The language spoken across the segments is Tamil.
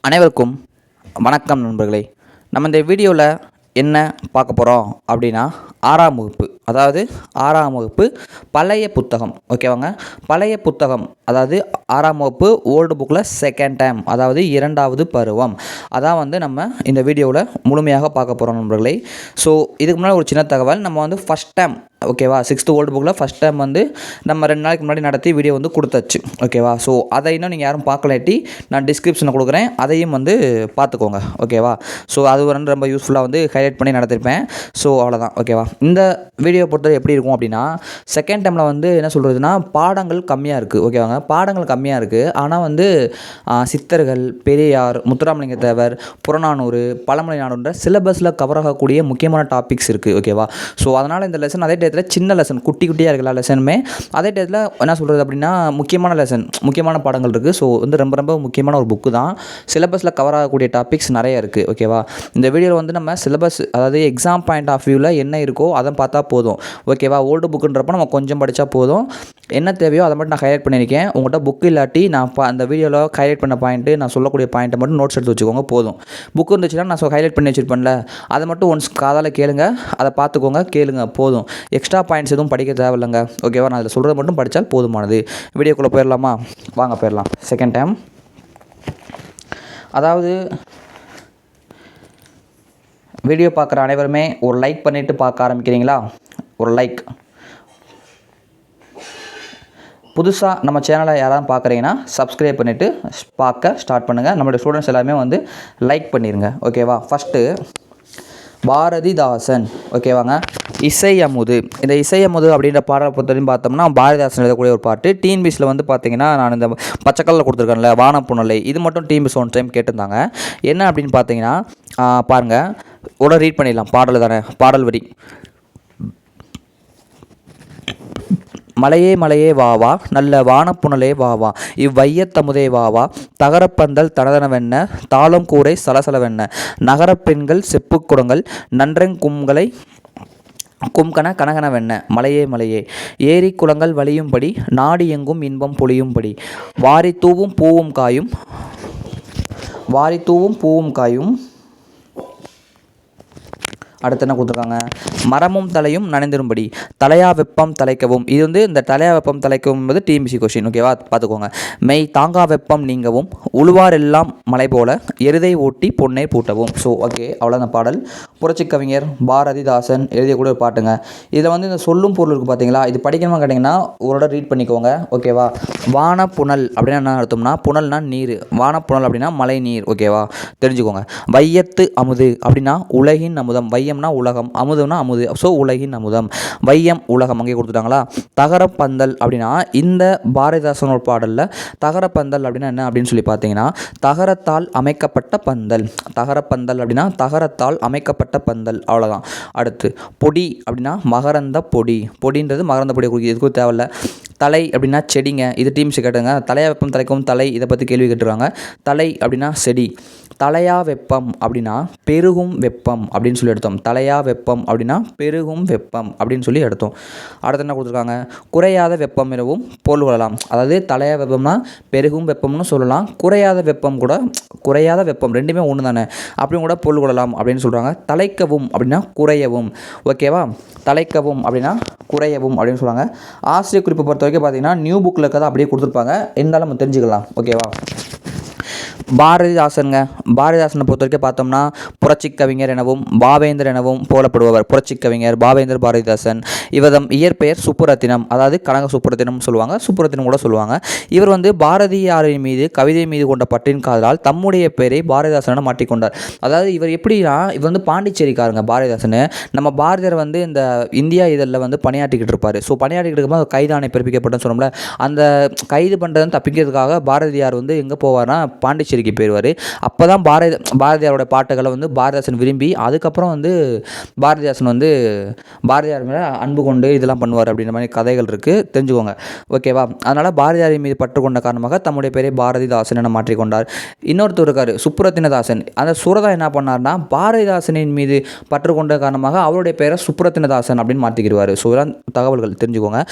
அனைவருக்கும் வணக்கம் நண்பர்களே. நம்ம இந்த வீடியோவில் என்ன பார்க்க போகிறோம் அப்படின்னா, 6ஆம் வகுப்பு, அதாவது 6ஆம் வகுப்பு பழைய புத்தகம். ஓகேவாங்க. பழைய புத்தகம், அதாவது 6ஆம் வகுப்பு ஓல்டு புக்கில் செகண்ட் டைம், அதாவது 2வது பருவம். அதான் வந்து நம்ம இந்த வீடியோவில் முழுமையாக பார்க்க போகிறோம் நண்பர்களே. ஸோ இதுக்கு முன்னாடி ஒரு சின்ன தகவல், நம்ம வந்து ஃபஸ்ட் டைம், ஓகேவா, 6th ஓல்டு புக்கில் ஃபஸ்ட் டைம் வந்து நம்ம 2 நாளைக்கு முன்னாடி நடத்தி வீடியோ வந்து கொடுத்தாச்சு. ஓகேவா. ஸோ அதை இன்னும் நீங்கள் யாரும் பார்க்கலாட்டி நான் டிஸ்கிரிப்ஷனில் கொடுக்குறேன், அதையும் வந்து பார்த்துக்கோங்க. ஓகேவா. ஸோ அது வந்து ரொம்ப யூஸ்ஃபுல்லாக வந்து ஹைலைட் பண்ணி நடத்திருப்பேன். ஸோ அவ்வளோதான். ஓகேவா. இந்த வீடியோ பொறுத்தவரை எப்படி இருக்கும் அப்படின்னா, செகண்ட் டைமில் வந்து என்ன சொல்கிறதுனா, பாடங்கள் கம்மியாக இருக்குது. ஓகேவாங்க. பாடங்கள் கம்மியாக இருக்குது. ஆனால் வந்து சித்தர்கள், பெரியார், முத்துராமலிங்க தேவர், புறநானூறு, பழமொழி நானூறுன்ற சிலபஸில் கவர் ஆகக்கூடிய முக்கியமான டாபிக்ஸ் இருக்குது. ஓகேவா. ஸோ அதனால் இந்த லெசன் அதே டயத்தில் சின்ன லெசன், குட்டி குட்டியாக இருக்கலாம் லெசனுமே. அதே டயத்தில் என்ன சொல்கிறது அப்படின்னா, முக்கியமான லெசன், முக்கியமான பாடங்கள் இருக்குது. ஸோ வந்து ரொம்ப ரொம்ப முக்கியமான ஒரு புக்கு தான். சிலபஸில் கவர் ஆகக்கூடிய டாபிக்ஸ் நிறைய இருக்குது. ஓகேவா. இந்த வீடியோவில் வந்து நம்ம சிலபஸ், அதாவது எக்ஸாம் பாயிண்ட் ஆஃப் வியூவில் என்ன இருக்கோ அதை பார்த்தா போதும். ஓகேவா. ஓல்டு புக்குன்றப்போ நம்ம கொஞ்சம் படித்தா போதும். என்ன தேவையோ அதை மட்டும் நான் ஹைலைட் பண்ணியிருக்கேன். உங்கள்கிட்ட புக்கு இல்லாட்டி நான் அந்த வீடியோவில் ஹைலைட் பண்ண பாயிண்ட்டு, நான் சொல்லக்கூடிய பாயிண்ட்டை மட்டும் நோட்ஸ் எடுத்து வச்சுக்கோங்க போதும். புக்கு இருந்துச்சுன்னா நான் ஹைலைட் பண்ணி வச்சுருப்பேன்ல, அதை மட்டும் ஒன்ஸ் காதால் கேளுங்க, அதை பார்த்துக்கோங்க, கேளுங்க போதும். எக்ஸ்ட்ரா பாயிண்ட்ஸ் எதுவும் படிக்க தேவையில்லைங்க. ஓகேவா. நான் அதில் சொல்கிறத மட்டும் படித்தால் போதுமானது. வீடியோக்குள்ளே போயிடலாமா? வாங்க போயிடலாம். செகண்ட் டைம், அதாவது வீடியோ பார்க்குற அனைவருமே ஒரு லைக் பண்ணிவிட்டு பார்க்க ஆரம்பிக்கிறீங்களா? ஒரு லைக். புதுசாக நம்ம சேனலை யாராவது பார்க்குறீங்கன்னா சப்ஸ்கிரைப் பண்ணிவிட்டு பார்க்க ஸ்டார்ட் பண்ணுங்கள். நம்மளுடைய ஸ்டூடெண்ட்ஸ் எல்லாமே வந்து லைக் பண்ணிடுங்க. ஓகேவா. ஃபஸ்ட்டு பாரதிதாசன். ஓகேவாங்க. இசை அமுது. இந்த இசை அமுது அப்படின்ற பாடலை பொறுத்தவரையும் பார்த்தோம்னா, பாரதிதாசன் எழுதக்கூடிய ஒரு பாட்டு. டிஎன்பிஎஸ்சியில் வந்து பார்த்தீங்கன்னா, நான் இந்த பச்சைக்கல்லில் கொடுத்துருக்கேன்ல, வானப்புணலை, இது மட்டும் டிஎன்பிஎஸ்சி ஒன் டைம் கேட்டிருந்தாங்க. என்ன அப்படின்னு பார்த்தீங்கன்னா, பாருங்கள், உடனே ரீட் பண்ணிடலாம். பாடல் தானே, பாடல் வரி. மலையே மலையே வாவா, நல்ல வானப்புணலே வாவா, இவ்வையத்தமுதே வாவா, தகரப்பந்தல் தனதனவென்ன, தாளம் கூரை சலசலவென்ன, நகரப் பெண்கள் செப்புக்குடங்கள், நன்றங்கும்களை கும்கன கனகனவென்ன, மலையே மலையே, ஏரி குளங்கள் வழியும்படி, நாடு எங்கும் இன்பம் பொழியும்படி, வாரி தூவும் பூவும் காயும், வாரி தூவும் பூவும் காயும். அடுத்து என்ன கொடுத்துருக்காங்க? மரமும் தலையும் நனைந்திரும்படி, தலையா வெப்பம் தலைக்கவும். இது வந்து இந்த தலையா வெப்பம் தலைக்கவும் என்பது டிஎம்பிசி கொஸ்டின். ஓகேவா. பார்த்துக்கோங்க. மெய் தாங்கா வெப்பம் நீங்கவும், உழுவார் எல்லாம் மலை போல, எருதை ஓட்டி பொன்னை பூட்டவும். ஸோ ஓகே, அவ்வளோதான் பாடல். புரட்சி கவிஞர் பாரதிதாசன் எழுதியக்கூடிய ஒரு பாட்டுங்க. இதில் வந்து இந்த சொல்லும் பொருள் இருக்குது பார்த்தீங்களா, இது படிக்கணுமா கேட்டிங்கன்னா ஒரு ரீட் பண்ணிக்கோங்க. ஓகேவா. வானப்புணல் அப்படின்னா என்ன அர்த்தம்னா, புனல்னா நீர், வானப்புணல் அப்படின்னா மழை நீர். ஓகேவா. தெரிஞ்சுக்கோங்க. வையத்து அமுது அப்படின்னா உலகின் அமுதம். வையம்னா உலகம், அமுதம்னா அமுது. ஸோ உலகின் அமுதம், வையம் உலகம். அங்கே கொடுத்துட்டாங்களா. தகரப்பந்தல் அப்படின்னா, இந்த பாரதிதாசனோட பாடலில் தகரப்பந்தல் அப்படின்னா என்ன அப்படின்னு சொல்லி பார்த்தீங்கன்னா, தகரத்தால் அமைக்கப்பட்ட பந்தல். தகரப்பந்தல் அப்படின்னா தகரத்தால் அமைக்கப்பட்ட பந்தல். அவ்வளோதான். அடுத்து பொடி அப்படின்னா மகரந்த பொடி. பொடின்றது மகரந்த பொடி குறிக்கிறது, எதுக்கும் தேவையில்ல. தலை அப்படின்னா செடிங்க. இது டீம்ஸ் கேட்டுங்க. தலையா வெப்பம் தலைக்கவும் தலை, இதை பற்றி கேள்வி கேட்டுருவாங்க. தலை அப்படின்னா செடி. தலையா வெப்பம் அப்படின்னா பெருகும் வெப்பம் அப்படின்னு சொல்லி எடுத்தோம். தலையா வெப்பம் அப்படின்னா பெருகும் வெப்பம் அப்படின்னு சொல்லி எடுத்தோம். அடுத்து என்ன கொடுத்துருக்காங்க? குறையாத வெப்பம் எனவும் பொருள் கொள்ளலாம். அதாவது தலையா வெப்பம்னா பெருகும் வெப்பம்னு சொல்லலாம், குறையாத வெப்பம் கூட, குறையாத வெப்பம் ரெண்டுமே ஒன்று தானே, அப்படின்னு கூட பொருள் கொள்ளலாம் அப்படின்னு சொல்கிறாங்க. தலைக்கவும் அப்படின்னா குறையவும். ஓகேவா. தலைக்கவும் அப்படின்னா குறையவும் அப்படின்னு சொல்கிறாங்க. ஆசிரியர் குறிப்பை பொறுத்த வரைக்கும் பார்த்தீங்கன்னா நியூ புக்கில் இருக்கதை அப்படியே கொடுத்துருப்பாங்க, இருந்தாலும் நம்ம தெரிஞ்சுக்கலாம். ஓகேவா. பாரதிதாசனுங்க. பாரதிதாசனை பொறுத்த வரைக்கும் பார்த்தோம்னா புரட்சி கவிஞர் எனவும் பாவேந்தர் எனவும் போலப்படுபவர். புரட்சி கவிஞர் பாவேந்தர் பாரதிதாசன். இவதம் இயற்பெயர் சுப்புரத்தினம், அதாவது கனக சுப்புரத்தினம் சொல்லுவாங்க, சுப்புரத்தினம் கூட சொல்லுவாங்க. இவர் வந்து பாரதியாரின் மீது கவிதை மீது கொண்ட பற்றின் காதலால் தம்முடைய பெயரை பாரதிதாசனை மாற்றிக்கொண்டார். அதாவது இவர் எப்படின்னா, இவர் வந்து பாண்டிச்சேரிக்காரங்க பாரதிதாசன். நம்ம பாரதியார் வந்து இந்த இந்தியா இதழில் வந்து பணியாற்றிக்கிட்டு இருப்பார். ஸோ பணியாற்றிக்கிட்டு இருக்கும்போது கைதானை பிறப்பிக்கப்பட்டன்னு சொன்னோம்ல, அந்த கைது பண்ணுறதுன்னு தப்பிக்கிறதுக்காக பாரதியார் வந்து எங்கே போவார்னா பாண்டிச்சேரி போயிடுவார். அப்போ தான் பாரதியாரோட பாட்டுகளை வந்து பாரதிதாசன் விரும்பி, அதுக்கப்புறம் வந்து பாரதிதாசன் வந்து பாரதியார் மேலே அன்பு கொண்டு இதெல்லாம் பண்ணுவார் அப்படின்ற மாதிரி கதைகள் இருக்குது, தெரிஞ்சுக்கோங்க. ஓகேவா. அதனால் பாரதியாரின் மீது பற்று கொண்ட காரணமாக தம்முடைய பேரை பாரதிதாசன் என மாற்றிக்கொண்டார். இன்னொருத்தர் இருக்கார் சுப்புரத்தினதாசன். அந்த சுரதா என்ன பண்ணார்னா, பாரதிதாசனின் மீது பற்று கொண்ட காரணமாக அவருடைய பேரை சுப்புரத்தினதாசன் அப்படின்னு மாற்றிக்கிடுவார். ஸோ இதெல்லாம் தகவல்கள் தெரிஞ்சுக்கோங்க.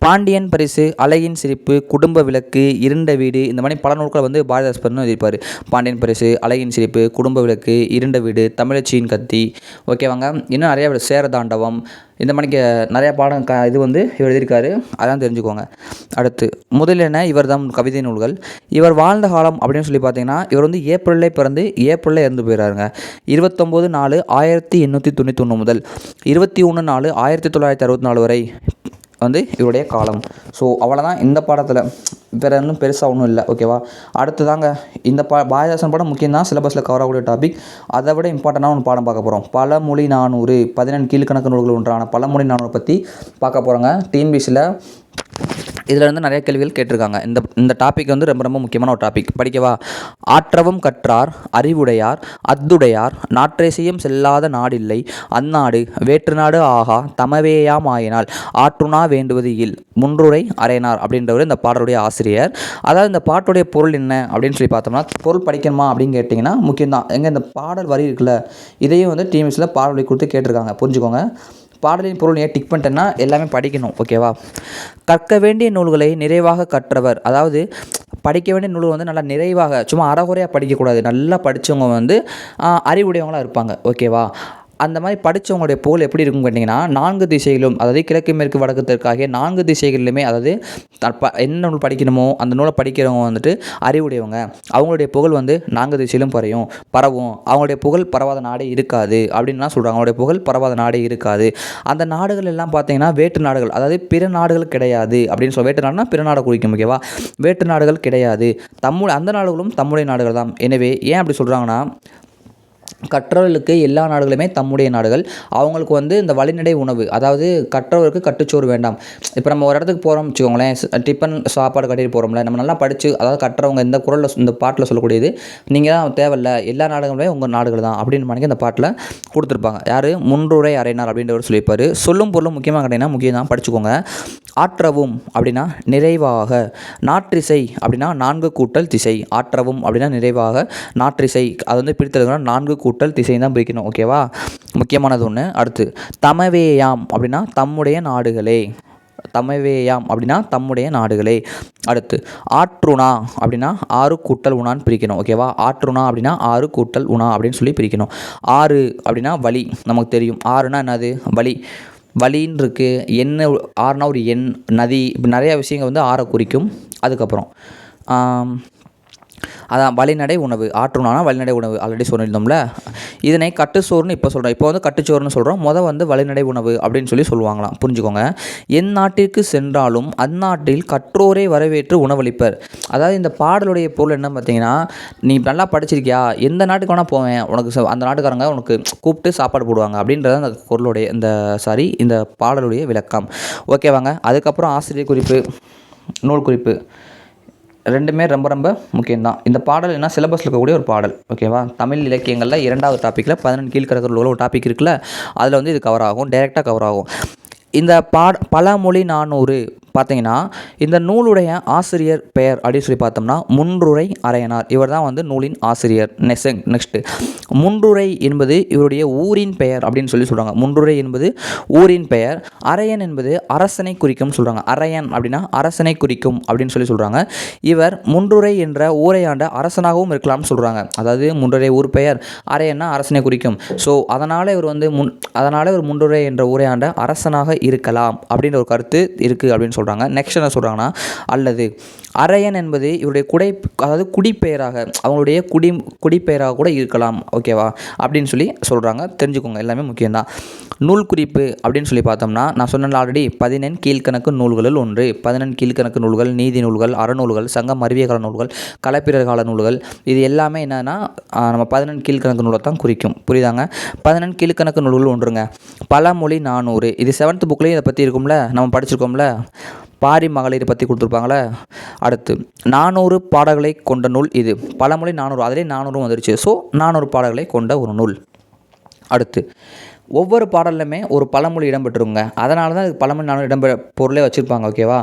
பாண்டியன் பரிசு, அழகின் சிரிப்பு, குடும்ப விளக்கு, இருண்ட வீடு, இந்த மாதிரி பல நூல்கள் வந்து பாரதிதாசன் எழுதியிருப்பார். பாண்டியன் பரிசு, அழகின் சிரிப்பு, குடும்ப விளக்கு, இருண்ட வீடு, தமிழச்சியின் கத்தி, ஓகேவாங்க. இன்னும் நிறையா சேரதாண்டவம், இந்த மாதிரிக்கு நிறையா பாடம் இது வந்து இவர் எழுதியிருக்காரு, அதான் தெரிஞ்சுக்கோங்க. அடுத்து முதலில் இவர் தான் கவிதை நூல்கள். இவர் வாழ்ந்த காலம் அப்படின்னு சொல்லி பார்த்தீங்கன்னா, இவர் வந்து ஏப்ரல்லே பிறந்து ஏப்ரல்லே இறந்து போயிடறாருங்க. 29/4/1891 முதல் 21/4/1964 வரை வந்து இவருடைய காலம். ஸோ அவ்வளோதான் இந்த பாடத்தில், வேறு இன்னும் பெருசாக ஒன்றும் இல்லை, ஓகேவா. அடுத்ததாங்க இந்த பாரதிதாசன் பாடம் முக்கியம் தான், சிலபஸில் கவர் ஆகக்கூடிய டாபிக். அதை விட இம்பார்ட்டண்டான ஒரு பாடம் பார்க்க போகிறோம். பழமொழி 400, 14 கீழ்கணக்கு நூல்கள் ஒன்றான பழமொழி 400 பற்றி பார்க்க போகிறோங்க. டிஎன்பிஎஸ்சியில் இதில் வந்து நிறைய கேள்விகள் கேட்டிருக்காங்க. இந்த டாபிக் வந்து ரொம்ப ரொம்ப முக்கியமான ஒரு டாபிக், படிக்கவா. ஆற்றவும் கற்றார் அறிவுடையார் அத்துடையார் நாற்றேசியும் செல்லாத நாடில்லை அந்நாடு வேற்று நாடு ஆகா தமவேயாம் ஆயினால் ஆற்றுணா வேண்டுவது இல் முன்றுரை அரையனார் அப்படின்றவர் இந்த பாடலுடைய ஆசிரியர். அதாவது இந்த பாட்டுடைய பொருள் என்ன அப்படின்னு சொல்லி பார்த்தோம்னா, பொருள் படிக்கணுமா அப்படின்னு கேட்டிங்கன்னா முக்கியம்தான். எங்கே இந்த பாடல் வரி இருக்குல்ல, இதையும் வந்து டிஎன்பிஎஸ்சியில் பாடல் வரி கொடுத்து கேட்டிருக்காங்க, புரிஞ்சுக்கோங்க. பாடலின் பொருள் ஏன் டிக் பண்ணிட்டேன்னா எல்லாமே படிக்கணும், ஓகேவா. கற்க வேண்டிய நூல்களை நிறைவாக கற்றவர், அதாவது படிக்க வேண்டிய நூல்கள் வந்து நல்லா நிறைவாக, சும்மா அறகுறையாக படிக்கக்கூடாது, நல்லா படித்தவங்க வந்து அறிவுடையவங்களாக இருப்பாங்க, ஓகேவா. அந்த மாதிரி படித்தவங்களுடைய புகழ் எப்படி இருக்கும் கேட்டிங்கன்னா, 4 திசைகளும், அதாவது கிழக்கு மேற்கு வடக்கு தெற்காகிய 4 திசைகளிலுமே, அதாவது என்ன நூல் படிக்கணுமோ அந்த நூலை படிக்கிறவங்க வந்துட்டு அறிவுடையவங்க, அவங்களுடைய புகழ் வந்து 4 திசையிலும் பரவும், அவங்களுடைய புகழ் பரவாத நாடே இருக்காது அப்படின்லாம் சொல்கிறாங்க. அவங்களுடைய புகழ் பரவாத நாடே இருக்காது. அந்த நாடுகள் எல்லாம் பார்த்தீங்கன்னா வேற்று நாடுகள், அதாவது பிற நாடுகள் கிடையாது அப்படின்னு சொல்ல. வேற்று நாடுனா பிற நாடை குறிக்கும், ஓகேவா. வேற்று நாடுகள் கிடையாது, அந்த நாடுகளும் தம்முடைய நாடுகள் தான். எனவே ஏன் அப்படி சொல்கிறாங்கன்னா, கற்றவர்களுக்கு எல்லா நாடுகளுமே தம்முடைய நாடுகள். அவங்களுக்கு வந்து இந்த வழிநடை உணவு, அதாவது கற்றவருக்கு கட்டுச்சோறு வேண்டாம். இப்போ நம்ம ஒரு இடத்துக்கு போகிறோம் வச்சுக்கோங்களேன், டிஃபன் சாப்பாடு கட்டிட்டு போகிறோம்ல, நம்ம நல்லா படித்து, அதாவது கற்றவங்க இந்த குறளில் இந்த பாட்டில் சொல்லக்கூடியது, நீங்கள் தான் தேவையில்ல, எல்லா நாடுகளுமே உங்கள் நாடுகள் தான் அப்படின்னு மணிக்கு இந்த பாட்டில் கொடுத்துருப்பாங்க. யார்? முன்றுரை அரையனார் அப்படின்றவர் சொல்லியிருப்பார். சொல்லும் பொருளும் முக்கியமாக கேட்டிங்கன்னா முக்கியம் தான், படிச்சுக்கோங்க. ஆற்றவும் அப்படின்னா நிறைவாக, நாற்றிசை அப்படின்னா 4 கூட்டல் திசை. ஆற்றவும் அப்படின்னா நிறைவாக, நாற்றிசை அது வந்து பிரித்தெழுதுனா 4 கூட்டல் திசை தான் பிரிக்கணும், ஓகேவா. முக்கியமானது ஒன்று. அடுத்து தமவேயாம் அப்படின்னா தம்முடைய நாடுகளே. தமவேயாம் அப்படின்னா தம்முடைய நாடுகளே. அடுத்து ஆற்றுணா அப்படின்னா 6 கூட்டல் உணான்னு பிரிக்கணும், ஓகேவா. ஆற்றுணா அப்படின்னா 6 கூட்டல் உணா அப்படின்னு சொல்லி பிரிக்கணும். 6 அப்படின்னா வழி, நமக்கு தெரியும். 6னா என்னது? வழி. வழின்னு இருக்குது. எண்ணெய் 6னா ஒரு எண், நதி, இப்படி நிறையா விஷயங்கள் வந்து 6 குறிக்கும். அதுக்கப்புறம் அதான் வழிநடை உணவு. ஆற்றுணானா வழிநடை உணவு, ஆல்ரெடி சொல்லியிருந்தோம்ல. இதனை கட்டுச்சோறுன்னு இப்போ சொல்கிறோம். இப்போ வந்து கட்டுச்சோறுன்னு சொல்கிறோம், வந்து வழிநடை உணவு அப்படின்னு சொல்லி சொல்லுவாங்களாம், புரிஞ்சுக்கோங்க. என் நாட்டிற்கு சென்றாலும் அந்நாட்டில் கற்றோரை வரவேற்று உணவளிப்பர். அதாவது இந்த பாடலுடைய பொருள் என்ன பார்த்தீங்கன்னா, நீ நல்லா படிச்சிருக்கியா, எந்த நாட்டுக்கு வேணால் போவேன், உனக்கு அந்த நாட்டுக்காரங்க உனக்கு கூப்பிட்டு சாப்பாடு போடுவாங்க அப்படின்றது அந்த பொருளுடைய இந்த பாடலுடைய விளக்கம், ஓகேவாங்க. அதுக்கப்புறம் ஆசிரியர் குறிப்பு, நூல் குறிப்பு, ரெண்டுமே ரொம்ப ரொம்ப முக்கியம்தான். இந்த பாடல் என்ன சிலபஸில் இருக்கக்கூடிய ஒரு பாடல், ஓகேவா. தமிழ் இலக்கியங்களில் 2வது டாப்பிக்கில் 14 கீழ்கணக்கு ஒரு டாபிக் இருக்குல்ல, அதில் வந்து இது கவர் ஆகும், டைரெக்டாக கவர் ஆகும். இந்த பழமொழி 400 பார்த்தீங்கன்னா, இந்த நூலுடைய ஆசிரியர் பெயர் அப்படின்னு சொல்லி பார்த்தோம்னா முன்றுரை அரையனார். இவர் தான் வந்து நூலின் ஆசிரியர். நெக்ஸ்ட்டு முன்றுரை என்பது இவருடைய ஊரின் பெயர் அப்படின்னு சொல்லி சொல்கிறாங்க. முன்றுரை என்பது ஊரின் பெயர். அரையன் என்பது அரசனை குறிக்கும் சொல்கிறாங்க. அரையன் அப்படின்னா அரசனை குறிக்கும் அப்படின்னு சொல்லி சொல்கிறாங்க. இவர் முன்றுரை என்ற ஊரை ஆண்ட அரசனாகவும் இருக்கலாம்னு சொல்கிறாங்க. அதாவது முன்றுரை ஊர் பெயர், அரையன்னா அரசனை குறிக்கும். ஸோ அதனால் இவர் வந்து இவர் முன்றுரை என்ற ஊரை ஆண்ட அரசனாக இருக்கலாம் அப்படின்ற ஒரு கருத்து இருக்குது அப்படின்னு சொல்கிறாங்க. நெக்ஸ்ட் என்ன சொல்கிறாங்கன்னா, அல்லது அரையன் என்பது இவருடைய அதாவது குடிப்பெயராக, அவங்களுடைய குடிப்பெயராக கூட இருக்கலாம், ஓகேவா அப்படின்னு சொல்லி சொல்கிறாங்க. தெரிஞ்சுக்கோங்க, எல்லாமே முக்கியம்தான். நூல் குறிப்பு அப்படின்னு சொல்லி பார்த்தோம்னா, நான் சொன்ன ஆல்ரெடி 14 கீழ்கணக்கு நூல்களில் ஒன்று. 14 கீழ்கணக்கு நூல்கள், நீதி நூல்கள், அறநூல்கள், சங்கம் அறிவிய கால நூல்கள், களப்பிரர் கால நூல்கள், இது எல்லாமே என்னன்னா நம்ம 14 கீழ்கணக்கு நூலை தான் குறிக்கும், புரியுதாங்க. 14 கீழ்கணக்கு நூல்கள் ஒன்றுங்க. பழமொழி 400, இது 7th புக்லேயும் இதை பற்றி இருக்கும்ல, நம்ம படிச்சிருக்கோம்ல. பாரி மகளிர் பற்றி கொடுத்துருப்பாங்களே. அடுத்து 400 பாடல்களை கொண்ட நூல் இது. பழமொழி 400, அதிலே 400 வந்துருச்சு. ஸோ 400 பாடல்களை கொண்ட ஒரு நூல். அடுத்து ஒவ்வொரு பாடல்லுமே ஒரு பழமொழி இடம்பெற்றுருங்க. அதனால தான் இதுக்கு பழமொழி நானூறு பொருளே வச்சுருப்பாங்க. ஓகேவா?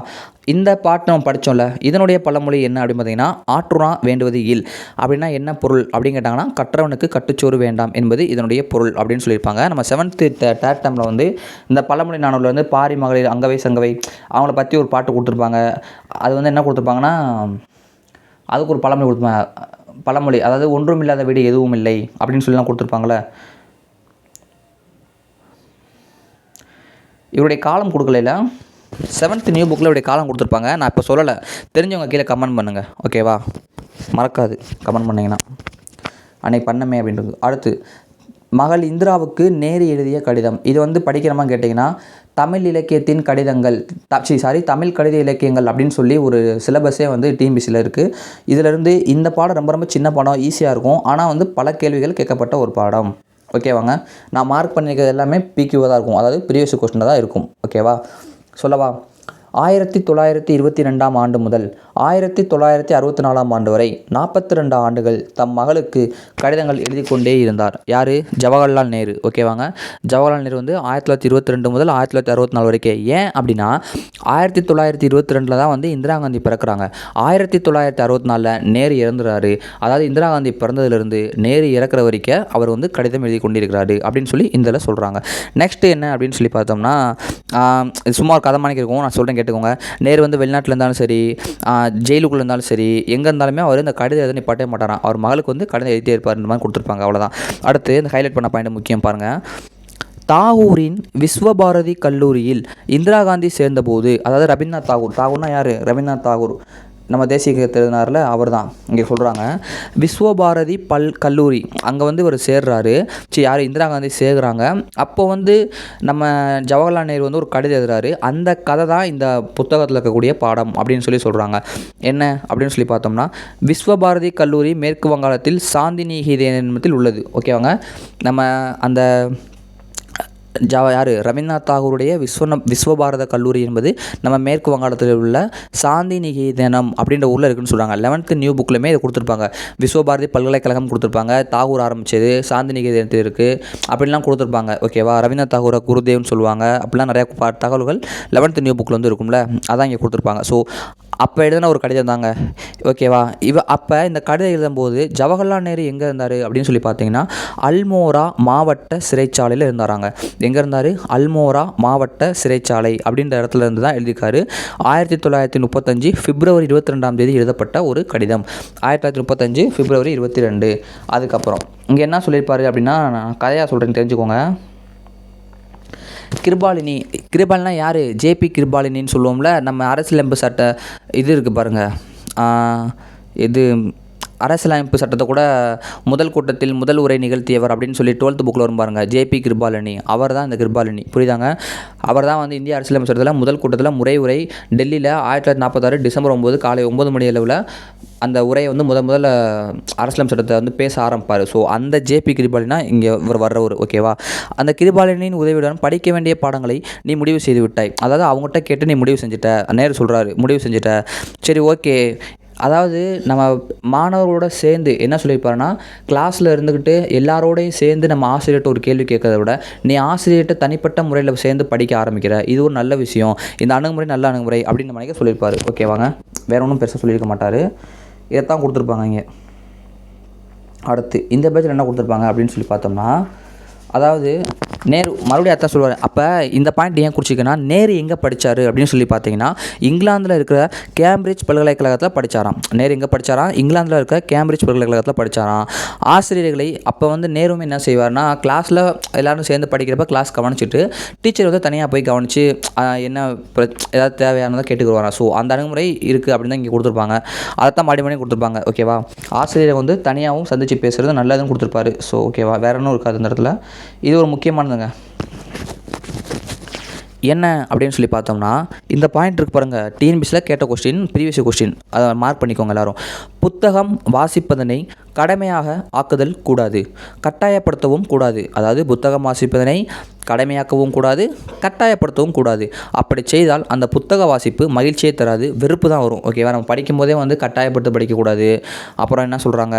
இந்த பாட்டு நம்ம படித்தோம்ல, இதனுடைய பழமொழி என்ன அப்படின்னு பார்த்தீங்கன்னா, ஆற்றுணா வேண்டுவது இல். அப்படின்னா என்ன பொருள் அப்படின்னு கேட்டாங்கன்னா, கற்றவனுக்கு கட்டுச்சோறு வேண்டாம் என்பது இதனுடைய பொருள் அப்படின்னு சொல்லியிருப்பாங்க. நம்ம 7th தேர்ட் டேர்மில் வந்து இந்த பழமொழி நானூறில் வந்து பாரி மகளிர் அங்கவை சங்கவை அவங்கள பற்றி ஒரு பாட்டு கொடுத்துருப்பாங்க. அது வந்து என்ன கொடுத்துருப்பாங்கன்னா, அதுக்கு ஒரு பழமொழி கொடுத்துருப்பாங்க. பழமொழி அதாவது ஒன்றும் இல்லாத வீடு எதுவும் இல்லை அப்படின்னு சொல்லிலாம் கொடுத்துருப்பாங்களே. இவருடைய காலம் கொடுக்கல. 7th நியூ புக்கில் இவருடைய காலம் கொடுத்துருப்பாங்க. நான் இப்போ சொல்லலை, தெரிஞ்சவங்க கீழே கமெண்ட் பண்ணுங்கள். ஓகேவா? மறக்காது கமெண்ட் பண்ணிங்கன்னா, அன்னைக்கு பண்ணமே அப்படின்றது. அடுத்து, மகள் இந்திராவுக்கு நேரு எழுதிய கடிதம். இது வந்து படிக்கிறமா கேட்டிங்கன்னா, தமிழ் இலக்கியத்தின் கடிதங்கள் தமிழ் கடித இலக்கியங்கள் அப்படின்னு சொல்லி ஒரு சிலபஸே வந்து டிஎன்பிசியில் இருக்குது. இதிலேருந்து இந்த பாடம் ரொம்ப ரொம்ப சின்ன பாடம், ஈஸியாக இருக்கும். ஆனால் வந்து பல கேள்விகள் கேட்கப்பட்ட ஒரு பாடம். ஓகேவாங்க? நான் மார்க் பண்ணியிருக்கிறது எல்லாமே பிக்யூவாக தான் இருக்கும், அதாவது ப்ரீவியஸ் கொஸ்டினாக தான் இருக்கும். ஓகேவா? சொல்லவா? 1922ஆம் ஆண்டு முதல் 1964ஆம் ஆண்டு வரை 42 ஆண்டுகள் தம் மகளுக்கு கடிதங்கள் எழுதி கொண்டே இருந்தார். யார்? ஜவஹர்லால் நேரு. ஓகேவாங்க? ஜவஹர்லால் நேரு வந்து 1922 முதல் 1964 வரைக்கும். ஏன் அப்படின்னா, 1922 தான் வந்து இந்திரா காந்தி பிறக்கிறாங்க. 1964 நேரு இறந்துறாரு. அதாவது இந்திரா காந்தி பிறந்ததுலேருந்து நேரு இறக்குற வரைக்கும் அவர் வந்து கடிதம் எழுதி கொண்டிருக்கிறாரு அப்படின்னு சொல்லி இதில் சொல்கிறாங்க. நெக்ஸ்ட்டு என்ன அப்படின்னு சொல்லி பார்த்தோம்னா, சும்மா ஒரு கதை மாதிரி இருக்கும், நான் சொல்கிறேன் கேட்டுக்கோங்க. நேரு வந்து வெளிநாட்டில் இருந்தாலும் சரி, ஜெயிலுக்குள்ளே இருந்தாலும் சரி, எங்கே இருந்தாலுமே அவர் இந்த கடிதம் எதுவும் நிப்பாட்டே மாட்டாராம். அவர் மகளுக்கு வந்து கடிதம் எழுதிட்டே இருப்பார். இந்த மாதிரி கொடுத்துருப்பாங்க. அவ்வளோதான். அடுத்து இந்த ஹைலைட் பண்ண பாயிண்ட் முக்கியம் பாருங்கள். தாகூரின் விஸ்வபாரதி கல்லூரியில் இந்திரா காந்தி சேர்ந்தபோது, அதாவது ரவீந்திரநாத் தாகூர்னா யார்? ரவீந்திரநாத் தாகூர் நம்ம தேசிய கீதத்தை எழுதினார்ல, அவர் தான் இங்கே சொல்கிறாங்க. விஸ்வபாரதி கல்லூரி அங்கே வந்து இவர் சேர்றாரு. யார்? இந்திரா காந்தி சேர்கிறாங்க. அப்போ வந்து நம்ம ஜவஹர்லால் நேரு வந்து ஒரு கடிதம் எழுதுறாரு. அந்த கதை தான் இந்த புத்தகத்தில் இருக்கக்கூடிய பாடம் அப்படின்னு சொல்லி சொல்கிறாங்க. என்ன அப்படின்னு சொல்லி பார்த்தோம்னா, விஸ்வபாரதி கல்லூரி மேற்கு வங்காளத்தில் சாந்திநிகேதனத்தில் உள்ளது. ஓகேவாங்க? நம்ம அந்த யார்? ரவீந்திரநாத் தாகூருடைய விஸ்வபாரத கல்லூரி என்பது நம்ம மேற்கு வங்காளத்தில் உள்ள சாந்திநிகேதனம் அப்படின்ற ஊரில் இருக்குன்னு சொல்கிறாங்க. 11th நியூ புக்லையுமே இதை கொடுத்துருப்பாங்க. விஸ்வபாரதி பல்கலைக்கழகம் கொடுத்துருப்பாங்க, தாகூர் ஆரம்பித்தது, சாந்திநிகேதனத்தில் இருக்குது அப்படின்லாம் கொடுத்துருப்பாங்க. ஓகேவா? ரவீந்திரநாத் தாகூரை குருதேவ்னு சொல்லுவாங்க. அப்படிலாம் நிறையா தகவல்கள் 11th நியூ புக்கில் வந்து இருக்கும்ல, அதான் இங்கே கொடுத்துருப்பாங்க. ஸோ அப்போ எழுதின ஒரு கடிதம் தாங்க. ஓகேவா? அப்போ இந்த கடிதம் எழுதும்போது ஜவஹர்லால் நேரு எங்கே இருந்தார் அப்படின்னு சொல்லி பார்த்தீங்கன்னா, அல்மோரா மாவட்ட சிறைச்சாலையில் இருந்தாராங்க. எங்கே இருந்தார்? அல்மோரா மாவட்ட சிறைச்சாலை அப்படின்ற இடத்துல இருந்து தான் எழுதியிருக்காரு. 1935 பிப்ரவரி 22ஆம் தேதி எழுதப்பட்ட ஒரு கடிதம். 1935 பிப்ரவரி 22. அதுக்கப்புறம் இங்கே என்ன சொல்லியிருப்பாரு அப்படின்னா, நான் கதையாக சொல்கிறேன்னு தெரிஞ்சுக்கோங்க. கிருபாலினி யார்? ஜேபி கிருபாலினின்னு சொல்லுவோம்ல, நம்ம அரசியலமைப்பு சட்ட இது இருக்குது பாருங்கள், இது அரசியலமைப்பு சட்டத்தை கூட முதல் கூட்டத்தில் முதல் உரை நிகழ்த்தியவர் அப்படின்னு சொல்லி 12th புக்கில் வரும் பாருங்கள். ஜேபி கிருபாலினி, அவர் தான் இந்த கிருபாலினி. புரியுதாங்க? அவர் தான் வந்து இந்திய அரசியலமைப்பு சட்டத்தில் முதல் கூட்டத்தில் உரை டெல்லியில் 1946 டிசம்பர் 9 காலை 9 மணி அளவில் அந்த உரையை வந்து முதல்ல அரசியலமைப்பு சட்டத்தை வந்து பேச ஆரம்பிப்பார். ஸோ அந்த ஜேபி கிருபாலினா இங்கே இவர் வர்றவர். ஓகேவா? அந்த கிருபாலினின் உதவியுடன் படிக்க வேண்டிய பாடங்களை நீ முடிவு செய்து விட்டாய். அதாவது அவங்ககிட்ட கேட்டு நீ முடிவு செஞ்சுட்ட. நேரு சொல்கிறாரு, முடிவு செஞ்சுட்ட. சரி, ஓகே. அதாவது நம்ம மாணவர்களோட சேர்ந்து என்ன சொல்லியிருப்பாருன்னா, கிளாஸில் இருந்துக்கிட்டு எல்லாரோடையும் சேர்ந்து நம்ம ஆசிரியர்கிட்ட ஒரு கேள்வி கேட்கறத விட நீ ஆசிரியர்கிட்ட தனிப்பட்ட முறையில் சேர்ந்து படிக்க ஆரம்பிக்கிற, இது ஒரு நல்ல விஷயம், இந்த அணுகுமுறை நல்ல அணுகுமுறை அப்படின்னு நினைக்க சொல்லியிருப்பார். ஓகேவாங்க? வேற ஒன்றும் பெருசாக சொல்லியிருக்க மாட்டார். இதைத்தான் கொடுத்துருப்பாங்க இங்கே. அடுத்து இந்த பேஜில் என்ன கொடுத்துருப்பாங்க அப்படின்னு சொல்லி பார்த்தோம்னா, அதாவது நேரு மறுபடியும் அதான் சொல்லுவார். அப்போ இந்த பாயிண்ட் ஏன் குறிச்சிக்கன்னா, நேரு எங்கே படித்தார் அப்படின்னு சொல்லி பார்த்தீங்கன்னா, இங்கிலாந்தில் இருக்கிற கேம்பிரிட்ஜ் பல்கலைக்கழகத்தில் படித்தாராம். நேரு எங்கே படித்தாராம்? இங்கிலாந்தில் இருக்கிற கேம்பிரிட்ஜ் பல்கலைக்கழகத்தில் படித்தாராம். ஆசிரியர்களை அப்போ வந்து நேருமே என்ன செய்வார்னா, கிளாஸில் எல்லோரும் சேர்ந்து படிக்கிறப்ப கிளாஸ் கவனிச்சிட்டு டீச்சர் வந்து தனியாக போய் கவனித்து என்ன ஏதாவது தேவையானதை கேட்டுக்குருவாராம். ஸோ அந்த அணுகுமுறை இருக்குது அப்படின்னு தான் இங்கே கொடுத்துருப்பாங்க. அதைத்தான் மாடி கொடுத்துருப்பாங்க. ஓகேவா? ஆசிரியரை வந்து தனியாகவும் சந்தித்து பேசுகிறது நல்லதுன்னு கொடுத்துருப்பாரு. ஸோ ஓகேவா? வேற ஒன்றும் இருக்காது இந்த இடத்துல. இது ஒரு முக்கியமானதுங்க. என்ன அப்படின்னு சொல்லி பார்த்தோம்னா, இந்த பாயிண்ட் இருக்கு பாருங்கள். டிஎன்பிசியில் கேட்ட கொஸ்டின், ப்ரீவியஸ் கொஸ்டின், அதை மார்க் பண்ணிக்கோங்க எல்லாரும். புத்தகம் வாசிப்பதனை கடமையாக ஆக்குதல் கூடாது, கட்டாயப்படுத்தவும் கூடாது. அதாவது புத்தகம் வாசிப்பதனை கடமையாக்கவும் கூடாது, கட்டாயப்படுத்தவும் கூடாது. அப்படி செய்தால் அந்த புத்தக வாசிப்பு மகிழ்ச்சியே தராது, வெறுப்பு தான் வரும். ஓகேவா? நம்ம படிக்கும்போதே வந்து கட்டாயப்படுத்த படிக்கக்கூடாது. அப்புறம் என்ன சொல்கிறாங்க,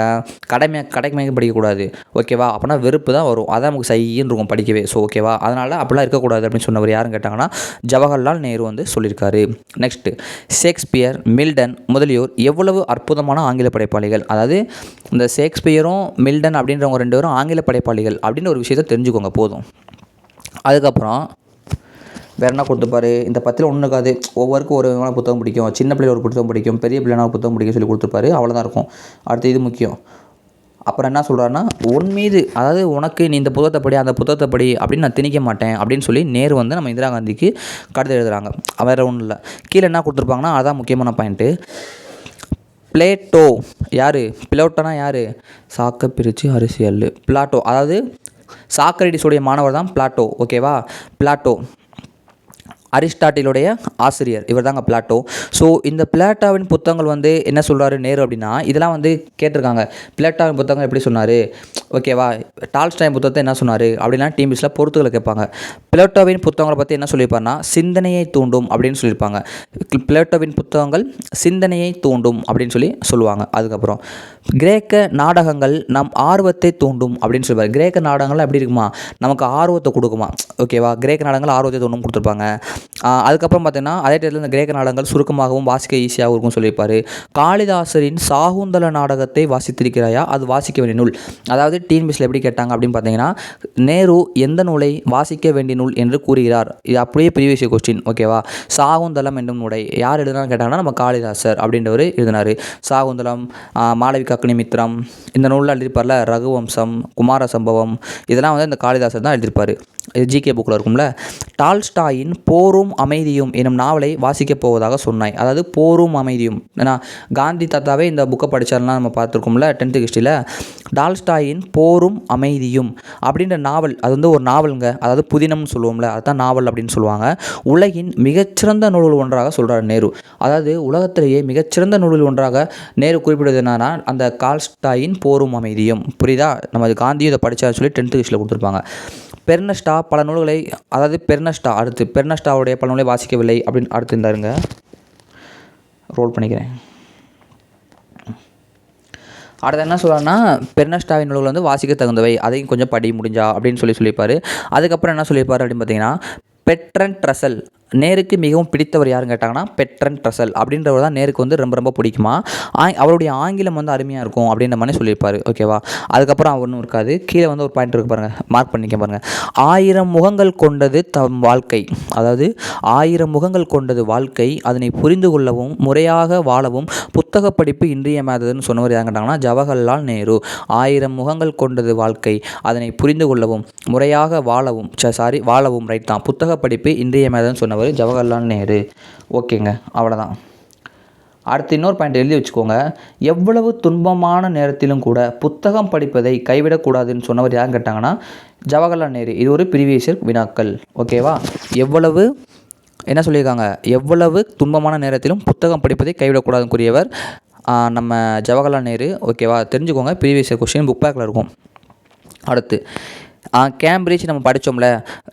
கடைமையாக படிக்கக்கூடாது. ஓகேவா? அப்படின்னா வெறுப்பு தான் வரும். அதான் நமக்கு சைன்னு இருக்கும் படிக்கவே. ஸோ ஓகேவா? அதனால் அப்படிலாம் இருக்கக்கூடாது அப்படின்னு சொன்னவர் யாருன்னு கேட்டாங்கன்னா ஜவஹர்லால் நேரு வந்து சொல்லியிருக்காரு. நெக்ஸ்ட்டு, ஷேக்ஸ்பியர், மில்டன் முதலியோர் எவ்வளவு அற்புதமான ஆங்கில படைப்பாளிகள். அதாவது இந்த ஷேக்ஸ்பியரும் மில்டன் அப்படின்றவங்க 2 பேரும் ஆங்கில படைப்பாளிகள் அப்படின்னு ஒரு விஷயத்தை தெரிஞ்சுக்கோங்க போதும். அதுக்கப்புறம் வேறு என்ன கொடுத்துருப்பாரு, இந்த 10ல் ஒன்று இருக்காது. ஒவ்வொருக்கும் ஒரு விதமான புத்தகம் பிடிக்கும். சின்ன பிள்ளைல ஒரு புத்தகம் பிடிக்கும், பெரிய பிள்ளைனா ஒரு புத்தகம் பிடிக்கும் சொல்லி கொடுத்துருப்பாரு. அவ்வளோதான் இருக்கும். அடுத்து இது முக்கியம். அப்புறம் என்ன சொல்கிறாருன்னா, உன் மீது, அதாவது உனக்கு நீ இந்த புத்தகத்தை படி, அந்த புத்தகத்தை படி அப்படின்னு நான் திணிக்க மாட்டேன் அப்படின்னு சொல்லி நேரு வந்து நம்ம இந்திரா காந்திக்கு கடிதம் எழுதுகிறாங்க. வேறு ஒன்றும் இல்லை. கீழே என்ன கொடுத்துருப்பாங்கன்னா, அதான் முக்கியமான பாயிண்ட்டு. பிளேட்டோ யார்? பிளேட்டோனா யார்? சாக்க பிரித்து அரசியல். பிளாட்டோ, அதாவது சாக்ரடீஸுடைய மாணவர் தான் பிளாட்டோ. ஓகேவா? பிளாட்டோ அரிஸ்டாட்டிலுடைய ஆசிரியர் இவர் தாங்க பிளாட்டோ. ஸோ இந்த பிளாட்டோவின் புத்தகங்கள் வந்து என்ன சொல்கிறாரு நேரு அப்படின்னா, இதெல்லாம் வந்து கேட்டிருக்காங்க. பிளாட்டோவின் புத்தகம் எப்படி சொன்னார், ஓகேவா? டால்ஸ்டாய் புத்தகத்தை என்ன சொன்னார் அப்படின்னா டிஎம்பிஎஸ்சியில் பொறுத்துக்களை கேட்பாங்க. பிளாட்டோவின் புத்தகங்களை பற்றி என்ன சொல்லியிருப்பாருன்னா, சிந்தனையை தூண்டும் அப்படின்னு சொல்லியிருப்பாங்க. பிளாட்டோவின் புத்தகங்கள் சிந்தனையை தூண்டும் அப்படின்னு சொல்லுவாங்க. அதுக்கப்புறம் கிரேக்க நாடகங்கள் நம் ஆர்வத்தை தூண்டும் அப்படின்னு சொல்லுவார். கிரேக்க நாடகங்கள் எப்படி இருக்குமா, நமக்கு ஆர்வத்தை கொடுக்குமா. ஓகேவா? கிரேக்க நாடகங்கள் ஆர்வத்தை தூண்டும் கொடுத்துருப்பாங்க. அதுக்கப்புறம் பார்த்தீங்கன்னா அதே டயத்தில் இந்த கிரேக்க நாடகங்கள் சுருக்கமாகவும் வாசிக்க ஈஸியாகவும் இருக்கும்னு சொல்லியிருப்பார். காளிதாசரின் சாகுந்தல நாடகத்தை வாசித்திருக்கிறாயா, அது வாசிக்க வேண்டிய நூல். அதாவது டிஎன்பிஎஸ்சியில் எப்படி கேட்டாங்க அப்படின்னு பார்த்தீங்கன்னா, நேரு எந்த நூலை வாசிக்க வேண்டிய நூல் என்று கூறுகிறார். இது அப்படியே ப்ரீவியஸ் கொஸ்டின். ஓகேவா? சாகுந்தலம் என்னும் நூலை யார் எழுதுனான்னு கேட்டாங்கன்னா நம்ம காளிதாசர் அப்படின்றவர் எழுதினார். சாகுந்தலம், மாளவிகா அக்னிமித்திரம், இந்த நூலில் எழுதியிருப்பார்ல, ரகுவம்சம், குமார சம்பவம், இதெல்லாம் வந்து இந்த காளிதாசர் தான் எழுதியிருப்பார். இது ஜிகே புக்கில் இருக்கும்ல. டால்ஸ்டாயின் போரும் அமைதியும் எனும் நாவலை வாசிக்கப் போவதாக சொன்னாய். அதாவது போரும் அமைதியும், ஏன்னா காந்தி தாத்தாவே இந்த புக்கை படித்தாருலாம் நம்ம பார்த்துருக்கோம்ல 10th ஹிஸ்ட்ரியில். டால்ஸ்டாயின் போரும் அமைதியும் அப்படின்ற நாவல், அது வந்து ஒரு நாவலுங்க. அதாவது புதினம்னு சொல்லுவோம்ல, அதுதான் நாவல் அப்படின்னு சொல்லுவாங்க. உலகின் மிகச்சிறந்த நூல்கள் ஒன்றாக சொல்கிறார் நேரு. அதாவது உலகத்திலேயே மிகச்சிறந்த நூல்கள் ஒன்றாக நேரு குறிப்பிடுவது என்னன்னா அந்த டால்ஸ்டாயின் போரும் அமைதியும். புரியுதா? நம்ம காந்தியும் இதை படித்தாருன்னு சொல்லி 10th ஹிஸ்ட்ரியில் கொடுத்துருப்பாங்க. பெர்னஸ்டா பல நூல்களை, அதாவது பெர்னஸ்டாவுடைய பல நூலை வாசிக்கவில்லை அப்படின்னு அடுத்து இருந்தாருங்க. ரோல் பண்ணிக்கிறேன். அடுத்து என்ன சொல்கிறாருன்னா, பெர்னஸ்டாவின் நூல்கள் வந்து வாசிக்க தகுந்தவை, அதையும் கொஞ்சம் படி முடிஞ்சா அப்படின்னு சொல்லியிருப்பார். அதுக்கப்புறம் என்ன சொல்லியிருப்பார் அப்படின்னு பார்த்தீங்கன்னா, பெர்ட்ரண்ட் ரசல் நேருக்கு மிகவும் பிடித்தவர் யாருன்னு கேட்டாங்கன்னா பெர்ட்ரண்ட் ரசல் அப்படின்றவர் தான் நேருக்கு வந்து ரொம்ப ரொம்ப பிடிக்குமா. அவருடைய ஆங்கிலம் வந்து அருமையாக இருக்கும் அப்படின்ற மாதிரி சொல்லியிருப்பார். ஓகேவா? அதுக்கப்புறம் ஒன்றும் இருக்காது. கீழே வந்து ஒரு பாயிண்ட் இருக்குது பாருங்கள், மார்க் பண்ணிக்க பாருங்கள். 1000 முகங்கள் கொண்டது தம் வாழ்க்கை. அதாவது 1000 முகங்கள் கொண்டது வாழ்க்கை, அதனை புரிந்து கொள்ளவும் முறையாக வாழவும் புத்தக படிப்பு இன்றியமையாததுன்னு சொன்னவர் யாருன்னு கேட்டாங்கன்னா ஜவஹர்லால் நேரு. 1000 முகங்கள் கொண்டது வாழ்க்கை, அதனை புரிந்து கொள்ளவும் முறையாக வாழவும் ரைட் தான், புத்தக படிப்பு இன்றியமையாததுன்னு சொன்னவர் ஜவஹர்லால் நேரு. ஓகேங்க, அவ்வளோதான். அடுத்து இன்னொரு பாயிண்ட் எழுதி வச்சுக்கோங்க. எவ்வளவு துன்பமான நேரத்திலும் கூட புத்தகம் படிப்பதை கைவிடக்கூடாதுன்னு சொன்னவர் யாருன்னு கேட்டாங்கன்னா ஜவஹர்லால் நேரு. இது ஒரு ப்ரீவியஸ் வினாக்கள். ஓகேவா? என்ன சொல்லியிருக்காங்க, எவ்வளவு துன்பமான நேரத்திலும் புத்தகம் படிப்பதை கைவிடக்கூடாதுன்னு கூறியவர் நம்ம ஜவஹர்லால் நேரு. ஓகேவா? தெரிஞ்சுக்கோங்க, ப்ரீவியஸ் கொஸ்டின் புக் பேக்கில் இருக்கும். அடுத்து கேம்பிரிட்ஜ் நம்ம படித்தோம்ல,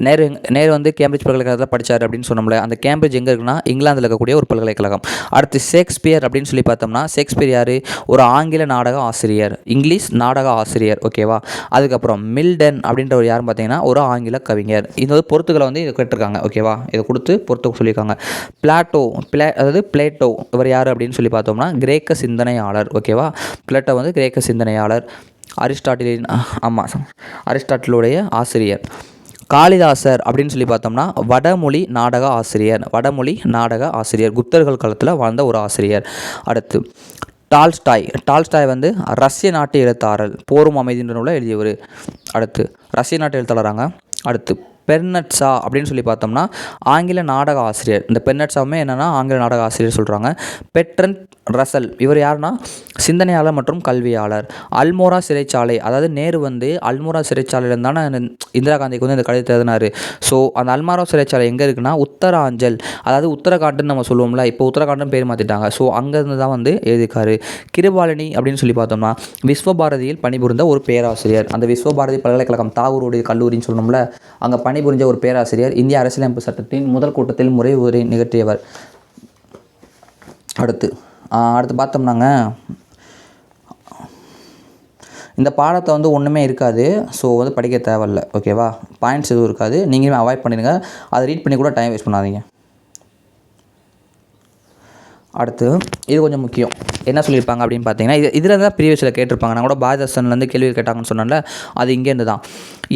நேரு வந்து கேம்பிரிட்ஜ் பல்கலைக்கழகத்தில் படித்தார் அப்படின்னு சொன்னோம்ல. அந்த கேம்பிரிட்ஜ் எங்கே இருக்குன்னா இங்கிலாந்தில் இருக்கக்கூடிய ஒரு பல்கலைக்கழகம். அடுத்து ஷேக்ஸ்பியர் அப்படின்னு சொல்லி பார்த்தோம்னா, ஷேக்ஸ்பியர் யார்? ஒரு ஆங்கில நாடக ஆசிரியர், இங்கிலீஷ் நாடக ஆசிரியர். ஓகேவா? அதுக்கப்புறம் மில்டன் அப்படின்றவர் யாருன்னு பார்த்தீங்கன்னா ஒரு ஆங்கில கவிஞர். இந்த வந்து பொறுத்துக்களை வந்து இதை கேட்டிருக்காங்க. ஓகேவா? இதை கொடுத்து பொறுத்துக்க சொல்லியிருக்காங்க. பிளேட்டோ இவர் யார் அப்படின்னு சொல்லி பார்த்தோம்னா கிரேக்க சிந்தனையாளர். ஓகேவா? பிளேட்டோ வந்து கிரேக்க சிந்தனையாளர். அரிஸ்டாட்டிலுடைய ஆசிரியர். காளிதாசர் அப்படின்னு சொல்லி பார்த்தோம்னா வடமொழி நாடக ஆசிரியர், குப்தர்கள் காலத்தில் வாழ்ந்த ஒரு ஆசிரியர். அடுத்து டால்ஸ்டாய் வந்து ரஷ்ய நாட்டு எழுத்தாளர், போரும் அமைதின்ற நூலை எழுதியவர். அடுத்து ரஷ்ய நாட்டு எழுத்தாளராங்க. அடுத்து பெர்னட்ஷா அப்படின்னு சொல்லி பார்த்தோம்னா ஆங்கில நாடக ஆசிரியர். இந்த பெர்னட்ஷாவுமே என்னென்னா ஆங்கில நாடக ஆசிரியர் சொல்கிறாங்க. பெர்ட்ரண்ட் ரசல் இவர் யாருன்னா சிந்தனையாளர் மற்றும் கல்வியாளர். அல்மோரா சிறைச்சாலை, அதாவது நேரு வந்து அல்மோரா சிறைச்சாலையில் தானே இந்திரா காந்திக்கு வந்து இந்த கடிதத்தை எழுதினார். ஸோ அந்த அல்மோரா சிறைச்சாலை எங்கே இருக்குன்னா உத்தராஞ்சல், அதாவது உத்தரகாண்டுன்னு நம்ம சொல்லுவோம்ல, இப்போ உத்தரகாண்டுன்னு பேர் மாற்றிட்டாங்க. ஸோ அங்கேருந்து தான் வந்து எழுதியிருக்காரு. கிருபாலினி அப்படின்னு சொல்லி பார்த்தோம்னா விஸ்வபாரதியில் பணிபுரிந்த ஒரு பேராசிரியர். அந்த விஸ்வபாரதி பல்கலைக்கழகம் தாகூருடைய கல்லூரின்னு சொல்லணும்ல, அங்கே பணிபுரிஞ்ச ஒரு பேராசிரியர். இந்திய அரசியலமைப்பு சட்டத்தின் முதல் கூட்டத்தில் முறை உரை நிகழ்த்தியவர். அடுத்து பார்த்தோம்னாங்க, இந்த பாடத்தை வந்து ஒன்றுமே இருக்காது. ஸோ வந்து படிக்க தேவையில்ல. ஓகேவா? பாயிண்ட்ஸ் எதுவும் இருக்காது. நீங்களுமே அவாய்ட் பண்ணிடுங்க. அதை ரீட் பண்ணி கூட டைம் வேஸ்ட் பண்ணாதீங்க. அடுத்து இது கொஞ்சம் முக்கியம். என்ன சொல்லியிருப்பாங்க அப்படின்னு பார்த்தீங்கன்னா, இதில் தான் ப்ரீவியஸில் கேட்டிருப்பாங்க. நான் கூட பாரதிதாசன்லேருந்து கேள்வி கேட்டாங்கன்னு சொன்னேன்ல, அது இங்கேருந்து தான்.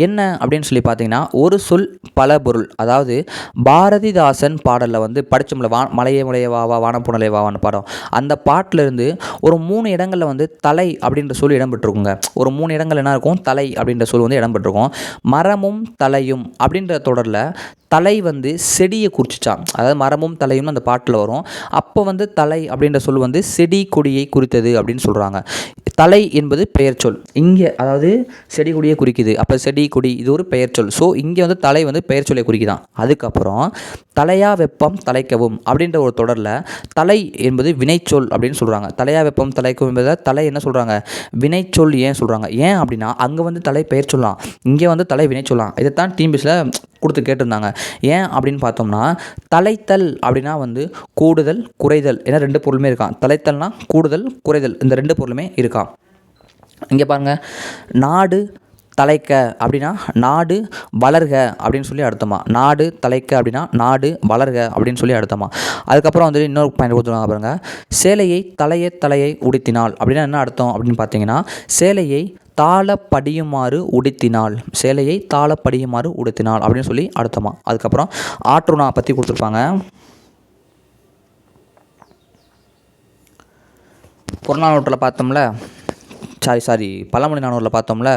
என்ன அப்படின்னு சொல்லி பார்த்தீங்கன்னா, ஒரு சொல் பல பொருள். அதாவது பாரதிதாசன் பாடலில் வந்து படித்தோம்ல, மலையே மலையே வா வா வானப்புணலை வாவான்னு பாடம். அந்த பாட்டிலேருந்து ஒரு 3 இடங்களில் வந்து தலை அப்படின்ற சொல் இடம்பெற்றிருக்குங்க. ஒரு 3 இடங்கள் என்ன இருக்கும்? தலை அப்படின்ற சொல் வந்து இடம்பெற்றிருக்கும். மரமும் தலையும் அப்படின்ற தொடரில் தலை வந்து செடியை குறிச்சிச்சான். அதாவது மரமும் தலையும் அந்த பாட்டில் வரும். அப்போ வந்து தலை அப்படின்ற சொல் வந்து செடி கொடியை குறித்தது அப்படின்னு சொல்கிறாங்க. தலை என்பது பெயர் சொல். இங்கே அதாவது செடி கொடியை குறிக்குது. அப்போ செடி கொடி இது ஒரு பெயர் சொல். ஸோ இங்கே வந்து தலை வந்து பெயர் சொல்லை குறிக்குதான். அதுக்கப்புறம் தலையா வெப்பம் தலைக்கவும் அப்படின்ற ஒரு தொடரில் தலை என்பது வினைச்சொல் அப்படின்னு சொல்கிறாங்க. தலையா வெப்பம் தலைக்கவும் என்பதை தலை என்ன சொல்கிறாங்க? வினைச்சொல். ஏன் சொல்கிறாங்க? ஏன் அப்படின்னா அங்கே வந்து தலை பெயர் சொல்லலாம், இங்கே வந்து தலை வினை சொல்லலாம். இதைத்தான் டிஎன்பிஎஸ்சியில் கொடுத்து கேட்டிருந்தாங்க. ஏன் அப்படின்னு பார்த்தோம்னா, தலைத்தல் அப்படின்னா வந்து கூடுதல் குறைதல் என 2 பொருளுமே இருக்கான். தலைத்தல்னா கூடுதல் குறைதல், இந்த 2 பொருளுமே இருக்கான். இங்கே பாருங்கள், நாடு தலைக்க அப்படின்னா நாடு வளர்க அப்படின்னு சொல்லி அர்த்தமா. நாடு தலைக்க அப்படின்னா நாடு வளர்க அப்படின்னு சொல்லி அர்த்தமா. அதுக்கப்புறம் வந்து இன்னொரு பாயிண்ட் கொடுத்துருவாங்க பாருங்கள். சேலையை தலையை உடுத்தினாள் அப்படின்னா என்ன அர்த்தம் அப்படின்னு பார்த்தீங்கன்னா, சேலையை தாளப்படியுமாறு உடுத்தினாள். சேலையை தாளப்படியுமாறு உடுத்தினாள் அப்படின்னு சொல்லி அர்த்தமா. அதுக்கப்புறம் ஆற்றுணா பற்றி கொடுத்துருப்பாங்க. புறநானூற்றில் பார்த்தோம்ல, பழமொழி நானூரில் பார்த்தோம்ல,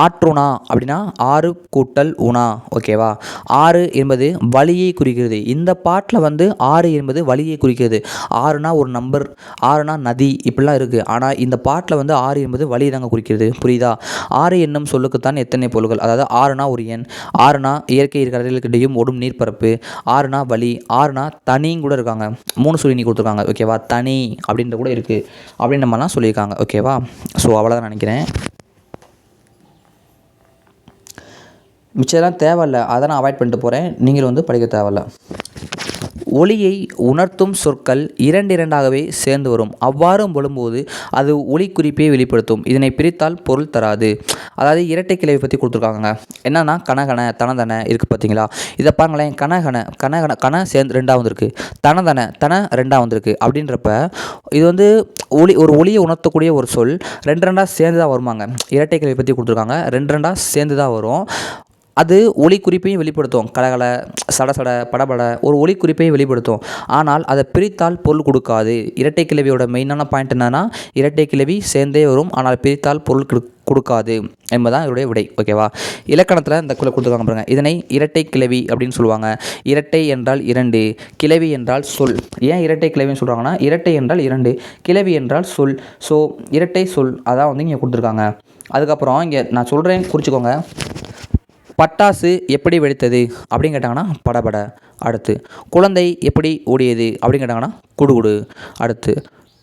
ஆற்றுணா அப்படின்னா 6 கூட்டல் உணா. ஓகேவா? 6 என்பது வழியை குறிக்கிறது. இந்த பாட்டில் வந்து 6 என்பது வழியை குறிக்கிறது. 6னா ஒரு நம்பர், 6னா நதி, இப்படிலாம் இருக்குது. ஆனால் இந்த பாட்டில் வந்து 6 என்பது வழி தாங்க குறிக்கிறது. புரியுதா? 6 என்னும் சொல்லுக்குத்தான் எத்தனை பொருள்கள். அதாவது 6னா ஒரு எண், 6னா இயற்கை கடல்களுக்கிடையும் ஓடும் நீர்ப்பரப்பு, 6னா வழி, 6னா தனியும் கூட இருக்காங்க. 3 சொல்லி கொடுத்துருக்காங்க. ஓகேவா? தனி அப்படின்ற கூட இருக்குது அப்படின்னு நம்மலாம் சொல்லியிருக்காங்க. ஓகேவா? ஸோ அவ்வளோதான் நினைக்கிறேன். மிச்சம்லாம் தேவையில்லை, அதை நான் அவாய்ட் பண்ணிட்டு போகிறேன். நீங்களும் வந்து படிக்க தேவையில்லை. ஒளியை உணர்த்தும் சொற்கள் 2 சேர்ந்து வரும். அவ்வாறு போடும்போது அது ஒளி குறிப்பை வெளிப்படுத்தும். இதனை பிரித்தால் பொருள் தராது. அதாவது இரட்டை கிளவி பற்றி கொடுத்துருக்காங்க. என்னன்னா கனகன தனதன இருக்குது பார்த்தீங்களா? இதை பாருங்களேன். கன சேர்ந்து 2 வந்திருக்கு, தன 2 வந்திருக்கு. அப்படின்றப்ப இது வந்து ஒரு ஒளியை உணர்த்தக்கூடிய ஒரு சொல் 2 சேர்ந்து தான் வருமாங்க. இரட்டை கிளவி பற்றி கொடுத்துருக்காங்க. 2 சேர்ந்து தான் வரும். அது ஒளி குறிப்பையும் வெளிப்படுத்தும். கலகல, சடசட, படபட ஒரு ஒளி குறிப்பையும் வெளிப்படுத்தும். ஆனால் அதை பிரித்தால் பொருள் கொடுக்காது. இரட்டை கிளவியோட மெயினான பாயிண்ட் என்னன்னா, இரட்டை கிளவி சேர்ந்தே வரும், ஆனால் பிரித்தால் பொருள் கொடுக்காது என்பதுதான் இதோடைய விடை. ஓகேவா? இலக்கணத்தில் இந்த குள்ள கொடுத்துருக்காங்க பாருங்க. இதனை இரட்டை கிளவி அப்படின்னு சொல்லுவாங்க. இரட்டை என்றால் 2, கிளவி என்றால் சொல். ஏன் இரட்டை கிளவின்னு சொல்கிறாங்கன்னா, இரட்டை என்றால் 2, கிளவி என்றால் சொல். ஸோ இரட்டை சொல் அதான் வந்து இங்கே கொடுத்துருக்காங்க. அதுக்கப்புறம் இங்கே நான் சொல்கிறேன், குறிச்சிக்கோங்க. பட்டாசு எப்படி வெடித்தது அப்படின்னு கேட்டாங்கன்னா படபட. அடுத்து குழந்தை எப்படி ஓடியது அப்படின்னு கேட்டாங்கன்னா குடுகுடு. அடுத்து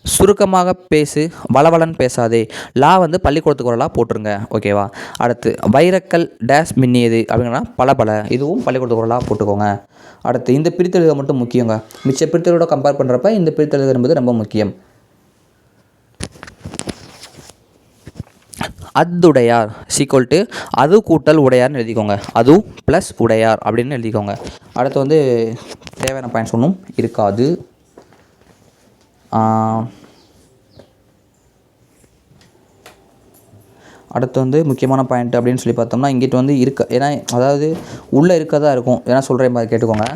சுருக்கமாக பேசு, வளவலன் பேசாதே. லா வந்து பள்ளிக்கூடத்துக்கு வரலா போட்டுருங்க. ஓகேவா? அடுத்து வைரக்கல் டேஷ் மின்னியது அப்படின்னா பல. இதுவும் பள்ளிக்கூடத்துக்கு வரலா போட்டுக்கோங்க. அடுத்து இந்த பிரித்தெழுத மட்டும் முக்கியங்க. மிச்ச பிரித்தெழுதோட கம்பேர் பண்ணுறப்ப இந்த பிரித்தெழுது என்பது ரொம்ப முக்கியம். அத்துடையார் = அது கூட்டல் உடையார்னு எழுதிக்கோங்க. அது ப்ளஸ் உடையார் அப்படின்னு எழுதிக்கோங்க. அடுத்து வந்து தேவையான பாயிண்ட்ஸ் ஒன்றும் இருக்காது. அடுத்து வந்து முக்கியமான பாயிண்ட் அப்படின்னு சொல்லி பார்த்தோம்னா, இங்கிட்ட வந்து ஏன்னா அதாவது உள்ளே இருக்கதா இருக்கும். ஏன்னா சொல்கிறேன் மாதிரி கேட்டுக்கோங்க.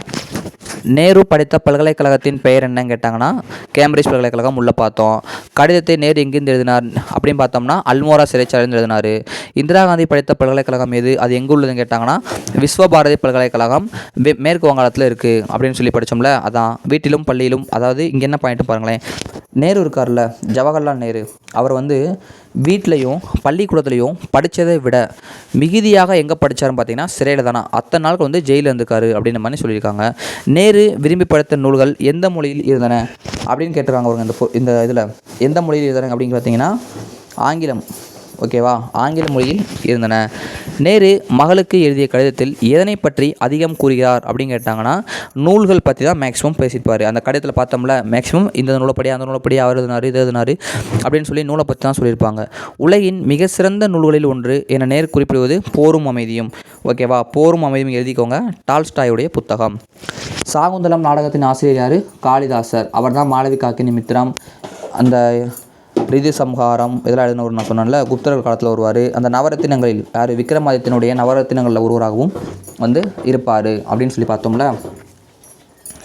நேரு படித்த பல்கலைக்கழகத்தின் பெயர் என்னன்னு கேட்டாங்கன்னா கேம்பிரிட்ஜ் பல்கலைக்கழகம் உள்ள பார்த்தோம். கடிதத்தை நேரு எங்கிருந்து எழுதினார் அப்படின்னு பார்த்தோம்னா அல்மோரா சிறைச்சாலையிலிருந்து எழுதினார். இந்திரா காந்தி படித்த பல்கலைக்கழகம் எது, அது எங்கே உள்ளதுன்னு கேட்டாங்கன்னா விஸ்வபாரதி பல்கலைக்கழகம் மேற்கு வங்காளத்தில் இருக்குது அப்படின்னு சொல்லி படித்தோம்ல, அதான். வீட்டிலும் பள்ளியிலும், அதாவது இங்கே என்ன பாயிண்ட்டு பாருங்களேன். நேரு இருக்கார்ல, ஜவஹர்லால் நேரு, அவர் வந்து வீட்லேயும் பள்ளிக்கூடத்துலேயும் படித்ததை விட மிகுதியாக எங்கே படித்தாருன்னு பார்த்தீங்கன்னா சிறையில் தானே. அத்தனை நாளுக்கு வந்து ஜெயிலில் இருந்துக்காரு அப்படின்ற மாதிரி சொல்லியிருக்காங்க. நேரு விரும்பி படித்த நூல்கள் எந்த மொழியில் இருந்தன அப்படின்னு கேட்டிருக்காங்க. இந்த இதில் எந்த மொழியில் எழுதுறாங்க அப்படின்னு பார்த்தீங்கன்னா ஆங்கிலம். ஓகேவா, ஆங்கில மொழியில் இருந்தன. நேரு மகளுக்கு எழுதிய கடிதத்தில் எதனை பற்றி அதிகம் கூறுகிறார் அப்படின்னு கேட்டாங்கன்னா, நூல்கள் பற்றி தான் மேக்ஸிமம் பேசியிருப்பார். அந்த கடிதத்தில் பார்த்தோம்ல, மேக்ஸிமம் இந்த நூலைப்படி அந்த நூலைப்படி அவர் எழுதினார் இது எழுதினார் அப்படின்னு சொல்லி நூலை பற்றி தான் சொல்லியிருப்பாங்க. உலகின் மிக சிறந்த நூல்களில் ஒன்று என நேரு குறிப்பிடுவது போரும் அமைதியும். ஓகேவா, போரும் அமைதியும் எழுதிக்கோங்க, டால்ஸ்டாயுடைய புத்தகம். சாகுந்தலம் நாடகத்தின் ஆசிரியர் யார்? காளிதாசர். அவர் தான் மாளவிகாக்கினி மித்திரம், அந்த ரிது சம்ஹாரம் இதெல்லாம் எழுதினவர் நான் சொன்னேன்ல, குப்தர்கள் காலத்தில் வருவார். அந்த நவரத்தினங்களில் யார்? விக்ரமாதித்யனுடைய நவரத்தினங்களில் ஒருவராகவும் வந்து இருப்பார் அப்படின்னு சொல்லி பார்த்தோம்ல.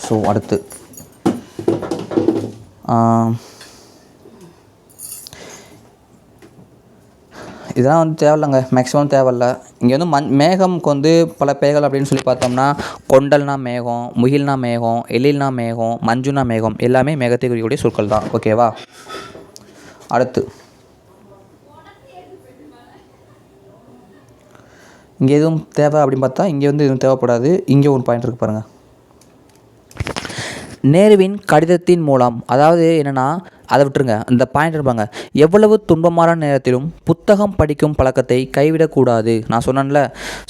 ஸோ அடுத்து இதெல்லாம் வந்து தேவையில்லைங்க, மேக்ஸிமம் தேவையில்ல. இங்கே வந்து மேகம்க்கு வந்து பல பெயர்கள் அப்படின்னு சொல்லி பார்த்தோம்னா, கொண்டல்னா மேகம், முகில்னா மேகம், எழில்னா மேகம், மஞ்சுனா மேகம், எல்லாமே மேகத்தை குறிக்கக்கூடிய சொற்கள் தான். ஓகேவா, அடுத்து இங்கே எதுவும் தேவை அப்படின்னு பார்த்தா இங்கே வந்து எதுவும் தேவைப்படாது. இங்கே ஒரு பாயிண்ட் இருக்குது பாருங்கள். நேருவின் கடிதத்தின் மூலம், அதாவது என்னென்னா அதை விட்டுருங்க, இந்த பாயிண்ட் இருப்பாங்க. எவ்வளவு துன்பமான நேரத்திலும் புத்தகம் படிக்கும் பழக்கத்தை கைவிடக்கூடாது. நான் சொன்னேன்ல,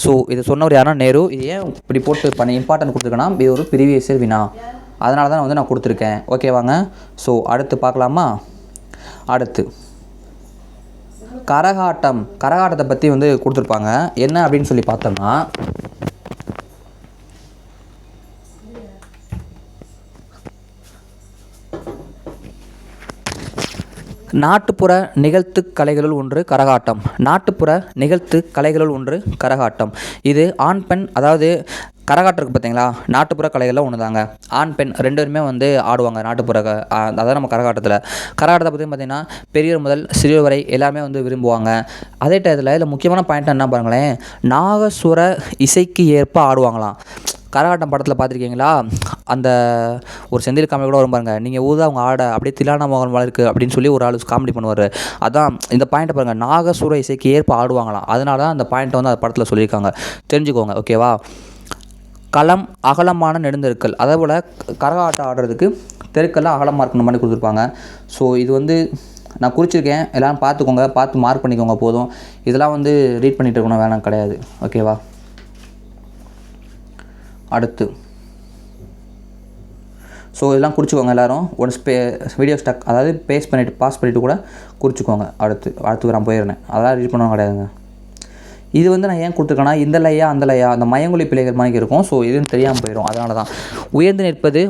ஸோ இதை சொன்னவர் யாருன்னா நேரு. இது ஏன் இப்படி போட்டு பண்ண இம்பார்ட்டன்ட் கொடுத்துருக்கேன்னா, இது ஒரு ப்ரீவியஸ் இயர் வினா, அதனால தான் வந்து நான் கொடுத்துருக்கேன். ஓகேவாங்க. ஸோ அடுத்து பார்க்கலாமா. அடுத்து கரகாட்டத்தை பற்றி வந்து கொடுத்துருப்பாங்க. என்ன அப்படின்னு சொல்லி பார்த்தோம்னா, நாட்டுப்புற நிகழ்த்து கலைகளுள் ஒன்று கரகாட்டம். நாட்டுப்புற நிகழ்த்து கலைகளுள் ஒன்று கரகாட்டம். இது ஆண் பெண், அதாவது கரகாட்டம் இருக்குது பார்த்தீங்களா, நாட்டுப்புற கலைகளில் ஒன்று தாங்க. ஆண் பெண் ரெண்டு பேருமே வந்து ஆடுவாங்க நாட்டுப்புற அதாவது நம்ம கரகாட்டத்தை பற்றி பார்த்திங்கன்னா பெரியவர் முதல் சிறியவர் வரை எல்லாருமே வந்து விரும்புவாங்க. அதே டயத்தில் இதில் முக்கியமான பாயிண்ட் என்ன பாருங்களேன், நாகசுர இசைக்கு ஏற்ப ஆடுவாங்களாம். கரகாட்டம் படத்தில் பார்த்துருக்கீங்களா, அந்த ஒரு செந்தில் காமெடி கூட வரும் பாருங்கள், நீங்கள் ஊதா அவங்க ஆட அப்படியே தில்லானா மோகன் வளருக்கு அப்படின்னு சொல்லி ஒரு ஆள் காமெடி பண்ணுவார். அதான் இந்த பாயிண்ட்டை பாருங்கள், நாகசுர இசைக்கு ஏற்ப ஆடுவாங்களாம். அதனால தான் அந்த பாயிண்ட்டை வந்து அந்த படத்தில் சொல்லியிருக்காங்க, தெரிஞ்சுக்கோங்க. ஓகேவா, களம் அகலமான நெடுந்தெருக்கள், அதே போல் கரகாட்டம் ஆடுறதுக்கு தெருக்கெல்லாம் அகலமாக இருக்கணும் மாதிரி கொடுத்துருப்பாங்க. ஸோ இது வந்து நான் குறிச்சிருக்கேன், எல்லோரும் பார்த்துக்கோங்க, பார்த்து மார்க் பண்ணிக்கோங்க போதும். இதெல்லாம் வந்து ரீட் பண்ணிகிட்டு இருக்கணும் வேணாம் கிடையாது. ஓகேவா, அடுத்து ஸோ இதெல்லாம் குறிச்சிக்கோங்க எல்லோரும். ஒன்ஸ் வீடியோ ஸ்டக், அதாவது பாஸ் பண்ணிவிட்டு கூட குறிச்சிக்கோங்க. அடுத்து நான் போயிடுறேன், அதெல்லாம் ரீட் பண்ணவும் கிடையாதுங்க. இது வந்து நான் ஏன் கொடுத்துருக்கேன்னா, இந்த லையா அந்த லையா அந்த மயங்கொலி பிள்ளைகள் மாதிரி இருக்கும். ஸோ இதுன்னு தெரியாமல் போயிடும், அதனால தான். உயர்ந்து நிற்பது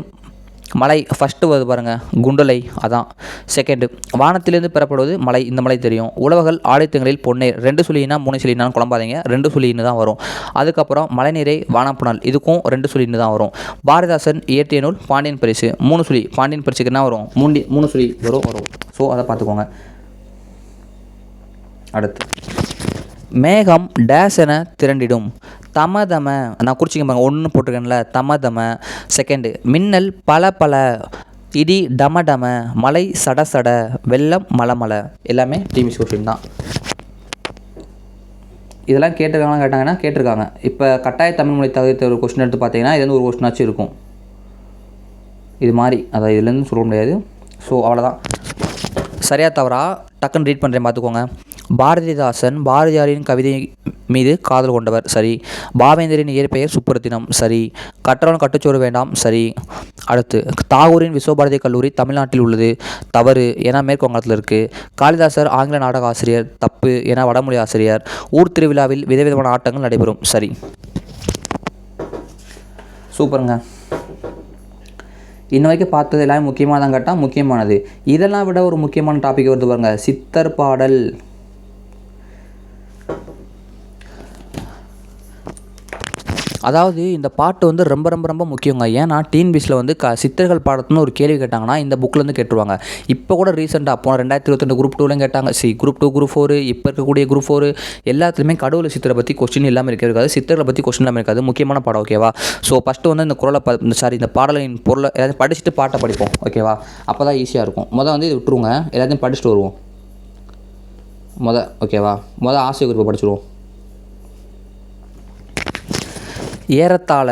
மலை, ஃபஸ்ட்டு வருது பாருங்கள், குண்டலை, அதான். செகண்டு, வானத்திலிருந்து பெறப்படுவது மலை, இந்த மலை தெரியும். உழவர்கள் ஆடைத்தங்களில் பொன்னேர், 2 சொல்லினா 3 சொல்லினான்னு குழம்பாதீங்க, 2 சொல்லின்னு தான் வரும். அதுக்கப்புறம் மலைநீரை வானப்புணல், இதுக்கும் 2 சொல்லின்னு தான் வரும். பாரதிதாசன் இயற்றிய நூல் பாண்டியன் பரிசு, 3 சொல்லி. பாண்டியன் பரிசுக்கு என்ன வரும்? 3 சொல்லி வரும். ஸோ அதை பார்த்துக்கோங்க. அடுத்து மேகம் டேஸ் என திரண்டிடும், தமதம, நான் குறிச்சிக்க பாருங்க, 1 போட்டிருக்கேன்ல, தமதம. செகண்டு, மின்னல் பல பல, இடி டமடம, மலை சடசட, வெள்ளம் மலமலை, எல்லாமே டிவி கொஸ்டின் தான். இதெல்லாம் கேட்டாங்கன்னா கேட்டிருக்காங்க. இப்போ கட்டாய தமிழ் மொழி தகுதி ஒரு கொஸ்டின் எடுத்து பார்த்தீங்கன்னா இது வந்து ஒரு கொஸ்டினாச்சும் இருக்கும் இது மாதிரி, அதாவது இதுலேருந்து சொல்ல முடியாது. ஸோ அவ்வளோதான். சரியா தவறா டக்குன்னு ரீட் பண்ணுறேன் பார்த்துக்கோங்க. பாரதிதாசன் பாரதியாரின் கவிதை மீது காதல் கொண்டவர், சரி. பாவேந்தரின் இயற்பெயர் சுப்புரத்தினம், சரி. கற்றவன் கட்டுச்சோறு வேண்டாம், சரி. அடுத்து, தாகூரின் விஸ்வபாரதி கல்லூரி தமிழ்நாட்டில் உள்ளது, தவறு, ஏன்னா மேற்கு வங்கத்தில் இருக்குது. காளிதாசர் ஆங்கில நாடக ஆசிரியர், தப்பு, ஏன்னா வடமொழி ஆசிரியர். ஊர் திருவிழாவில் விதவிதமான ஆட்டங்கள் நடைபெறும், சரி. சூப்பருங்க. இன்ன வரைக்கும் பார்த்தது எல்லாமே முக்கியமாக தான் கேட்டால் முக்கியமானது. இதெல்லாம் விட ஒரு முக்கியமான டாபிக் வருது பாருங்க, சித்தர் பாடல். அதாவது இந்த பாட்டு வந்து ரொம்ப ரொம்ப ரொம்ப முக்கியங்க. ஏன்னா டிஎன்பிஎஸ்சியில் வந்து சித்தர்கள் பாடத்துன்னு ஒரு கேள்வி கேட்டாங்கன்னா இந்த புக்கிலேருந்து கேட்டுருவாங்க. இப்போ கூட ரீசெண்டாக போன 2022 குரூப் 2லையும் கேட்டாங்க. குரூப் 2 குரூப் 4 இப்போ இருக்கக்கூடிய குரூப் 4 எல்லாத்துலேயுமே கடவுள் சித்தரை பற்றி கொஸ்டின் இல்லாமல் இருக்காது, சித்தர்களை பற்றி கொஸ்டின் இல்லாமல் இருக்காது. முக்கியமான பாடம், ஓகேவா. ஸோ ஃபஸ்ட்டு வந்து இந்த குரலை இந்த பாடலின் பொருளை எல்லாத்தையும் படிச்சுட்டு பாட்டை படிப்போம், ஓகேவா. அப்போ தான் ஈஸியாக இருக்கும். வந்து இது விட்டுருங்க, எல்லாத்தையும் படிச்சுட்டு வருவோம் ஓகேவா. ஆசிரியர் குரூப்பை படிச்சுடுவோம். ஏறத்தாழ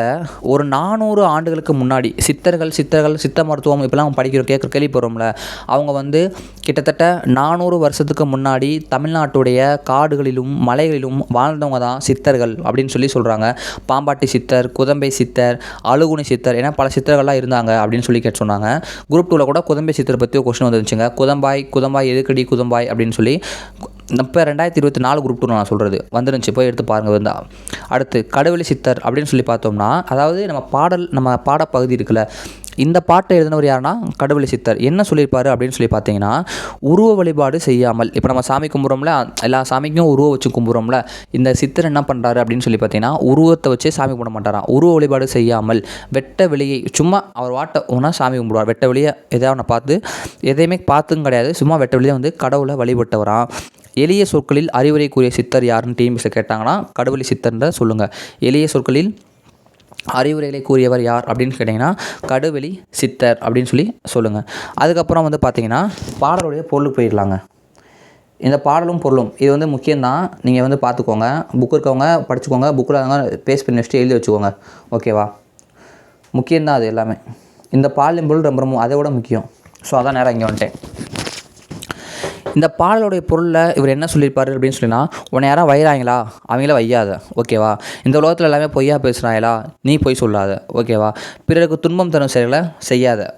ஒரு 400 ஆண்டுகளுக்கு முன்னாடி சித்த மருத்துவம் இப்போலாம் படிக்கிறோம் கேள்விப்படுறோம்ல. அவங்க வந்து கிட்டத்தட்ட 400 வருஷத்துக்கு முன்னாடி தமிழ்நாட்டுடைய காடுகளிலும் மலைகளிலும் வாழ்ந்தவங்க தான் சித்தர்கள் அப்படின்னு சொல்கிறாங்க. பாம்பாட்டி சித்தர், குதம்பை சித்தர், அழுகுனி சித்தர் என பல சித்தர்கள்லாம் இருந்தாங்க அப்படின்னு சொல்லி சொன்னாங்க. குரூப் 2ல் கூட குதம்பை சித்தர் பற்றி ஒரு கொஸ்டின் வந்துருந்துச்சுங்க. குதம்பாய் எதுக்கடி குதம்பாய் அப்படின்னு சொல்லி இப்போ 2024 குரூப் 2 நான் சொல்கிறது வந்துருந்துச்சு, போய் எடுத்து பாருங்கள் வந்தா. அடுத்து கடுவெளி சித்தர் அப்படின்னு சொல்லி பார்த்தோம்னா, அதாவது நம்ம பாடப்பகுதி இருக்குல்ல, இந்த பாட்டை எழுதினவர் யாருன்னா கடுவெளி சித்தர். என்ன சொல்லியிருப்பார் அப்படின்னு சொல்லி பார்த்தீங்கன்னா, உருவ வழிபாடு செய்யாமல், இப்போ நம்ம சாமி கும்பிட்றோம்ல, எல்லா சாமிக்கும் உருவம் வச்சு கும்பிட்றோம்ல, இந்த சித்தர் என்ன பண்ணுறாரு அப்படின்னு சொல்லி பார்த்தீங்கன்னா, உருவத்தை வச்சே சாமி கும்பிட மாட்டாராம். உருவ வழிபாடு செய்யாமல் வெட்ட வெளியை சும்மா அவர் வாட்டை ஒன்றா சாமி கும்பிடுவார். வெட்ட வெளியே எதாவது ஒன்று பார்த்து, எதையுமே பார்த்தும் கிடையாது, சும்மா வெட்ட வெளியே வந்து கடவுளை வழிபட்டவரான். எளிய சொற்களில் அறிவுரை கூறிய சித்தர் யாருன்னு டிஎம்பிஎஸ்சில் கேட்டாங்கன்னா கடுவெளி சித்தர்ன்ற சொல்லுங்கள். எளிய சொற்களில் அறிவுரைகளை கூறியவர் யார் அப்படின்னு கேட்டிங்கன்னா கடுவெளி சித்தர் அப்படின்னு சொல்லி சொல்லுங்கள். அதுக்கப்புறம் வந்து பார்த்திங்கன்னா பாடலுடைய பொருளுக்கு போயிடலாங்க. இந்த பாடலும் பொருளும் இது வந்து முக்கியம்தான், நீங்கள் வந்து பார்த்துக்கோங்க. புக்கு இருக்கவங்க படிச்சுக்கோங்க, புக்கில் இருக்கவங்க பேஸ்ட் பண்ணி வச்சுட்டு எழுதி வச்சுக்கோங்க. ஓகேவா? முக்கியம்தான் அது எல்லாமே. இந்த பாடலும் பொருள் ரொம்ப அதை விட முக்கியம். ஸோ அதான் நேரம் இங்கே வந்துட்டேன். இந்த பாடலுடைய பொருளில் இவர் என்ன சொல்லியிருப்பார் அப்படின்னு சொல்லினா, உன்னை யாராவது வைகிறாங்களா அவங்கள வையாத. ஓகேவா? இந்த உலகத்தில் எல்லாமே பொய்யா பேசுகிறாங்களா, நீ பொய் சொல்லாத. ஓகேவா? பிறருக்கு துன்பம் தரும் செயல்களை செய்யாத.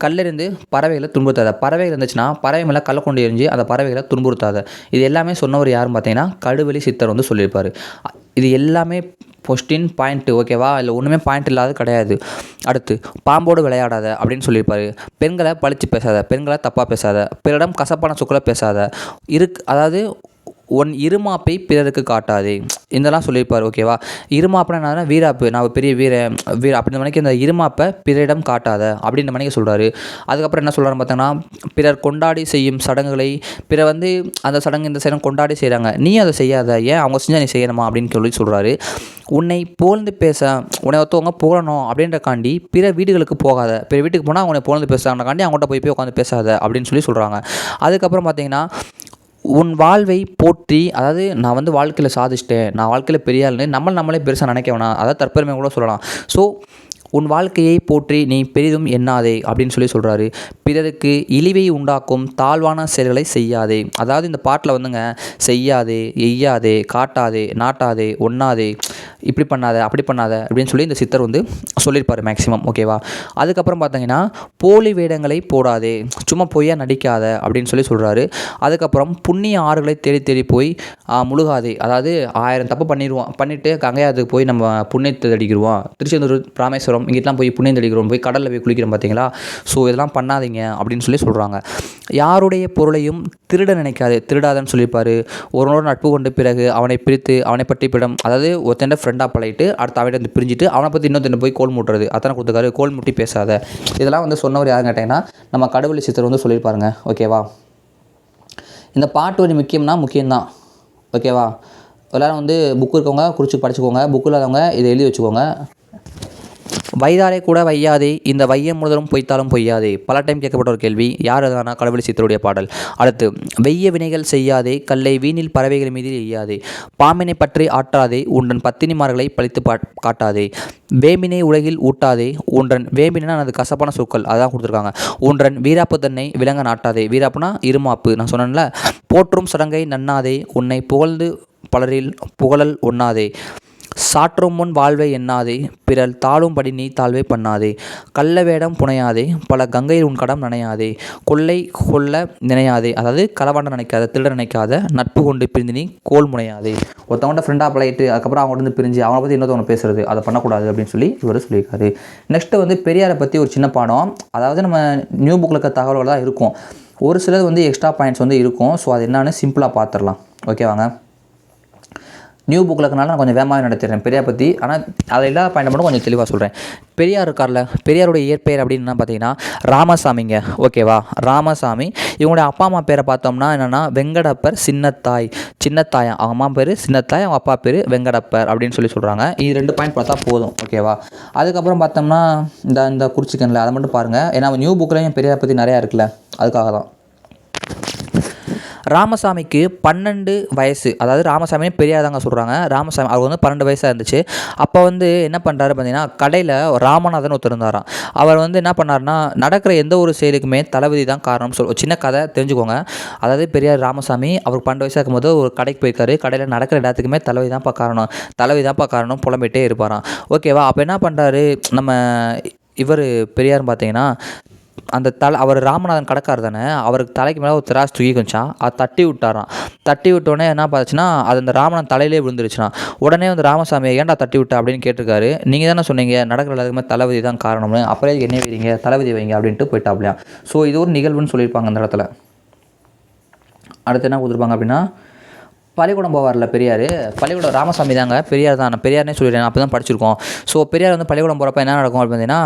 கல்லெறிந்து பறவைகளை துன்புறுத்தாத. பறவைகள் இருந்துச்சுன்னா பறவை மேலே கல்லை கொண்டு எரிஞ்சு அந்த பறவைகளை துன்புறுத்தாத. இது எல்லாமே சொன்னவர் யாருன்னு பார்த்தீங்கன்னா கடுவெளி சித்தர் வந்து சொல்லியிருப்பார். இது எல்லாமே கொஸ்டின் பாயிண்ட்டு. ஓகேவா? இல்லை ஒன்றுமே பாயிண்ட் இல்லாத கிடையாது. அடுத்து பாம்போடு விளையாடாத அப்படின்னு சொல்லியிருப்பார். பெண்களை பழித்து பேசாத, பெண்களை தப்பாக பேசாத, பிறரிடம் கசப்பான சொற்களை பேசாத. அதாவது உன் இருமாப்பை பிறருக்கு காட்டாதே, இதெல்லாம் சொல்லியிருப்பார். ஓகேவா? இருமாப்புனா என்னன்னா வீராப்பு, நான் பெரிய வீர அப்படின்ற மணிக்கு இந்த இருமாப்பை பிறரிடம் காட்டாத அப்படின்ற மணிக்கு சொல்கிறாரு. அதுக்கப்புறம் என்ன சொல்கிறாரு பார்த்தோன்னா, பிறர் கொண்டாடி செய்யும் சடங்குகளை வந்து அந்த சடங்கு இந்த சடங்கு கொண்டாடி செய்கிறாங்க, நீ அதை செய்யாத, ஏன் அவங்க செஞ்சால் நீ செய்யணுமா அப்படின்னு சொல்லி சொல்கிறாரு. உன்னை புகழ்ந்து பேச, உன்னை ஒருத்தவங்க புகழணும் அப்படின்றக்காண்டி பிற வீடுகளுக்கு போகாத. பிற வீட்டுக்கு போனால் அவனை புகழ்ந்து பேசுகிறாங்கக்காண்டி அவங்கள்ட்ட போய் உட்காந்து பேசாத அப்படின்னு சொல்லி சொல்கிறாங்க. அதுக்கப்புறம் பார்த்தீங்கன்னா உன் வாழ்வை போற்றி, அதாவது நான் வந்து வாழ்க்கையில் சாதிச்சிட்டேன், நான் வாழ்க்கையில் பெரிய ஆளுன்னு நம்மளே பெருசாக நினைக்க வேணாம். அதாவது தற்பெருமை கூட சொல்லலாம். ஸோ உன் வாழ்க்கையை போற்றி நீ பெரிதும் எண்ணாதே அப்படின்னு சொல்கிறாரு. பிறருக்கு இழிவை உண்டாக்கும் தாழ்வான செயல்களை செய்யாதே. அதாவது இந்த பாட்டில் வந்துங்க செய்யாதே, எய்யாதே, காட்டாதே, நாட்டாதே, ஒண்ணாதே, இப்படி பண்ணாத, அப்படி பண்ணாத அப்படின்னு சொல்லி இந்த சித்தர் வந்து சொல்லியிருப்பார் மேக்ஸிமம். ஓகேவா? அதுக்கப்புறம் பார்த்தீங்கன்னா போலி வேடங்களை போடாதே, சும்மா பொய்யா நடிக்காத அப்படின்னு சொல்கிறாரு. அதுக்கப்புறம் புண்ணிய ஆறுகளை தேடி தேடி போய் முழுகாதே. அதாவது 1000 தப்பு பண்ணிவிட்டு கங்கையாத்துக்கு போய் நம்ம புண்ணியத்தை அடிக்கிடுவோம். திருச்செந்தூர், ராமேஸ்வரம் இங்கிட்டலாம் போய் புண்ணியம் தெளிக்கிறோம், போய் கடலில் போய் குளிக்கிறோம் பார்த்தீங்களா? ஸோ இதெல்லாம் பண்ணாதீங்க அப்படின்னு சொல்கிறாங்க. யாருடைய பொருளையும் திருட நினைக்காது, திருடாதன்னு சொல்லியிருப்பார். ஒருவனோட நட்பு கொண்டு பிறகு அவனை பிரித்து அவனை பற்றி பிடம், அதாவது ஒருத்தண்ட ஃப்ரெண்டாக பழகிட்டு அடுத்த அவன்கிட்ட வந்து பிரிஞ்சுட்டு அவனை பற்றி இன்னொருத்தண்ட போய் கோல் மூட்டுறது, அத்தனை கொடுத்துருக்காரு. கோல் மூட்டி பேசாத. இதெல்லாம் வந்து சொன்னவர் யாருன்னு கேட்டிங்கன்னா நம்ம கடுவெளி சித்தர் வந்து சொல்லியிருப்பாருங்க. ஓகேவா? இந்த பாட்டு ஒரு முக்கியம்தான். ஓகேவா? எல்லோரும் வந்து புக்கு இருக்கவங்க குறித்து படிச்சுக்கோங்க, புக்கு இல்லாதவங்க இதை எழுதி வச்சுக்கோங்க. வைதாரை கூட வையாதே, இந்த வையம் முழுவதும் பொய்த்தாலும் பொய்யாதே. பல டைம் கேட்கப்பட்ட ஒரு கேள்வி. யார் அதுனா கடுவெளி சித்தருடைய பாடல். அடுத்து வெய்ய வினைகள் செய்யாதே, கல்லை வீணில் பறவைகள் மீது எய்யாதே, பாம்பினை பற்றி ஆற்றாதே, உன்றன் பத்தினிமார்களை பழித்து காட்டாதே, வேம்பினை உலகில் ஊட்டாதே, உன்றன் வேம்பினா அது கசப்பான சொற்கள் அதான் கொடுத்துருக்காங்க. உன்றன் வீராப்பு தன்னை விலங்க நாட்டாதே. வீராப்புனா இருமாப்பு, நான் சொன்னேன்ல. போற்றும் சடங்கை நன்னாதே, உன்னை புகழ்ந்து பலரில் புகழல் ஒண்ணாதே, சாற்றும் முன் வாழ்வை எண்ணாதே, பிறர் தாழும்படி நீ தாழ்வை பண்ணாதே, கள்ள வேடம் புனையாதே, பல கங்கையில் உன் கடம் நனையாதே, கொள்ளை கொள்ள நினையாதே, அதாவது களவாண்ட நினைக்காத, திருட நினைக்காத, நட்பு கொண்டு பிரிந்து நீ கோல் முனையாதே. ஒருத்தவங்கள்ட்ட ஃப்ரெண்டாக பழகிட்டு அதுக்கப்புறம் அவங்க வந்து பிரிஞ்சு அவனை பற்றி இன்னொருத்தவங்க பேசுறது, அதை பண்ணக்கூடாது அப்படின்னு சொல்லி இவர் சொல்லியிருக்காரு. நெக்ஸ்ட்டு வந்து பெரியாரை பற்றி ஒரு சின்ன பாடம். அதாவது நம்ம நியூ புக்கில் இருக்க தகவல்கள் தான் இருக்கும், ஒரு சிலது வந்து எக்ஸ்ட்ரா பாயிண்ட்ஸ் வந்து இருக்கும். ஸோ அது என்னன்னு சிம்பிளாக பார்த்துடலாம். ஓகேவாங்க? நியூ புக்கில் இருக்கனால நான் கொஞ்சம் வேகமாக நடத்திடுறேன் பெரியார் பற்றி. ஆனால் அதில் இல்லாத பாயிண்ட் மட்டும் கொஞ்சம் தெளிவாக சொல்கிறேன். பெரியார் இருக்கார்ல, பெரியாருடைய இயற்பெயர் அப்படின்னு பார்த்தீங்கன்னா ராமசாமிங்க. ஓகேவா? ராமசாமி. இவங்களுடைய அப்பா அம்மா பேரை பார்த்தோம்னா என்னென்னா வெங்கடப்பர், சின்னத்தாய். அவங்க அம்மா பேர் சின்னத்தாய், அவங்க அப்பா பேர் வெங்கடப்பர் அப்படின்னு சொல்கிறாங்க. இது 2 பாயிண்ட் பார்த்தா போதும். ஓகேவா? அதுக்கப்புறம் பார்த்தோம்னா இந்த குறிச்சிக்கனில் அதை மட்டும் பாருங்கள். ஏன்னா நியூ புக்லேயும் பெரியார் பற்றி நிறையா இருக்குல்ல, அதுக்காக தான். ராமசாமிக்கு 12 வயசு, அதாவது ராமசாமியே பெரியார் தாங்க சொல்கிறாங்க. ராமசாமி அவர் வந்து 12 வயசாக இருந்துச்சு. அப்போ வந்து என்ன பண்ணுறாரு பார்த்தீங்கன்னா, கடையில் ராமநாதன் ஒருத்தர் இருந்தாராம். அவர் வந்து என்ன பண்ணாருன்னா, நடக்கிற எந்த ஒரு செயலுக்குமே தளபதி தான் காரணம் சின்ன கதை தெரிஞ்சுக்கோங்க. அதாவது பெரியார் ராமசாமி அவர் 12 வயசாக இருக்கும்போது ஒரு கடைக்கு போயிருக்காரு. கடையில் நடக்கிற எல்லாத்துக்குமே தளபதி தான்ப்பா காரணம் புலம்பிகிட்டே இருப்பாராம். ஓகேவா? அப்போ என்ன பண்ணுறாரு நம்ம இவர் பெரியார் பார்த்தீங்கன்னா, அந்த அவர் ராமநாதன் கடைக்காரர் தானே, அவருக்கு தலைக்கு மேலே ஒரு திராஸ் தூக்கி கொஞ்சம் அதை தட்டி விட்டாராம். தட்டி விட்டோடனே என்ன பார்த்துச்சுன்னா, அது அந்த ராமநாதன் தலையிலே விழுந்துருச்சுனா. உடனே வந்து ராமசாமியை ஏன்டா தட்டி விட்டா அப்படின்னு கேட்டிருக்காரு. நீங்கள் தானே சொன்னீங்க நடக்கிற எல்லாத்துக்குமே தளபதி தான் காரணம்னு, அப்புறம் என்ன வைங்க தளபதி வைங்க அப்படின்ட்டு போயிட்டாப்லையா. ஸோ இது ஒரு நிகழ்வுன்னு சொல்லியிருப்பாங்க அந்த இடத்துல. அடுத்து என்ன கொடுத்துருப்பாங்க அப்படின்னா, பள்ளிக்கூடம் போவார்ல பெரியார், பள்ளிக்கூடம் ராமசாமி தாங்க பெரியார் தான், நான் பெரியார்னே சொல்லிடுறேன், அப்போ தான் படிச்சிருக்கோம். ஸோ பெரியார் வந்து பள்ளிக்கூடம் போகிறப்ப என்ன நடக்கும் அப்படின்னு பார்த்தீங்கன்னா,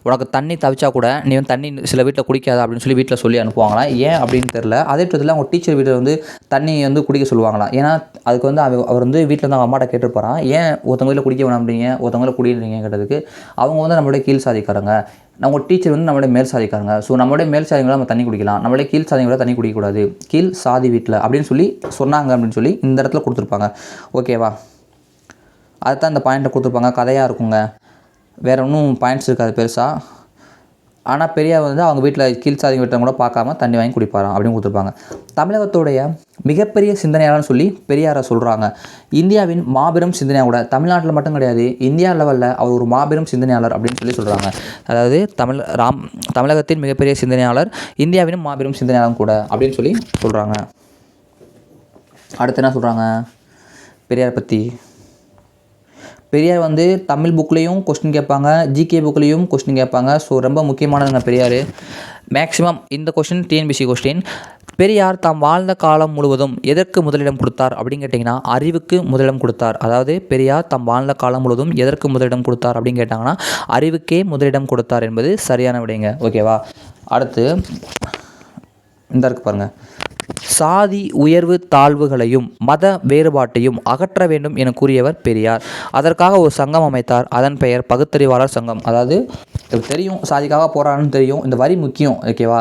உனக்கு தண்ணி தவிச்சா கூட நீ வந்து தண்ணி சில வீட்டில் குடிக்காத அப்படின்னு சொல்லி வீட்டில் சொல்லி அனுப்புவாங்களாம். ஏன் அப்படின்னு தெரில. அதே இடத்துல அவங்க டீச்சர் வீட்டில் வந்து தண்ணி வந்து குடிக்க சொல்லுவாங்களாம். ஏன்னா அதுக்கு வந்து அவர் வந்து வீட்டில் வந்து அவங்க அம்மாட்ட கேட்டுருப்பாரான், ஏன் ஒருத்தவங்க வீட்டில் குடிக்க வேணாம் அப்படிங்க, ஒருத்தவங்களை குடிக்கிறீங்க கேட்டதுக்கு அவங்க வந்து நம்மளுடைய கீழ் சாதிக்காரங்க, நம்ம டீச்சர் வந்து நம்மளுடைய மேல் சாதிக்காரங்க, ஸோ நம்மளுடைய மேல் சாதிகளை நம்ம தண்ணி குடிக்கலாம், நம்மளுடைய கீழ் சாதிகளை தண்ணி குடிக்கக்கூடாது, கீழ் சாதி வீட்டில் அப்படின்னு சொல்லி சொன்னாங்க அப்படின்னு சொல்லி இந்த இடத்துல கொடுத்துருப்பாங்க. ஓகேவா? அதுதான் இந்த பாயிண்ட்டை கொடுத்துருப்பாங்க. கதையாக இருக்குங்க, வேறு ஒன்றும் பாயிண்ட்ஸ் இருக்காது பெருசாக. ஆனால் பெரியார் வந்து அவங்க வீட்டில் கீழ் சாதி வீட்டில் கூட பார்க்காம தண்ணி வாங்கி குடிப்பாராம் அப்படின்னு கொடுத்துருப்பாங்க. தமிழகத்துடைய மிகப்பெரிய சிந்தனையாளர்னு சொல்லி பெரியாரை சொல்கிறாங்க. இந்தியாவின் மாபெரும் சிந்தனையாக கூட, தமிழ்நாட்டில் மட்டும் கிடையாது, இந்தியா லெவலில் அவர் ஒரு மாபெரும் சிந்தனையாளர் அப்படின்னு சொல்லி சொல்கிறாங்க. அதாவது தமிழகத்தின் மிகப்பெரிய சிந்தனையாளர், இந்தியாவின் மாபெரும் சிந்தனையாளர் கூட அப்படின்னு சொல்லி சொல்கிறாங்க. அடுத்து என்ன சொல்கிறாங்க பெரியாரை பற்றி? பெரியார் வந்து தமிழ் புக்லேயும் கொஸ்டின் கேட்பாங்க, ஜிகே புக்லேயும் கொஸ்டின் கேட்பாங்க. ஸோ ரொம்ப முக்கியமானதுங்க பெரியார். மேக்ஸிமம் இந்த கொஸ்டின் டிஎன்பிசி கொஸ்டின். பெரியார் தாம் வாழ்ந்த காலம் முழுவதும் எதற்கு முதலிடம் கொடுத்தார் அப்படின்னு கேட்டிங்கன்னா, அறிவுக்கு முதலிடம் கொடுத்தார். அதாவது பெரியார் தாம் வாழ்ந்த காலம் முழுவதும் எதற்கு முதலிடம் கொடுத்தார் அப்படின்னு கேட்டாங்கன்னா, அறிவுக்கே முதலிடம் கொடுத்தார் என்பது சரியான விடைங்க. ஓகேவா? அடுத்து இந்த இருக்கு பாருங்கள், சாதி உயர்வு தாழ்வுகளையும் மத வேறுபாட்டையும் அகற்ற வேண்டும் என கூறியவர் பெரியார். அதற்காக ஒரு சங்கம் அமைத்தார். அதன் பெயர் பகுத்தறிவாளர் சங்கம். அதாவது தெரியும் சாதிக்காக போராடணும்னு தெரியும், இந்த வரி முக்கியம். ஓகேவா?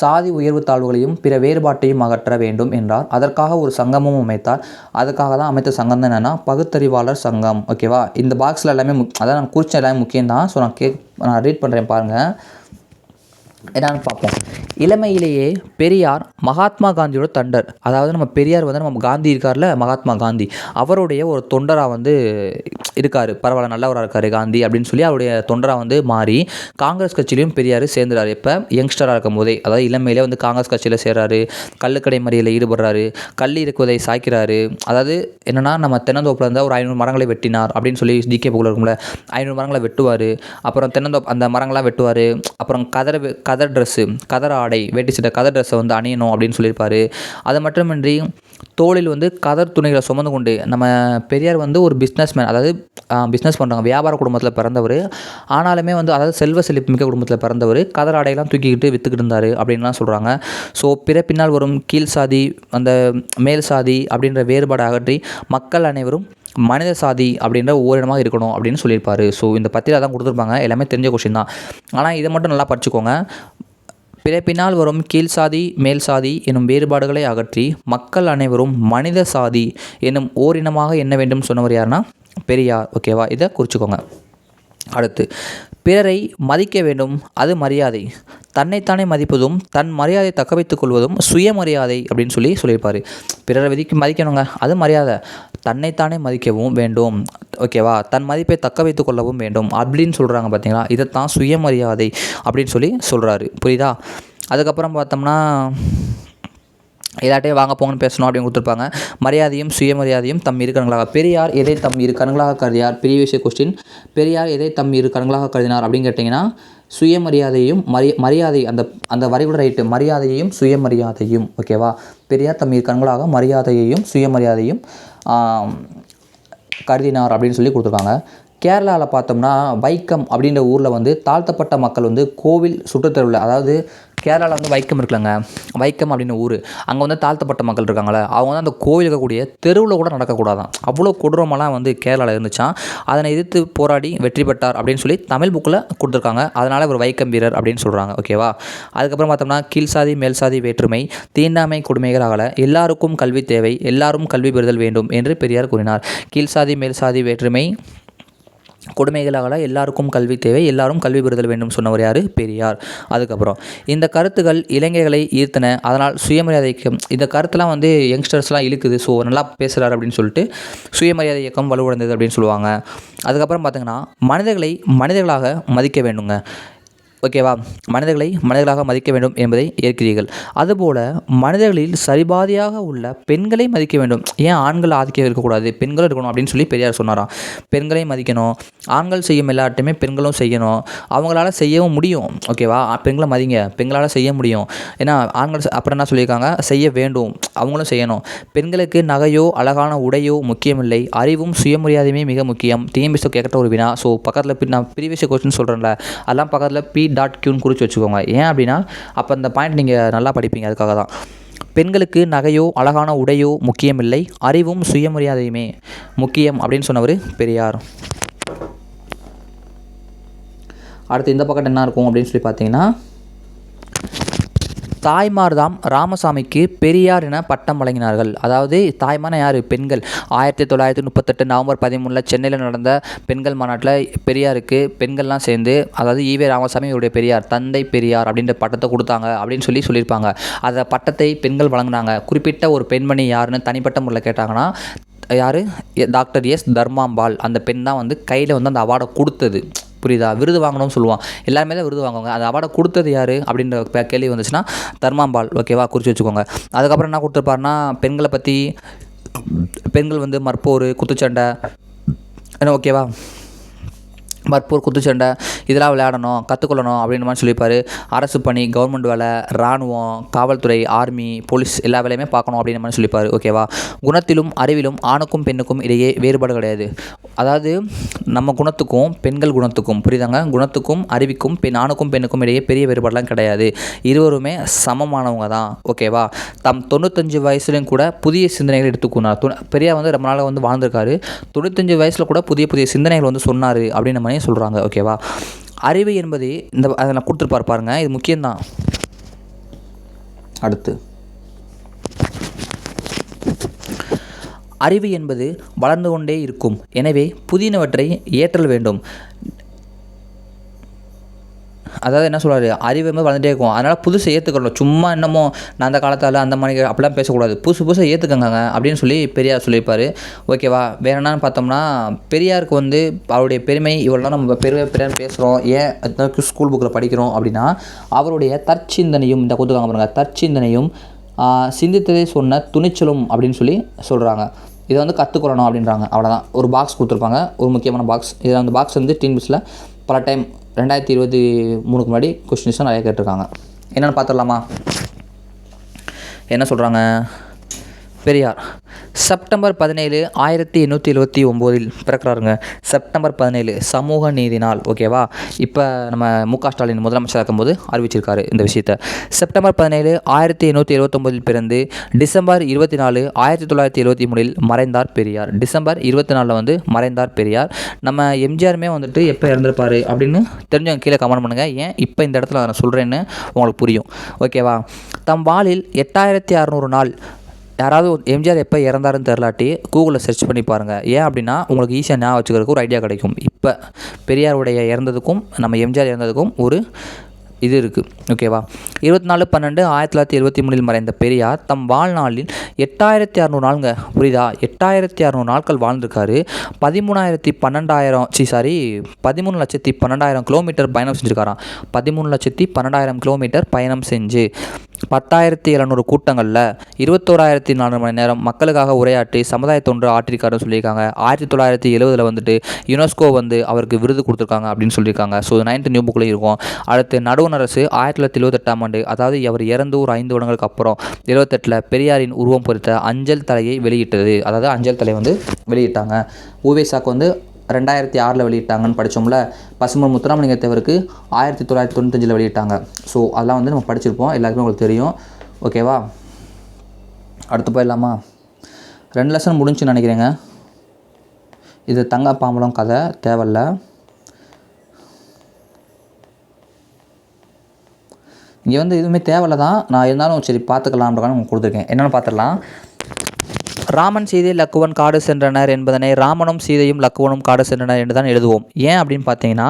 சாதி உயர்வு தாழ்வுகளையும் பிற வேறுபாட்டையும் அகற்ற வேண்டும் என்றார். அதற்காக ஒரு சங்கமும் அமைத்தார். அதுக்காக தான் அமைத்த சங்கம் தான் என்னென்னா பகுத்தறிவாளர் சங்கம். ஓகேவா? இந்த பாக்ஸில் எல்லாமே அதான் நான் குறித்த எல்லாமே முக்கியம்தான். ஸோ நான் ரீட் பண்ணுறேன் பாருங்கள், என்னன்னு பார்ப்போம். இளமையிலேயே பெரியார் மகாத்மா காந்தியோட தொண்டர். அதாவது நம்ம பெரியார் வந்து நம்ம காந்தி இருக்கார்ல, மகாத்மா காந்தி, அவருடைய ஒரு தொண்டராக வந்து இருக்கார். பரவாயில்ல நல்லவராக இருக்கார் காந்தி அப்படின்னு சொல்லி அவருடைய தொண்டராக வந்து மாறி காங்கிரஸ் கட்சியிலையும் பெரியார் சேர்ந்துறாரு. இப்போ யங்ஸ்டராக இருக்கும் போதே, அதாவது இளமையிலே வந்து காங்கிரஸ் கட்சியில் சேர்றாரு, கள்ளுக்கடை மறியலில் ஈடுபடுறாரு, கல் இறக்குவதை சாய்க்கிறாரு. அதாவது என்னென்னா, நம்ம தென்னந்தோப்பில் இருந்தால் ஒரு 500 மரங்களை வெட்டினார் அப்படின்னு சொல்லி ஜிகே புக்கில் இருக்கும்ல, 500 மரங்களை வெட்டுவார். அப்புறம் தென்னந்தோப்பு அந்த மரங்கள்லாம் வெட்டுவார். அப்புறம் கதர் ட்ரெஸ்ஸு, கதர் ஆடை, வேட்டி சட்டை கதர் ட்ரெஸ்ஸை வந்து அணியணும் அப்படின்னு சொல்லியிருப்பார். அது மட்டுமின்றி தோளில் வந்து கதர் துணிகளை சுமந்து கொண்டு, நம்ம பெரியார் வந்து ஒரு பிஸ்னஸ்மேன், அதாவது பிஸ்னஸ் பண்ணுறாங்க, வியாபார குடும்பத்தில் பிறந்தவர். ஆனாலுமே வந்து அதாவது செல்வ செழிப்பு மிக்க குடும்பத்தில் பிறந்தவர். கதர் ஆடையெல்லாம் தூக்கிக்கிட்டு விற்றுக்கிட்டு இருந்தார் அப்படின்லாம் சொல்கிறாங்க. ஸோ பின்னால் வரும் கீழ் சாதி, அந்த மேல் சாதி அப்படின்ற வேறுபாடு அகற்றி மக்கள் அனைவரும் மனித சாதி அப்படின்ற ஓரினமாக இருக்கணும் அப்படின்னு சொல்லியிருப்பார். ஸோ இந்த பத்திரிகை தான் கொடுத்துருப்பாங்க, எல்லாமே தெரிஞ்ச கொஸ்டின் தான். ஆனால் இதை மட்டும் நல்லா படிச்சுக்கோங்க. பின்னால் வரும் கீழ் சாதி மேல் சாதி எனும் வேறுபாடுகளை அகற்றி மக்கள் அனைவரும் மனித சாதி என்னும் ஓரினமாக எண்ண வேண்டும் சொன்னவர் யாருன்னா பெரியார். ஓகேவா? இதை குறிச்சுக்கோங்க. அடுத்து, பிறரை மதிக்க வேண்டும், அது மரியாதை. தன்னைத்தானே மதிப்பதும் தன் மரியாதை தக்க வைத்துக் கொள்வதும் சுயமரியாதை அப்படின்னு சொல்லியிருப்பார். பிறரை மதிக்கணுங்க, அது மரியாதை. தன்னைத்தானே மதிக்கவும் வேண்டும். ஓகேவா? தன் மதிப்பை தக்க வைத்து கொள்ளவும் வேண்டும் அப்படின்னு சொல்கிறாங்க. பார்த்தீங்களா? இதைத்தான் சுயமரியாதை அப்படின்னு சொல்கிறாரு. புரியுதா? அதுக்கப்புறம் பார்த்தோம்னா எல்லாட்டையும் வாங்க போங்கன்னு பேசணும் அப்படின்னு கொடுத்துருப்பாங்க. மரியாதையும் சுயமரியாதையும் தம் இரு கண்களாக. பெரியார் எதை தம் இரு கண்களாக கருதியார்? Previous question. பெரியார் எதை தம் இரு கண்களாக கருதினார் அப்படின்னு கேட்டிங்கன்னா, சுயமரியாதையும் மரியாதை, அந்த வரைபட ரைட்டு, மரியாதையையும் சுயமரியாதையும். ஓகேவா? பெரியார் தம் இரு கண்களாக மரியாதையையும் சுயமரியாதையும் கருதினார் அப்படின்னு சொல்லி கொடுத்துருக்காங்க. கேரளாவில் பார்த்தோம்னா வைக்கம் அப்படின்ற ஊரில் வந்து தாழ்த்தப்பட்ட மக்கள் வந்து கோவில் சுற்றுத்தருவில், அதாவது கேரளாவில் வந்து வைக்கம் இருக்குல்லங்க, வைக்கம் அப்படின்னு ஊர், அங்கே வந்து தாழ்த்தப்பட்ட மக்கள் இருக்காங்களே, அவங்க வந்து அந்த கோவில் இருக்கக்கூடிய தெருவில் கூட நடக்கக்கூடாதான், அவ்வளோ கொடூரமெல்லாம் வந்து கேரளாவில் இருந்துச்சான். அதனை எதிர்த்து போராடி வெற்றி பெற்றார் அப்படின்னு சொல்லி தமிழ் புக்கில் கொடுத்துருக்காங்க. அதனால் இவர் வைக்கம் வீரர் அப்படின்னு சொல்கிறாங்க. ஓகேவா. அதுக்கப்புறம் பார்த்தோம்னா கீழ்சாதி மேல்சாதி வேற்றுமை தீண்டாமை கொடுமைகள் அகல எல்லாருக்கும் கல்வி தேவை, எல்லாரும் கல்வி பெறுதல் வேண்டும் என்று பெரியார் கூறினார். கீழ்சாதி மேல்சாதி வேற்றுமை கொடுமைகளாக எல்லாருக்கும் கல்வி தேவை, எல்லாரும் கல்வி பெறுதல் வேண்டும் சொன்னவர் யார்? பெரியார். அதுக்கப்புறம் இந்த கருத்துக்கள் இளைஞர்களை ஈர்த்தன, அதனால் சுயமரியாதைக்கு இந்த கருத்துலாம் வந்து யங்ஸ்டர்ஸ்லாம் இழுக்குது, ஸோ நல்லா பேசுகிறார் அப்படின்னு சொல்லிட்டு சுயமரியாதை இயக்கம் வலுவடைந்தது அப்படின்னு சொல்லுவாங்க. அதுக்கப்புறம் பார்த்திங்கன்னா மனிதர்களை மனிதர்களாக மதிக்க வேண்டுங்க. ஓகேவா. மனிதர்களை மனிதர்களாக மதிக்க வேண்டும் என்பதை ஏற்கிறீர்கள். அதுபோல் மனிதர்களில் சரிபாதியாக உள்ள பெண்களை மதிக்க வேண்டும். ஏன் ஆண்கள் ஆதிக்கம் இருக்கக்கூடாது, பெண்களும் இருக்கணும் அப்படின்னு சொல்லி பெரியார் சொன்னாராம். பெண்களை மதிக்கணும், ஆண்கள் செய்யும் எல்லாத்தையுமே பெண்களும் செய்யணும், அவங்களால செய்யவும் முடியும். ஓகேவா. பெண்களை மதிங்க, பெண்களால் செய்ய முடியும். ஏன்னா ஆண்கள் அப்புறம் என்ன சொல்லியிருக்காங்க, செய்ய வேண்டும், அவங்களும் செய்யணும். பெண்களுக்கு நகையோ அழகான உடையோ முக்கியமில்லை, அறிவும் சுயமரியாதையுமே மிக முக்கியம். டிஎம்பிஎஸ்சி கேட்குற ஒரு வினா. ஸோ பக்கத்தில் நான் ப்ரீவியஸ் கொஸ்டின் சொல்கிறேன்ல, அதெல்லாம் பக்கத்தில் P.Qன்னு குறித்து வச்சுக்கோங்க. ஏன் அப்படின்னா அப்போ அந்த பாயிண்ட் நீங்கள் நல்லா படிப்பீங்க. அதுக்காக தான். பெண்களுக்கு நகையோ அழகான உடையோ முக்கியமில்லை, அறிவும் சுயமரியாதையுமே முக்கியம் அப்படின்னு சொன்னவர் பெரியார். அடுத்து இந்த பக்கம் என்ன இருக்கும் அப்படின்னு சொல்லி பார்த்தீங்கன்னா, தாய்மார்தாம் ராமசாமிக்கு பெரியார் என பட்டம் வழங்கினார்கள். அதாவது தாய்மான யார்? பெண்கள். 1938 நவம்பர் 13 சென்னையில் நடந்த பெண்கள் மாநாட்டில் பெரியாருக்கு பெண்கள்லாம் சேர்ந்து, அதாவது ஈவே ராமசாமி இவருடைய பெரியார், தந்தை பெரியார் அப்படின்ற பட்டத்தை கொடுத்தாங்க அப்படின்னு சொல்லியிருப்பாங்க. அந்த பட்டத்தை பெண்கள் வழங்கினாங்க. குறிப்பிட்ட ஒரு பெண்மணி யாருன்னு தனிப்பட்ட முறையில் கேட்டாங்கன்னா யார்? Doctor S Dharmambal. அந்த பெண் தான் வந்து கையில் வந்து அந்த அவார்டை கொடுத்தது. புரியுதா. விருது வாங்கணும்னு சொல்லுவான், எல்லாருமே தான் விருது வாங்குவாங்க. அந்த அவார்டை கொடுத்தது யார் அப்படின்ற கேள்வி வந்துச்சுன்னா தர்மாம்பாள். ஓகேவா, குறித்து வச்சுக்கோங்க. அதுக்கப்புறம் என்ன கொடுத்துருப்பாருன்னா, பெண்களை பற்றி, பெண்கள் வந்து மற்போர் குத்துச்சண்டை, ஓகேவா, மற்போர் குத்துச்சண்டை இதெல்லாம் விளையாடணும், கற்றுக்கொள்ளணும் அப்படின்ற மாதிரி சொல்லியிருப்பார். அரசு பணி, கவர்மெண்ட் வேலை, இராணுவம், காவல்துறை, ஆர்மி, போலீஸ் எல்லா வேலையுமே பார்க்கணும் அப்படின்ற மாதிரி சொல்லியிருப்பார். ஓகேவா. குணத்திலும் அறிவிலும் ஆணுக்கும் பெண்ணுக்கும் இடையே வேறுபாடு கிடையாது. அதாவது நம்ம குணத்துக்கும் பெண்கள் குணத்துக்கும், புரியுதாங்க, குணத்துக்கும் அறிவிக்கும் ஆணுக்கும் பெண்ணுக்கும் இடையே பெரிய வேறுபாடுலாம் கிடையாது. இருவருமே சமமானவங்க தான். ஓகேவா. தம் 95 வயசுலையும் கூட புதிய சிந்தனைகள் எடுத்துக்கொண்டார். பெரியார் வந்து ரொம்ப நாளாக வந்து வாழ்ந்திருக்காரு. 95 வயசில் கூட புதிய புதிய சிந்தனைகள் வந்து சொன்னார் அப்படின்ற மாதிரி சொல்கிறாங்க. ஓகேவா. அறிவு என்பது அதை நான் கொடுத்துருப்பார் பாருங்க, இது முக்கியம்தான். அடுத்து அறிவு என்பது வளர்ந்து கொண்டே இருக்கும், எனவே புதியனவற்றை ஏற்றல் வேண்டும். அதாவது என்ன சொல்கிறாரு, அறிவு வந்து வளர்ந்துட்டே இருக்கும், அதனால் புதுசை ஏற்றுக்கணும். சும்மா என்னமோ நான் அந்த காலத்தால் அந்த மாதிரி அப்படிலாம் பேசக்கூடாது, புதுசாக ஏற்றுக்கங்க அப்படின்னு சொல்லி பெரியார் சொல்லியிருப்பார். ஓகேவா. வேறு என்னன்னு பார்த்தோம்னா, பெரியாருக்கு வந்து அவருடைய பெருமை, இவரெல்லாம் நம்ம பெரியார் பேசுகிறோம், ஏன் ஸ்கூல் புக்கில் படிக்கிறோம் அப்படின்னா, அவருடைய தற்சிந்தனையும், இந்த கொடுத்துருக்காங்க பாருங்கள், தற்சிந்தனையும் சிந்தித்ததை சொன்ன துணிச்சலும் அப்படின்னு சொல்லி சொல்கிறாங்க. இதை வந்து கற்றுக்கொள்ளணும் அப்படின்றாங்க. அவ்வளோதான். ஒரு பாக்ஸ் கொடுத்துருப்பாங்க, ஒரு முக்கியமான பாக்ஸ். இதில் அந்த பாக்ஸ் வந்து டிஎன்பிஎஸ்சியில் பல டைம் 2023 முன்னாடி கொஸ்டின்ஸும் நிறைய கேட்டிருக்காங்க. என்னென்னு பார்த்துடலாமா. என்ன சொல்கிறாங்க, பெரியார் செப்டம்பர் 17, 1879 பிறக்கிறாருங்க. செப்டம்பர் 17 சமூக நீதி நாள். ஓகேவா. இப்போ நம்ம மு.க. ஸ்டாலின் முதலமைச்சராக இருக்கும்போது அறிவிச்சிருக்காரு இந்த விஷயத்தை. செப்டம்பர் 17, 1879 பிறந்து டிசம்பர் 24, 1973 மறைந்தார் பெரியார். டிசம்பர் 24 வந்து மறைந்தார் பெரியார். நம்ம எம்ஜிஆருமே வந்துட்டு எப்போ இறந்துருப்பார் அப்படின்னு தெரிஞ்சவங்க கீழே கமெண்ட் பண்ணுங்கள். ஏன் இப்போ இந்த இடத்துல நான் சொல்கிறேன்னு உங்களுக்கு புரியும். ஓகேவா. தம் வாளில் 8600 நாள். யாராவது எம்ஜிஆர் எப்போ இறந்தாருன்னு தெரிலாட்டி கூகுளில் சர்ச் பண்ணி பாருங்கள். ஏன் அப்படின்னா உங்களுக்கு ஈஸியாக ஞாபகம் வச்சுக்கிறதுக்கு ஒரு ஐடியா கிடைக்கும். இப்போ பெரியாருடைய இறந்ததுக்கும் நம்ம எம்ஜிஆர் இறந்ததுக்கும் ஒரு இது இருக்குது. ஓகேவா. 24/12/1973 மறைந்த பெரியார் தம் வாழ்நாளில் 8600 நாளுங்க. புரியுதா. 8600 நாட்கள் வாழ்ந்திருக்காரு. 13,12,000 கிலோமீட்டர் பயணம் செஞ்சுருக்காராம். 13,12,000 கிலோமீட்டர் பயணம் செஞ்சு 10,700 கூட்டங்களில் 21,400 மணி நேரம் மக்களுக்காக உரையாற்றி சமுதாய தொண்டு ஆற்றிருக்காருன்னு சொல்லியிருக்காங்க. 1970 வந்துட்டு யுனெஸ்கோ வந்து அவருக்கு விருது கொடுத்துருக்காங்க அப்படின்னு சொல்லியிருக்காங்க. ஸோ 9th நியூ புக்கில் இருக்கும். அடுத்து நடுவண் அரசு 1978 ஆண்டு, அதாவது அவர் இறந்து ஒரு 5 வருடங்களுக்கு அப்புறம் 78 பெரியாரின் உருவம் பொறித்த அஞ்சல் தலையை வெளியிட்டது. அதாவது அஞ்சல் தலை வந்து வெளியிட்டாங்க. உவேசாக்கு வந்து 2006 வெளியிட்டாங்கன்னு படித்தோம்ல. பசும்பொன் முத்துராமலிங்க தேவருக்கு 1995 வெளியிட்டாங்க. ஸோ அதெல்லாம் வந்து நம்ம படிச்சிருப்போம், எல்லாருக்குமே உங்களுக்கு தெரியும். ஓகேவா, அடுத்து போயிடலாமா? 2 லெசன் முடிஞ்சுன்னு நினைக்கிறேங்க. இது தங்க பாம்பளம் கதை தேவையில்ல. இங்கே வந்து எதுவுமே தேவையில்ல தான், நான் இருந்தாலும் சரி பார்த்துக்கலாம்ன்றக்கான உங்களுக்கு கொடுத்துருக்கேன். என்னென்னு பார்த்துடலாம். ராமன் சீதை லக்குவன் காடு சென்றனர் என்பதனை ராமனும் சீதையும் லக்குவனும் காடு சென்றனர் என்று தான் எழுதுவோம். ஏன் அப்படின்னு பார்த்தீங்கன்னா,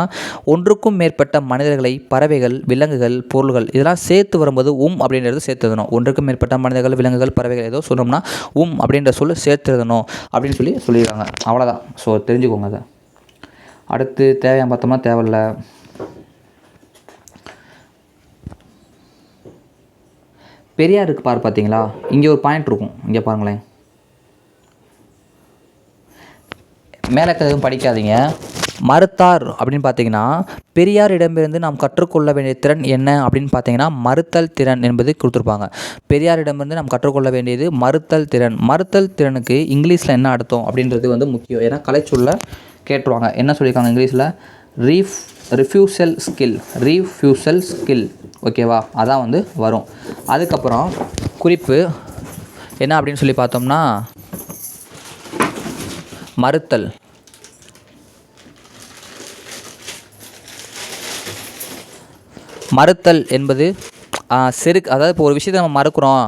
ஒன்றுக்கும் மேற்பட்ட மனிதர்களை, பறவைகள், விலங்குகள், பொருள்கள் இதெல்லாம் சேர்த்து வரும்போது அப்படின்றது சேர்த்து எழுதணும். ஒன்றுக்கும் மேற்பட்ட மனிதர்கள், விலங்குகள், பறவைகள் ஏதோ சொன்னோம்னா அப்படின்ற சொல்ல சேர்த்து எழுதணும் அப்படின்னு சொல்லியிருக்காங்க. அவ்வளோதான். ஸோ தெரிஞ்சுக்கோங்க அதை. அடுத்து தேவையான பார்த்தோம்னா தேவையில்லை. பெரியாருக்கு பார்த்தீங்களா, இங்கே ஒரு பாயிண்ட் இருக்கும், இங்கே பாருங்களேன். மேலே எதுவும் படிக்காதீங்க. மறுத்தார் அப்படின்னு பார்த்தீங்கன்னா, பெரியாரிடமிருந்து நாம் கற்றுக்கொள்ள வேண்டிய திறன் என்ன அப்படின்னு பார்த்தீங்கன்னா, மறுத்தல் திறன் என்பது கொடுத்துருப்பாங்க. பெரியாரிடமிருந்து நாம் கற்றுக்கொள்ள வேண்டியது மறுத்தல் திறன். மறுத்தல் திறனுக்கு இங்கிலீஷில் என்ன அர்த்தம் அப்படின்றது வந்து முக்கியம். ஏன்னா கலைச்சொல்ல கேட்டுருவாங்க. என்ன சொல்லியிருக்காங்க இங்கிலீஷில்? Refusal skill. ஓகேவா, அதான் வந்து வரும். அதுக்கப்புறம் குறிப்பு என்ன அப்படின்னு சொல்லி பார்த்தோம்னா, மறுத்தல் என்பது செருக்கு. அதாவது இப்போ ஒரு விஷயத்தை நம்ம மறுக்கிறோம்,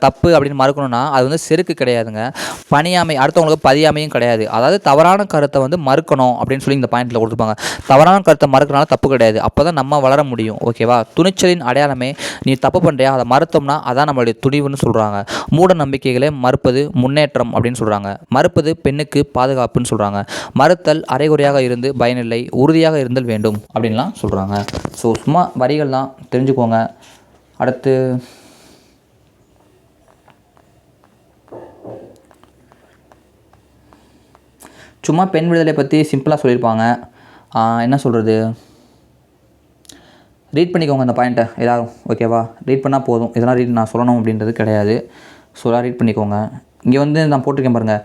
தப்பு அப்படின்னு மறுக்கணும்னா அது வந்து செருக்கு கிடையாதுங்க, பணியாமை, அடுத்தவங்களுக்கு பதியாமையும் கிடையாது. அதாவது தவறான கருத்தை வந்து மறுக்கணும் அப்படின்னு சொல்லி இந்த பாயிண்டில் கொடுத்துருப்பாங்க. தவறான கருத்தை மறுக்கிறனால தப்பு கிடையாது, அப்போ தான் நம்ம வளர முடியும். ஓகேவா, துணிச்சலின் அடையாளமே நீ தப்பு பண்ணுறியா அதை மறுத்தோம்னா அதான் நம்மளுடைய துணிவுன்னு சொல்கிறாங்க. மூட நம்பிக்கைகளை மறுப்பது முன்னேற்றம் அப்படின்னு சொல்கிறாங்க. மறுப்பது பெண்ணுக்கு பாதுகாப்புன்னு சொல்கிறாங்க. மறுத்தல் அரைகுறையாக இருந்து பயனில்லை, உறுதியாக இருந்தல் வேண்டும் அப்படின்லாம் சொல்கிறாங்க. ஸோ சும்மா வரிகள் தான், தெரிஞ்சுக்கோங்க. அடுத்து சும்மா பெண் விடுதலை பற்றி சிம்பிளாக சொல்லியிருப்பாங்க. என்ன சொல்கிறது, ரீட் பண்ணிக்கோங்க இந்த பாயிண்ட்டை எல்லோரும். ஓகேவா, ரீட் பண்ணால் போதும். இதெல்லாம் நான் சொல்லணும் அப்படின்றது கிடையாது. ஸோ எல்லாம் ரீட் பண்ணிக்கோங்க. இங்கே வந்து நான் போட்டிருக்கேன் பாருங்கள்,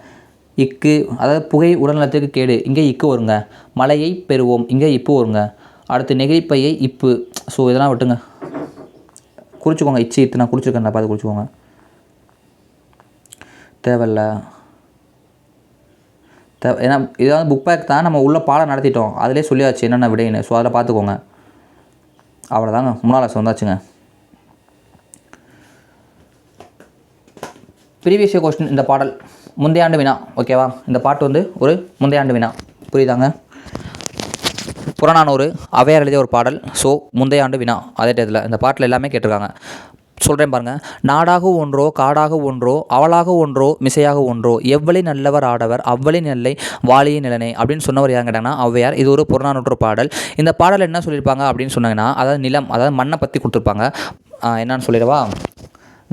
இக்கு, அதாவது புகை உடல்நலத்துக்கு கேடு, இங்கே இக்கு வருங்க. மழையை பெறுவோம், இங்கே இப்பு வருங்க. அடுத்து நெகிழிப்பையை இப்பு. ஸோ இதெல்லாம் விட்டுங்க, குறிச்சிக்கோங்க. இத்து நான் குறிச்சிருக்கேன், பார்த்து குறிச்சிக்கோங்க, தேவையில்லை. ஏன்னா இதாவது புக் பேக் தான், நம்ம உள்ள பாடம் நடத்திட்டோம், அதிலே சொல்லியாச்சு என்னென்ன விடைன்னு. ஸோ அதில் பார்த்துக்கோங்க. அவ்வளோதாங்க, 3ஆம் லெசன் வந்தாச்சுங்க. ப்ரீவியஸ் இயர் கொஸ்டின், இந்த பாடல் முந்தைய ஆண்டு வினா. ஓகேவா, இந்த பாட்டு வந்து ஒரு முந்தைய ஆண்டு வினா, புரியுதாங்க? புறநானூறு ஔவையார் எழுதிய ஒரு பாடல். ஸோ முந்தைய ஆண்டு வினா. அதே டயத்தில் இந்த பாட்டில் எல்லாமே கேட்டிருக்காங்க. சொல்கிறேன் பாருங்கள். நாடாக ஒன்றோ காடாக ஒன்றோ அவளாக ஒன்றோ மிசையாக ஒன்றோ எவ்வளி நல்லவர் ஆடவர் அவ்வளி நெல்லை வாலிய நிலனை அப்படின்னு சொன்னவர் யாருன்னு கேட்டாங்கன்னா ஔவையார். இது ஒரு புறநானூற்று பாடல். இந்த பாடல் என்ன சொல்லியிருப்பாங்க அப்படின்னு சொன்னாங்கன்னா, அதாவது நிலம், அதாவது மண்ணை பற்றி கொடுத்துருப்பாங்க. என்னன்னு சொல்லிடவா?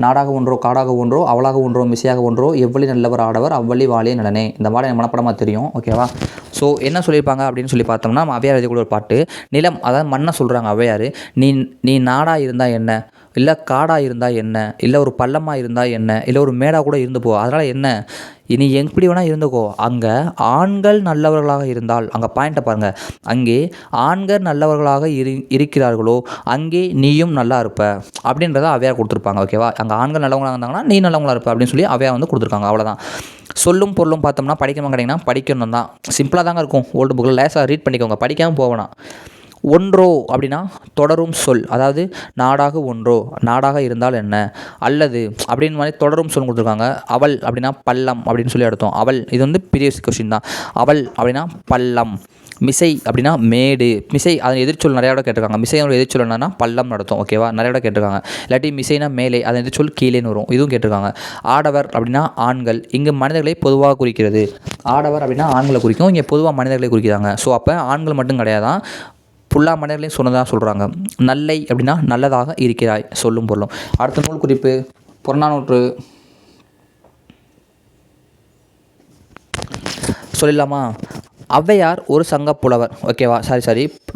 நாடாக ஒன்றோ காடாக ஒன்றோ அவளாக ஒன்றோ மிசையாக ஒன்றோ எவ்வளி நல்லவர் ஆடவர் அவ்வளி வாலிய நிலனே. இந்த பாடம் எனக்கு மனப்படமாக தெரியும். ஓகேவா, ஸோ என்ன சொல்லியிருப்பாங்க அப்படின்னு சொல்லி பார்த்தோம்னா, ஔவையார் எழுதிய ஒரு பாட்டு. நிலம், அதாவது மண்ணை சொல்கிறாங்க ஔவையார். நீ நாடாக இருந்தால் என்ன, இல்லை காடாக இருந்தால் என்ன, இல்லை ஒரு பள்ளமாக இருந்தால் என்ன, இல்லை ஒரு மேடாக கூட இருந்து போ, அதனால் என்ன, இனி எப்படி வேணால் இருந்துக்கோ. அங்கே ஆண்கள் நல்லவர்களாக இருந்தால், அங்கே பாயிண்ட்டை பாருங்கள், அங்கே ஆண்கள் நல்லவர்களாக இருக்கிறார்களோ அங்கே நீயும் நல்லா இருப்ப அப்படின்றத ஔவையார் கொடுத்துருப்பாங்க. ஓகேவா, அங்கே ஆண்கள் நல்லவங்களாக இருந்தாங்கன்னா நீ நல்லவங்களா இருப்ப அப்படின்னு சொல்லி ஔவையார் வந்து கொடுத்துருக்காங்க. அவ்வளோதான். சொல்லும் பொருளும் பார்த்தோம்னா படிக்கணும் கேட்டிங்கன்னா படிக்கணும் தான், சிம்பிளாக தாங்க இருக்கும். ஓல்டு புக்கில் லேசாக ரீட் பண்ணிக்கோங்க, படிக்காமல் போகணும். ஒன்றோ அப்படின்னா தொடரும் சொல், அதாவது நாடாக ஒன்றோ, நாடாக இருந்தால் என்ன, அல்லது அப்படின்னு மாதிரி தொடரும் சொல் கொடுத்துருக்காங்க. அவள் அப்படின்னா பள்ளம் அப்படின்னு சொல்லி எடுத்தோம். அவள், இது வந்து ப்ரீவியஸ் கொஸ்டின் தான். அவள் அப்படின்னா பள்ளம். மிசை அப்படின்னா மேடு. மிசை அதன் எதிர்ச்சொல் நிறையா விட கேட்டிருக்காங்க. மிசையோட எதிர்ச்சொல் என்னன்னா பள்ளம் நடத்தும். ஓகேவா, நிறைய விட கேட்டிருக்காங்க. இல்லாட்டி மிசைனா மேலே, அதன் எதிர்ச்சொல் கீழேன்னு வரும். இதுவும் கேட்டிருக்காங்க. ஆடவர் அப்படின்னா ஆண்கள், இங்கே மனிதர்களை பொதுவாக குறிக்கிறது. ஆடவர் அப்படின்னா ஆண்களை குறிக்கும், இங்கே பொதுவாக மனிதர்களை குறிக்கிறாங்க. ஸோ அப்போ ஆண்கள் மட்டும் கிடையாதான், ஃபுல்லாக மனிதர்களையும் சொன்னதாக சொல்கிறாங்க. நல்லை அப்படின்னா நல்லதாக இருக்கிறாய், சொல்லும் பொருளும். அடுத்த நூல் குறிப்பு புறநானூற்று சொல்லிடலாமா? ஔவையார் ஒரு சங்க புலவர். ஓகேவா,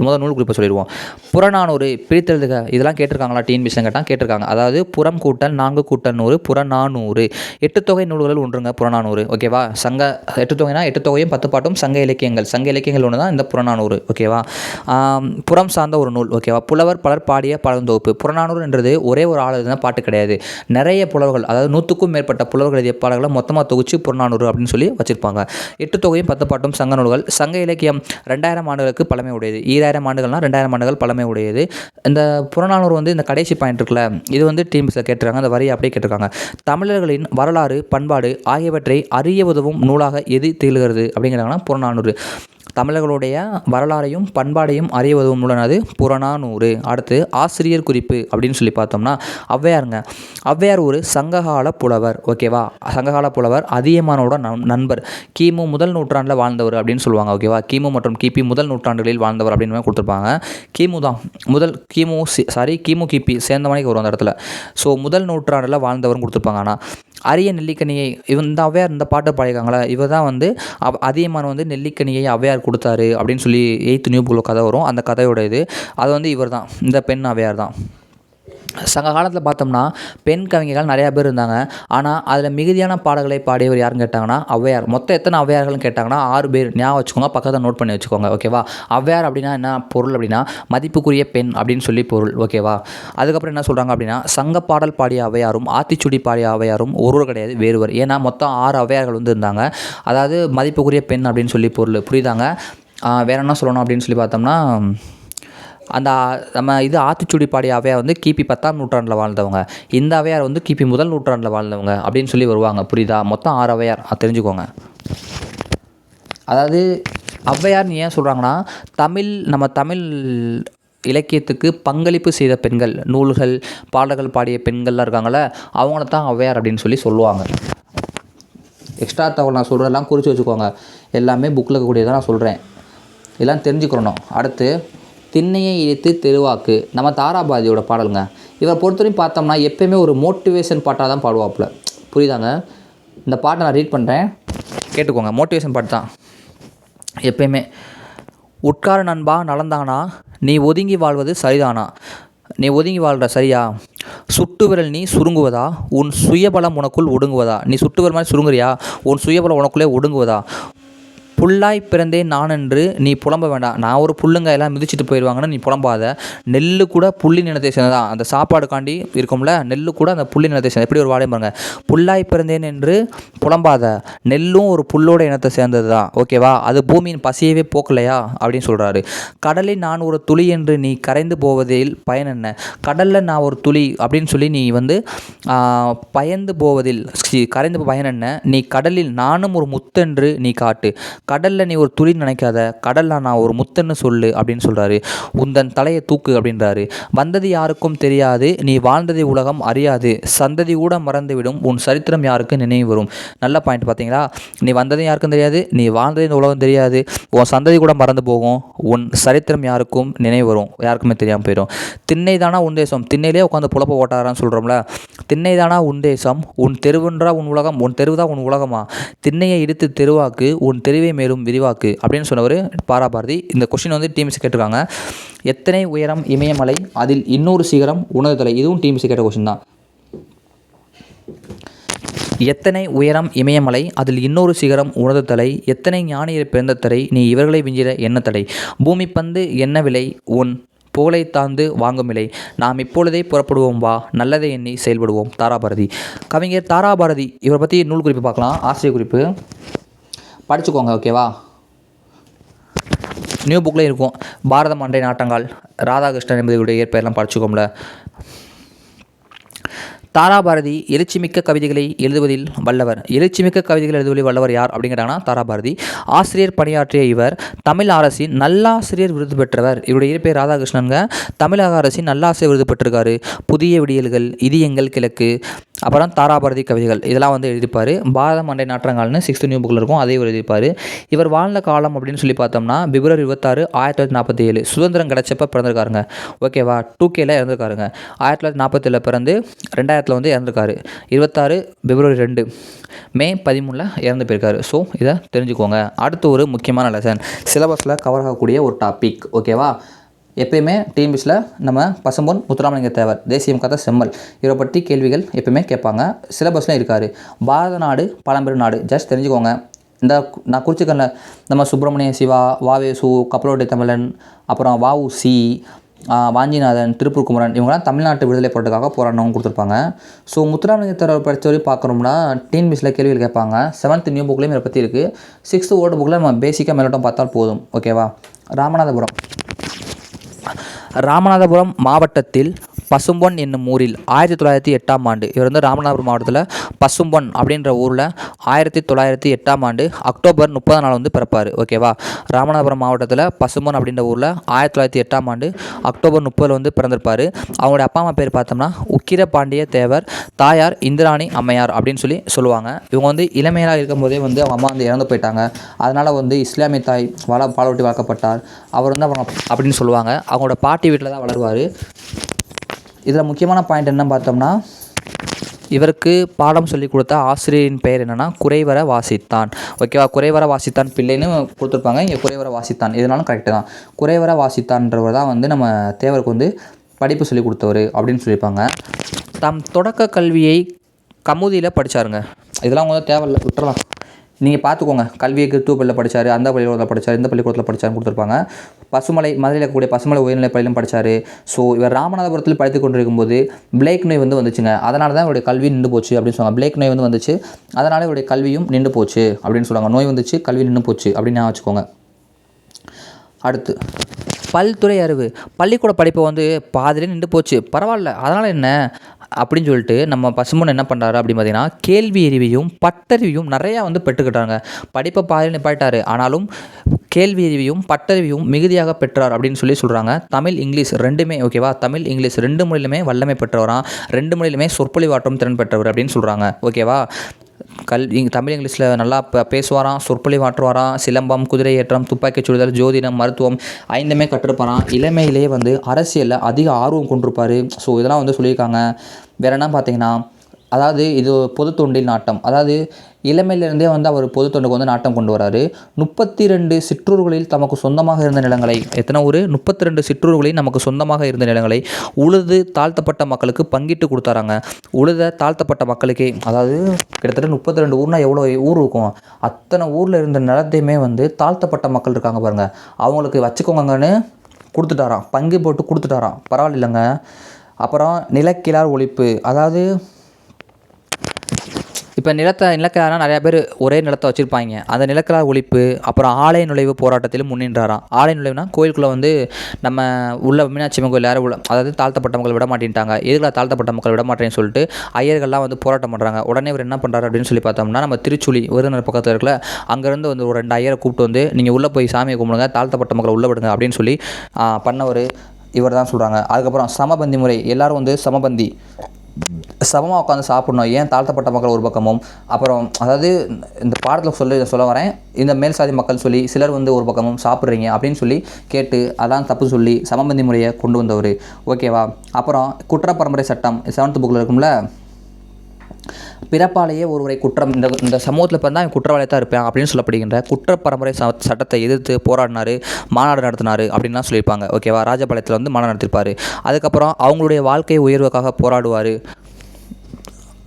முதல் நூல் குறிப்பை சொல்லிடுவோம். புறநானூறு பிரித்தெழுதுக இதெல்லாம் கேட்டிருக்காங்களா டிஎன்பிஎஸ்சி கேட்டால் கேட்டிருக்காங்க. அதாவது புறம் கூட்டல் 4 கூட்டல் 100 புறநானூறு. 8 தொகை நூல்கள் ஒன்றுங்க புறநானூறு. ஓகேவா? 8 தொகைனா 8 தொகையும் 10 பாட்டும் சங்க இலக்கியங்கள் ஒன்று தான் இந்த புறநானூறு. ஓகேவா? புறம் சார்ந்த ஒரு நூல். ஓகேவா? புலவர் பலர் பாடிய பழந்தொகுப்பு. புறநானூறுன்றது ஒரே ஒரு ஆள் எழுதின பாட்டு கிடையாது. நிறைய புலவர்கள், அதாவது 100க்கும் மேற்பட்ட புலவர்கள் எழுதிய பாடல்களை மொத்தமாக தொகுச்சு புறநானூறு அப்படின்னு சொல்லி வச்சிருப்பாங்க. 8 தொகையும் 10 பாட்டும் சங்க நூல்கள். சங்க இலக்கியம் 2000 ஆண்டுகளுக்கு பழமை உடையது. 2000 ஆண்டுகள்னா 2000 ஆண்டுகள் பழமை உடையது. இந்த புறநானூறு வந்து இந்த கடைசி பாயிண்ட் இருக்குல்ல, இது வந்து டிஎன்பிஎஸ்சியில் கேட்டிருக்காங்க. அந்த வரியை அப்படியே கேட்டிருக்காங்க. தமிழர்களின் வரலாறு பண்பாடு ஆகியவற்றை அறிய உதவும் நூலாக எது திகழ்கிறது அப்படிங்கிறாங்கன்னா புறநானூறு. தமிழர்களுடைய வரலாறையும் பண்பாடையும் அறிய உதவும் நூலானது புறநானூறு. அடுத்து ஆசிரியர் குறிப்பு அப்படின்னு சொல்லி பார்த்தோம்னா ஔவையாருங்க. ஔவையார் ஒரு சங்ககால புலவர். ஓகேவா? சங்ககால புலவர், அதியமானோட நண்பர், கிமு முதல் நூற்றாண்டில் வாழ்ந்தவர் அப்படின்னு சொல்லுவாங்க. ஓகேவா? கிமு மற்றும் கிபி முதல் நூற்றாண்டுகளில் வாழ்ந்தவர் அப்படின்னு கொடுத்துருப்பாங்க. கிமு தான் கிமு கிபி சேர்ந்த மணிக்கு வரும் அந்த இடத்துல. ஸோ முதல் நூற்றாண்டில் வாழ்ந்தவர்னு கொடுத்துருப்பாங்க. ஆனால் அரிய நெல்லிக்கனியை இந்த ஔவையார் இந்த பாட்டை பாடியிருக்காங்களா, இவர் தான் வந்து அதியமான் வந்து நெல்லிக்கனியை ஔவையார் கொடுத்தாரு அப்படின்னு சொல்லி 8th நியூ புக்கில் கதை வரும். அந்த கதையோட அது வந்து இவர் தான், இந்த பெண் ஔவையார் தான். சங்க காலத்தில் பார்த்தோம்னா பெண் கவிஞர்கள் நிறையா பேர் இருந்தாங்க. ஆனால் அதில் மிகுதியான பாடல்களை பாடியவர் யாருன்னு கேட்டாங்கன்னா ஔவையார். மொத்தம் எத்தனை ஔவையார்கள்னு கேட்டாங்கன்னா 6 பேர். ஞாபகம் வச்சுக்கோங்க, பக்கத்தில் நோட் பண்ணி வச்சுக்கோங்க. ஓகேவா? ஔவையார் அப்படின்னா என்ன பொருள் அப்படின்னா மதிப்புக்குரிய பெண் அப்படின்னு சொல்லி பொருள். ஓகேவா? அதுக்கப்புறம் என்ன சொல்கிறாங்க அப்படின்னா சங்க பாடல் பாடிய ஔவையாரும் ஆத்திச்சுடி பாடிய ஔவையாரும் ஒருவர் கிடையாது, வேறுவர். ஏன்னா மொத்தம் 6 ஔவையார்கள் வந்து இருந்தாங்க. அதாவது மதிப்புக்குரிய பெண் அப்படின்னு சொல்லி பொருள். புரியுதாங்க? வேற என்ன சொல்லணும் அப்படின்னு சொல்லி பார்த்தோம்னா அந்த ஆத்திச்சூடி பாடிய ஔவையார் வந்து கிபி 10ஆம் நூற்றாண்டில் வாழ்ந்தவங்க. இந்த ஔவையார் வந்து கிபி முதல் நூற்றாண்டில் வாழ்ந்தவங்க அப்படின்னு சொல்லி வருவாங்க. புரியுதா? மொத்தம் 6 ஔவையார் தெரிஞ்சுக்கோங்க. அதாவது ஔவையார்னு ஏன் சொல்கிறாங்கன்னா நம்ம தமிழ் இலக்கியத்துக்கு பங்களிப்பு செய்த பெண்கள், நூல்கள் பாடல்கள் பாடிய பெண்கள்லாம் இருக்காங்களே, அவங்கள தான் ஔவையார் அப்படின்னு சொல்லி சொல்லுவாங்க. எக்ஸ்ட்ரா தகவல் நான் சொல்கிறதெல்லாம் குறித்து வச்சுக்கோங்க. எல்லாமே புக்கில் இருக்கக்கூடியதான் நான் சொல்கிறேன். இதெல்லாம் தெரிஞ்சுக்கிறணும். அடுத்து திண்ணையை இழுத்து தெருவாக்கு, நம்ம தாராபாரதியோட பாடலுங்க. இவரை பொறுத்தவரையும் பார்த்தோம்னா எப்போயுமே ஒரு மோட்டிவேஷன் பாட்டாக தான் பாடுவாப்புல. புரியுதாங்க? இந்த பாட்டை நான் ரீட் பண்ணுறேன், கேட்டுக்கோங்க. மோட்டிவேஷன் பாட்டு தான் எப்பயுமே. உட்கார நண்பா நலந்தானா, நீ ஒதுங்கி வாழ்வது சரிதானா, நீ ஒதுங்கி வாழ்கிற சரியா, சுட்டு விரல் நீ சுருங்குவதா, உன் சுயபலம் உனக்குள் ஒடுங்குவதா, நீ சுட்டு விரல் மாதிரி சுருங்குறியா, உன் சுயபலம் உனக்குள்ளே ஒடுங்குவதா, புல்லாய் பிறந்தேன் நான் என்று நீ புலம்ப வேண்டாம். நான் ஒரு புல்லுங்க, எல்லாம் மிதிச்சுட்டு போயிடுவாங்கன்னு நீ புலம்பாத. நெல்லு கூட புள்ளி நிலத்தை சேர்ந்ததான். அந்த சாப்பாடுக்காண்டி இருக்கும்ல, நெல்லு கூட அந்த புள்ளி நிலத்தை சேர்ந்த. எப்படி ஒரு வாடகை பாருங்க, புல்லாய் பிறந்தேன் என்று புலம்பாத, நெல்லும் ஒரு புல்லோட இனத்தை சேர்ந்தது தான். ஓகேவா? அது பூமியின் பசியவே போக்கலையா அப்படின்னு சொல்கிறாரு. கடலில் நான் ஒரு துளி என்று நீ கரைந்து போவதில் பயன் என்ன, கடலில் நான் ஒரு துளி அப்படின்னு சொல்லி நீ வந்து பயந்து போவதில் கரைந்து பயன் என்ன, நீ கடலில் நானும் ஒரு முத்தென்று நீ காட்டு, கடலில் நீ ஒரு துளி நினைக்காத, கடலில் நான் ஒரு முத்தன்னு சொல்லு அப்படின்னு சொல்கிறாரு. உந்தன் தலையை தூக்கு அப்படின்றாரு. வந்தது யாருக்கும் தெரியாது, நீ வாழ்ந்ததை உலகம் அறியாது, சந்ததி கூட மறந்துவிடும், உன் சரித்திரம் யாருக்கு நினைவு வரும். நல்ல பாயிண்ட் பார்த்தீங்களா? நீ வந்ததும் யாருக்கும் தெரியாது, நீ வாழ்ந்தது இந்த உலகம் தெரியாது, உன் சந்ததி கூட மறந்து போகும், உன் சரித்திரம் யாருக்கும் நினைவு வரும், யாருக்குமே தெரியாமல் போயிடும். திண்ணை தானா உன் தேசம், திண்ணையிலே உட்காந்து புலப்ப ஓட்டாரான்னு சொல்கிறோம்ல. திண்ணை தானா உன் தேசம், உன் தெருவுன்றா உன் உலகம், உன் தெருவு தான் உன் உலகமா, திண்ணையை இடித்து தெருவாக்கு, உன் தெருவை மேலும் விரிவாக்கு அப்படின்னு சொன்னவர் தாராபாரதி. இந்த கொஸ்டின் வந்து டிஎம்சி கேட்டிருக்காங்க. எத்தனை உயரம் இமயமலை, அதில் இன்னொரு சிகரம் உனது தலை. இதுவும் டிஎம்சி கேட்ட கொஸ்டின் தான். எத்தனை உயரம் இமயமலை, அதில் இன்னொரு சிகரம் உனது தலை, எத்தனை ஞானியர் பிறந்த தரை, நீ இவர்களை விஞ்சிட என்ன தடை, பூமி பந்து என்ன விலை, உன் புகழை தாழ்ந்து வாங்கும் விலை, நாம் இப்பொழுதே புறப்படுவோம் வா, நல்லதை எண்ணி செயல்படுவோம். தாராபாரதி. கவிஞர் தாராபாரதி, இவரை பற்றி நூல் குறிப்பு பார்க்கலாம். ஆசிரியர் குறிப்பு படிச்சுக்கோங்க. ஓகேவா? நியூ புக்கில் இருக்கும். பாரதம் அன்றை நாட்டங்கால், ராதாகிருஷ்ணன் என்பதையுடைய இயற்பெயரெல்லாம் படிச்சுக்கோம்ல. தாராபாரதி எழுச்சிமிக்க கவிதைகளை எழுதுவதில் வல்லவர். எழுச்சிமிக்க கவிதைகள் எழுதுவதில் வல்லவர் யார் அப்படிங்கிறாங்கன்னா தாராபாரதி. ஆசிரியர் பணியாற்றிய இவர் தமிழ் அரசின் நல்லாசிரியர் விருது பெற்றவர். இவருடைய இயற்பெயர் ராதாகிருஷ்ணனுங்க. தமிழக அரசின் நல்லாசிரியர் விருது பெற்றிருக்காரு. புதிய விடியல்கள், இது எங்கள் கிழக்கு, அப்புறம் தாராபாரதி கவிதைகள், இதெல்லாம் வந்து எழுதிப்பார். பாரதம் அண்டை நாற்றங்கால்னு 6th நியூ புக்கில் இருக்கும், அதையும் எழுதிப்பார். இவர் வாழ்ந்த காலம் அப்படின்னு சொல்லி பார்த்தோம்னா பிப்ரவரி 26, 1947 சுதந்திரம் கிடச்சப்ப பிறந்திருக்காருங்க. ஓகேவா? 2Kல இறந்துருக்காருங்க. 1947 பிறந்து 2000 வந்து இறந்துருக்காரு. 26 பிப்ரவரி 2 மே 13 இறந்து போயிருக்காரு. ஸோ இதை தெரிஞ்சுக்கோங்க. அடுத்து ஒரு முக்கியமான லெசன், சிலபஸில் கவர் ஆகக்கூடிய ஒரு டாபிக். ஓகேவா? எப்பயுமே டிஎன்பிஎஸ்சியில் நம்ம பசும்பொன் முத்துராமலிங்க தேவர், தேசியம் காத்த செம்மல், இவரை பற்றி கேள்விகள் எப்பயுமே கேட்பாங்க. சிலபஸ்லாம் இருக்கார். பாரத நாடு பழம்பெரும் நாடு ஜஸ்ட் தெரிஞ்சுக்கோங்க. இந்த நான் குறிச்சிக்கல நம்ம சுப்பிரமணிய சிவா, வாவேசு, கப்பலோட்டை தமிழன், அப்புறம் வஉசி, வாஞ்சிநாதன், திருப்பூர் குமரன், இவங்களாம் தமிழ்நாட்டு விடுதலை போராட்டத்துக்காக போராடினவங்க கொடுத்துருப்பாங்க. ஸோ முத்துராமலிங்க தேவர் படித்த வரையும் பார்க்குறோம்னா டிஎன்பிஎஸ்சியில் கேள்விகள் கேட்பாங்க. 7th நியூ புக்லேயும் இதை பற்றி இருக்குது. 6th ஓல்டு புக்கில் நம்ம பேசிக்காக மேலோட்டம் பார்த்தால் போதும். ஓகேவா. ராமநாதபுரம் மாவட்டத்தில் பசும்பொன் என்னும் ஊரில் 1908ஆம் ஆண்டு, இவர் வந்து ராமநாதபுரம் மாவட்டத்தில் பசும்பொன் அப்படின்ற ஊரில் 1908ஆம் ஆண்டு அக்டோபர் 30ஆம் நாள் வந்து பிறப்பார். ஓகேவா. ராமநாதபுரம் மாவட்டத்தில் பசும்பொன் அப்படின்ற ஊரில் 1908ஆம் ஆண்டு அக்டோபர் 30 வந்து பிறந்திருப்பார். அவங்களுடைய அப்பா அம்மா பேர் பார்த்தோம்னா உக்கிரபாண்டிய தேவர், தாயார் இந்திராணி அம்மையார் அப்படின்னு சொல்லுவாங்க. இவங்க வந்து இளமையாக இருக்கும்போதே வந்து அவங்க அம்மா வந்து இறந்து போயிட்டாங்க. அதனால் வந்து இஸ்லாமிய தாய் பாலூட்டி வளர்க்கப்பட்டார். அவர் வந்து அவங்க அப்படின்னு சொல்லுவாங்க. அவங்களோட பாட்டி வீட்டில் தான் வளருவார். இதில் முக்கியமான பாயிண்ட் என்ன பார்த்தோம்னா, இவருக்கு பாடம் சொல்லிக் கொடுத்த ஆசிரியரின் பெயர் என்னென்னா குறைவர வாசித்தான். ஓகேவா. குறைவர வாசித்தான் பிள்ளைன்னு கொடுத்துருப்பாங்க. இங்கே குறைவர வாசித்தான், இதனாலும் கரெக்டு தான். குறைவர வாசித்தான்றவர் தான் வந்து நம்ம தேவருக்கு வந்து படிப்பு சொல்லிக் கொடுத்தவர் அப்படின்னு சொல்லியிருப்பாங்க. தம் தொடக்க கல்வியை கமுதியில் படித்தாருங்க. இதெல்லாம் வந்து தேவையில்லை, விட்டுறலாம். நீங்கள் பார்த்துக்கோங்க. கல்விக்கு தூப்பள்ளியில் படித்தார், அந்த பள்ளிக்கூடத்தில் படித்தார், இந்த பள்ளிக்கூடத்தில் படித்தார்னு கொடுத்துருப்பாங்க. பசுமலை மதுரையில் இருக்கக்கூடிய பசுமலை உயர்நிலை பள்ளியிலும் படித்தார். ஸோ இவர் ராமநாதபுரத்தில் படித்து கொண்டிருக்கும்போது பிளேக் நோய் வந்து வந்துச்சுங்க. அதனால தான் இவருடைய கல்வி நின்று போச்சு அப்படின்னு சொல்லுவாங்க. பிளேக் நோய் வந்து வந்துச்சு, அதனால் இவருடைய கல்வியும் நின்று போச்சு அப்படின்னு சொல்லுவாங்க. நோய் வந்துச்சு, கல்வி நின்று போச்சு அப்படின்னு வச்சுக்கோங்க. அடுத்து பல்துறை அறிவு. பள்ளிக்கூட படிப்பை வந்து பாதிலே நின்று போச்சு, பரவாயில்ல, அதனால் என்ன அப்படின்னு சொல்லிட்டு நம்ம பசும்பொன் என்ன பண்ணுறாரு அப்படின்னு பார்த்தீங்கன்னா கேள்வி அறிவையும் பட்டறிவையும் நிறையா வந்து பெற்றுக்கிட்டாங்க. படிப்பை பாதியில் நிப்பாட்டார், ஆனாலும் கேள்வி அறிவையும் பட்டறிவையும் மிகுதியாக பெற்றார் அப்படின்னு சொல்கிறாங்க. தமிழ் இங்கிலீஷ் ரெண்டுமே. ஓகேவா. தமிழ் இங்கிலீஷ் 2 மொழியிலுமே வல்லமை பெற்றவராம். 2 மொழியிலுமே சொற்பொழிவாற்றும் திறன் பெற்றவர் அப்படின்னு சொல்கிறாங்க. ஓகேவா. தமிழ் இங்கிலீஷில் நல்லா பேசுவாராம், சொற்பொழிவாற்றுவாராம், சிலம்பம், குதிரை ஏற்றம், துப்பாக்கிச் சுடுதல், ஜோதிடம், மருத்துவம் 5மே கற்றுருப்பாராம். இளமையிலேயே வந்து அரசியலில் அதிக ஆர்வம் கொண்டிருப்பார். ஸோ இதெல்லாம் வந்து சொல்லியிருக்காங்க. வேறு என்ன பார்த்தீங்கன்னா, அதாவது இது பொது தொண்டில் நாட்டம். அதாவது இளமையிலிருந்தே வந்து அவர் பொது தொண்டுக்கு வந்து நாட்டம் கொண்டு வராரு. 32 சிற்றூர்களில் தமக்கு சொந்தமாக இருந்த நிலங்களை, எத்தனை ஊர், 32 சிற்றூர்களில் நமக்கு சொந்தமாக இருந்த நிலங்களை உழுது தாழ்த்தப்பட்ட மக்களுக்கு பங்கிட்டு கொடுத்தாராங்க. உழுத தாழ்த்தப்பட்ட மக்களுக்கே, அதாவது கிட்டத்தட்ட 32 ஊர்னால் எவ்வளோ ஊர் இருக்கும், அத்தனை ஊரில் இருந்த நிலத்தையுமே வந்து தாழ்த்தப்பட்ட மக்கள் இருக்காங்க பாருங்கள், அவங்களுக்கு வச்சுக்கோங்கன்னு கொடுத்துட்டாராம், பங்கு போட்டு கொடுத்துட்டாராம். பரவாயில்லைங்க. அப்புறம் நிலக்கிழார் ஒழிப்பு. அதாவது இப்போ நிலக்கிழார்னா நிறையா பேர் ஒரே நிலத்தை வச்சுருப்பாங்க. அந்த நிலக்கிழார் ஒழிப்பு. அப்புறம் ஆலய நுழைவு போராட்டத்திலும் முன்னின்றாராம். ஆலய நுழைவுனா கோயிலுக்குள்ளே வந்து நம்ம உள்ள மீனாட்சி அம்மன் கோயில் யாரும் அதாவது தாழ்த்தப்பட்ட மக்கள் விட மாட்டேன்ட்டாங்க. எதுக்குள்ள தாழ்த்தப்பட்ட மக்கள் விட மாட்டேன்னு சொல்லிட்டு ஐயர்கள்லாம் வந்து போராட்டம் பண்ணுறாங்க. உடனே இவர் என்ன பண்ணுறாரு அப்படின்னு சொல்லி பார்த்தோம்னா, நம்ம திருச்சுழி விருதுநகர் பக்கத்தில் இருக்கல, அங்கேருந்து வந்து ஒரு 2 ஐயரை கூப்பிட்டு வந்து நீங்கள் உள்ளே போய் சாமியை கும்பிடுங்க, தாழ்த்தப்பட்ட மக்களை உள்ளே விடுங்க அப்படின்னு சொல்லி பண்ணவர் இவர் தான் சொல்கிறாங்க. அதுக்கப்புறம் சமபந்தி முறை. எல்லோரும் வந்து சமமாக உட்காந்து சாப்பிட்ணும், ஏன் தாழ்த்தப்பட்ட மக்கள் ஒரு பக்கமும், அப்புறம் அதாவது இந்த பாடத்தில் சொல்ல வரேன், இந்த மேல் சாதி மக்கள் சொல்லி சிலர் வந்து ஒரு பக்கமும் சாப்பிட்றீங்க அப்படின்னு சொல்லி கேட்டு அதான் தப்பு சொல்லி சமபந்தி முறையை கொண்டு வந்தவர். ஓகேவா. அப்புறம் குற்றப்பரம்பரை சட்டம் 7th புக்கில் இருக்கும்ல, பிறப்பாலேயே ஒருவரை குற்றம், இந்த சமூகத்தில் பிறந்தா அவன் குற்றவாளியாக தான் இருப்பேன் அப்படின்னு சொல்லப்படுகின்ற குற்றப்பரம்பரை சட்டத்தை எதிர்த்து போராடினார், மாநாடு நடத்தினார் அப்படின்லாம் சொல்லியிருப்பாங்க. ஓகேவா. ராஜபாளையத்தில் வந்து மாநாடு நடத்திருப்பார். அதுக்கப்புறம் அவங்களுடைய வாழ்க்கை உயர்வுக்காக போராடுவார்.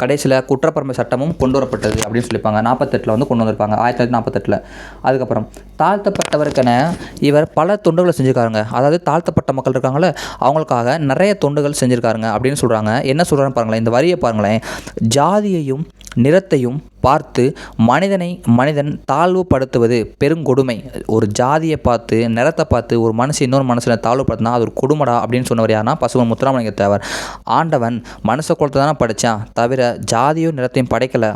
கடைசியில் குற்றப்பரம்பரை சட்டமும் கொண்டு வரப்பட்டது அப்படின்னு சொல்லியிருப்பாங்க. 48 வந்து கொண்டு வந்திருப்பாங்க, 1948. அதுக்கப்புறம் தாழ்த்தப்பட்டவருக்கென இவர் பல தொண்டுகளை செஞ்சுருக்காருங்க. அதாவது தாழ்த்தப்பட்ட மக்கள் இருக்காங்களே அவங்களுக்காக நிறைய தொண்டுகள் செஞ்சுருக்காருங்க அப்படின்னு சொல்கிறாங்க. என்ன சொல்கிறான்னு பாருங்களேன், இந்த வரியை பாருங்களேன். ஜாதியையும் நிறத்தையும் பார்த்து மனிதன் தாழ்வுபடுத்துவது பெருங்கொடுமை. ஒரு ஜாதியை பார்த்து நிறத்தை பார்த்து ஒரு மனுஷன் இன்னொரு மனுஷனை தாழ்வுபடுத்தினா அது ஒரு கொடுமடா அப்படின்னு சொன்னவர் யாருன்னா பசும்பொன் முத்துராமலிங்க தேவர். ஆண்டவன் மனுஷ குலத்தை தானே படைத்தான், தவிர ஜாதியும் நிறத்தையும் படைக்கலை,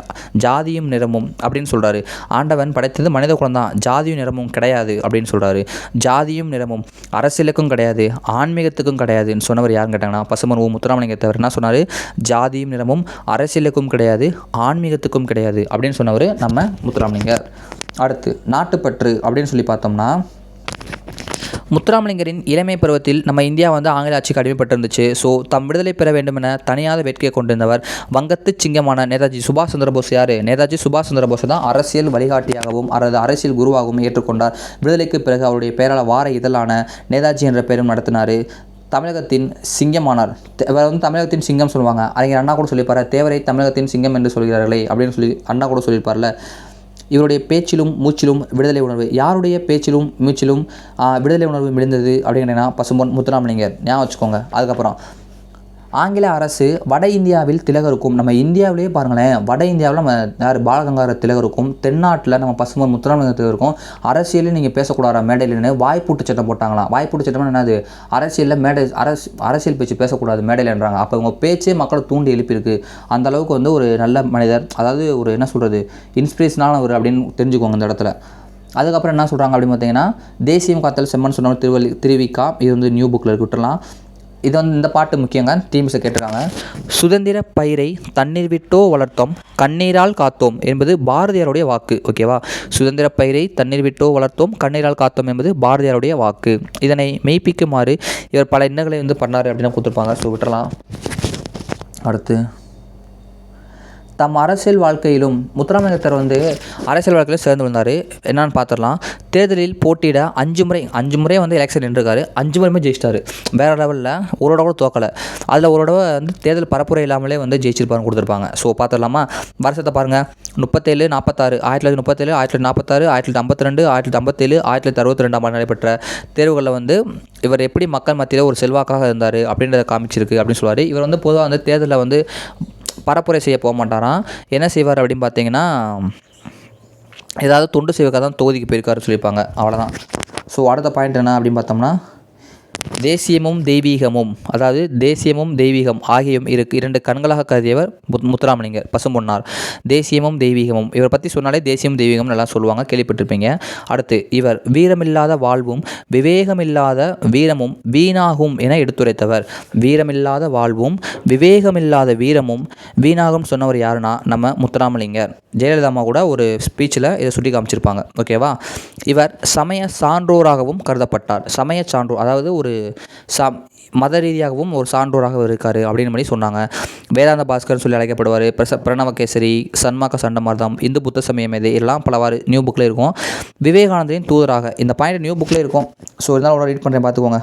ஜாதியும் நிறமும் அப்படின்னு சொல்கிறாரு. ஆண்டவன் படைத்தது மனித குலம் தான், ஜாதியும் நிறமும் கிடையாது அப்படின்னு சொல்கிறாரு. ஜாதியும் நிறமும் அரசியலுக்கும் கிடையாது, ஆன்மீகத்துக்கும் கிடையாதுன்னு சொன்னவர் யாருன்னு கேட்டாங்கன்னா பசும்பொன் முத்துராமலிங்க தேவர். என்ன சொன்னார், ஜாதியும் நிறமும் அரசியலுக்கும் கிடையாது, ஆன்மீகத்துக்கும் கிடையாது அப்படின்னு சொன்னவர் நம்ம முத்துராமலிங்கர். அடுத்து நாட்டுப்பற்று அப்படின்னு சொல்லி பார்த்தோம்னா, முத்துராமலிங்கரின் இளமை பருவத்தில் நம்ம இந்தியா வந்து ஆங்கில ஆட்சிக்கு அடிமைப்பட்டிருந்துச்சு. ஸோ தம் விடுதலை பெற வேண்டும் என தனியாத வேட்கையை கொண்டிருந்தவர் வங்கத்து சிங்கமான நேதாஜி சுபாஷ் சந்திர போஸ். யார்? நேதாஜி சுபாஷ் சந்திர போஸ் தான் அரசியல் வழிகாட்டியாகவும் அல்லது அரசியல் குருவாகவும் ஏற்றுக்கொண்டார். விடுதலைக்கு பிறகு அவருடைய பெயரால் வார இதழான நேதாஜி என்ற பெயரும் நடத்தினார். தமிழகத்தின் சிங்கமானார். இவர் வந்து தமிழகத்தின் சிங்கம் சொல்லுவாங்க. அறிஞர் அண்ணா கூட சொல்லியிருப்பார், தேவரை தமிழகத்தின் சிங்கம் என்று சொல்கிறார்களே அப்படின்னு சொல்லி அண்ணா கூட சொல்லியிருப்பார்ல. இவருடைய பேச்சிலும் மூச்சிலும் விடுதலை உணர்வு. யாருடைய பேச்சிலும் மூச்சிலும் விடுதலை உணர்வு மிளிர்ந்தது அப்படின்னா பசும்பொன் முத்துராமலிங்கர். ஞாபகம் வச்சுக்கோங்க. அதுக்கப்புறம் ஆங்கில அரசு வட இந்தியாவில் திலகருக்கும், நம்ம இந்தியாவிலேயே பாருங்களேன், வட இந்தியாவில் நம்ம யார் பாலகங்காதர திலகருக்கும், தென்னாட்டில் நம்ம பசும்பொன் முத்துராமலிங்க திலகருக்கும் அரசியலில் நீங்கள் பேசக்கூடாத மேடையில்னு வாய்ப்பூட்டு சட்டம் போட்டாங்களாம். வாய்ப்பூட்டு சட்டம் என்னது? அரசியலில் அரசியல் பேச்சு பேசக்கூடாது மேடையில்ன்றாங்க. அப்போ உங்கள் பேச்சே மக்களை தூண்டி எழுப்பியிருக்கு. அந்த அளவுக்கு வந்து ஒரு நல்ல மனிதர், அதாவது ஒரு என்ன சொல்கிறது, இன்ஸ்பிரேஷனானவர் அப்படின்னு தெரிஞ்சுக்கோங்க இந்த இடத்துல. அதுக்கப்புறம் என்ன சொல்கிறாங்க அப்படின்னு பார்த்தீங்கன்னா, தேசியம் காத்தல் செம்மன் சொன்னவர் திருவிக்கா. இது வந்து நியூ புக்கில் இருக்கு, விட்டுறலாம். இது வந்து இந்த பாட்டு முக்கியங்க, டீம்ஸை கேட்டிருக்காங்க. சுதந்திர பயிரை தண்ணீர் விட்டோ வளர்த்தோம், கண்ணீரால் காத்தோம் என்பது பாரதியாருடைய வாக்கு. ஓகேவா? சுதந்திர பயிரை தண்ணீர் விட்டோ வளர்த்தோம், கண்ணீரால் காத்தோம் என்பது பாரதியாருடைய வாக்கு. இதனை மெய்ப்பிக்குமாறு இவர் பல எண்ணங்களை வந்து பண்ணார் அப்படின்னு கொடுத்துருப்பாங்க. ஸோ விட்டுறலாம். அடுத்து, தம் அரசியல் வாழ்க்கையிலும் முத்துராமலிங்கர் வந்து அரசியல் வாழ்க்கையில் சேர்ந்து வந்தார். என்னன்னு பார்த்துடலாம். தேர்தலில் போட்டியிட 5 முறை வந்து எலெக்ஷன் நின்றுருக்காரு. 5 முறையுமே ஜெயிச்சிட்டாரு. வேறு லெவலில் ஒரு தடவை கூட தோக்கலை. அதில் ஒரு தடவை வந்து தேர்தல் பரப்புரை இல்லாமலே வந்து ஜெயிச்சிருப்பாருன்னு கொடுத்துருப்பாங்க. ஸோ பார்த்துடலாமா? வருஷத்தை பாருங்கள். 37, 46, 1937, 1946, 1952, 1957, 1962 நடைபெற்ற தேர்வுகளில் வந்து இவர் எப்படி மக்கள் மத்தியில் ஒரு செல்வாக்காக இருந்தார் அப்படின்றத காமிச்சிருக்கு அப்படின்னு சொல்லுவார். இவர் வந்து பொதுவாக வந்து தேர்தலில் வந்து பரப்புரை செய்ய போக மாட்டாராம். என்ன செய்வார் அப்படின்னு பார்த்தீங்கன்னா, ஏதாவது தொண்டு செய்வதாக தான் தொகுதிக்கு போயிருக்காரு சொல்லியிருப்பாங்க. அவ்வளோதான். ஸோ அடுத்த பாயிண்ட் என்ன அப்படின்னு பார்த்தோம்னா, தேசியமும் தெய்வீகமும், அதாவது தேசியமும் தெய்வீகம் ஆகியும் இரண்டு கண்களாக கருதியவர் முத்துராமலிங்கர் பசும்பொன்னார். தேசியமும் தெய்வீகமும், இவரை பற்றி சொன்னாலே தேசியம் தெய்வீகம் நல்லா சொல்லுவாங்க, கேள்விப்பட்டிருப்பீங்க. அடுத்து, இவர் வீரமில்லாத வாழ்வும் விவேகமில்லாத வீரமும் வீணாகும் என எடுத்துரைத்தவர். வீரமில்லாத வாழ்வும் விவேகமில்லாத வீரமும் வீணாகும் சொன்னவர் யாருன்னா நம்ம முத்துராமலிங்கர். ஜெயலலிதா அம்மா கூட ஒரு ஸ்பீச்சில் இதை சுட்டி காமிச்சிருப்பாங்க. ஓகேவா? இவர் சமய சான்றோராகவும் கருதப்பட்டார். சமய சான்றோர், அதாவது ஒரு மத ரீதியாகவும் ஒரு சான்றோராக இருக்கார் அப்படின்னு மாதிரி சொன்னாங்க. வேதாந்த பாஸ்கர் சொல்லி அழைக்கப்படுவார். பிரணவகேசரி, சன்மார்க்க சண்டமார்தம், இந்து புத்த சமயம், இது எல்லாம் பலவாறு நியூ புக்கில் இருக்கும். விவேகானந்தரின் தூதராக, இந்த பாயிண்ட் நியூ புக்கில் இருக்கும். ஸோ இருந்தாலும் ஒரு ரீட் பண்ணுறேன், பார்த்துக்கோங்க.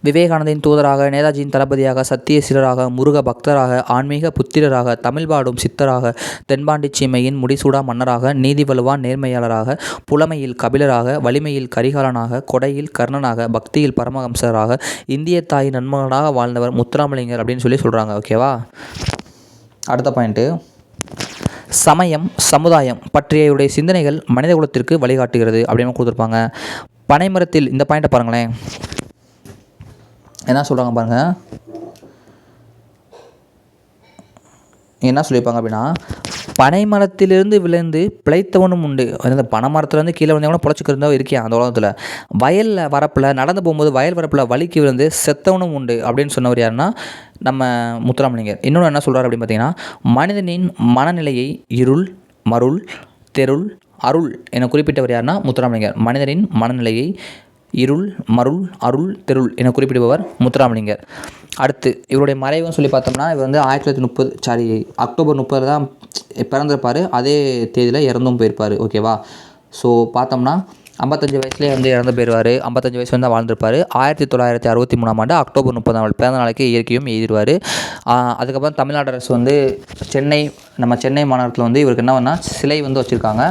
விவேகானந்தின் தூதராக, நேதாஜியின் தளபதியாக, சத்திய சீலராக, முருக பக்தராக, ஆன்மீக புத்திரராக, தமிழ் பாடும் சித்தராக, தென்பாண்டி சீமையின் முடிசூடா மன்னராக, நீதி வலுவான் நேர்மையாளராக, புலமையில் கபிலராக, வலிமையில் கரிகாலனாக, கொடையில் கர்ணனாக, பக்தியில் பரமஹம்சராக, இந்திய தாயின் நன்மகனாக வாழ்ந்தவர் முத்துராமலிங்கர் அப்படின்னு சொல்லி சொல்கிறாங்க. ஓகேவா? அடுத்த பாயிண்ட்டு, சமயம் சமுதாயம் பற்றிய இவருடைய சிந்தனைகள் மனித குலத்திற்கு வழிகாட்டுகிறது அப்படின்னு கொடுத்துருப்பாங்க. பனைமரத்தில், இந்த பாயிண்ட்டை பாருங்களேன், என்ன சொல்கிறாங்க பாருங்கள். என்ன சொல்லியிருப்பாங்க அப்படின்னா, பனை மரத்திலிருந்து விழுந்து பிழைத்தவனும் உண்டு. அந்த பனை மரத்துலேருந்து கீழே வந்தவனும் பிழைச்சிக்கிறதோ இருக்கியா அந்த உலகத்தில். வயலில் வரப்பில் நடந்து போகும்போது வயல் வரப்பில் வலிக்கு விழுந்து செத்தவனும் உண்டு அப்படின்னு சொன்னவர் யாருன்னா நம்ம முத்துராமலிங்கர். இன்னொன்று என்ன சொல்கிறார் அப்படின்னு பார்த்தீங்கன்னா, மனிதனின் மனநிலையை இருள் மருள் தெருள் அருள் என குறிப்பிட்டவர் யாருன்னா முத்துராமலிங்கர். மனிதனின் மனநிலையை இருள் மருள் அருள் தெருள் என குறிப்பிடுபவர் முத்துராமலிங்கர். அடுத்து, இவருடைய மறைவுன்னு சொல்லி பார்த்தோம்னா, இவர் வந்து 1930 அக்டோபர் 30 தான் பிறந்திருப்பார். அதே தேதியில் இறந்தும் போயிருப்பார். ஓகேவா? ஸோ பார்த்தோம்னா 55 வயசுலேயே வந்து இறந்து போயிடுவார். 55 வயசு வந்து வாழ்ந்திருப்பார். 1963 அக்டோபர் 30 பிறந்த நாளைக்கு இயற்கையும் எழுதிடுவார். அதுக்கப்புறம் தமிழ்நாடு அரசு வந்து சென்னை மாநகரத்தில் வந்து இவருக்கு என்ன பண்ணால் சிலை வந்து வச்சுருக்காங்க.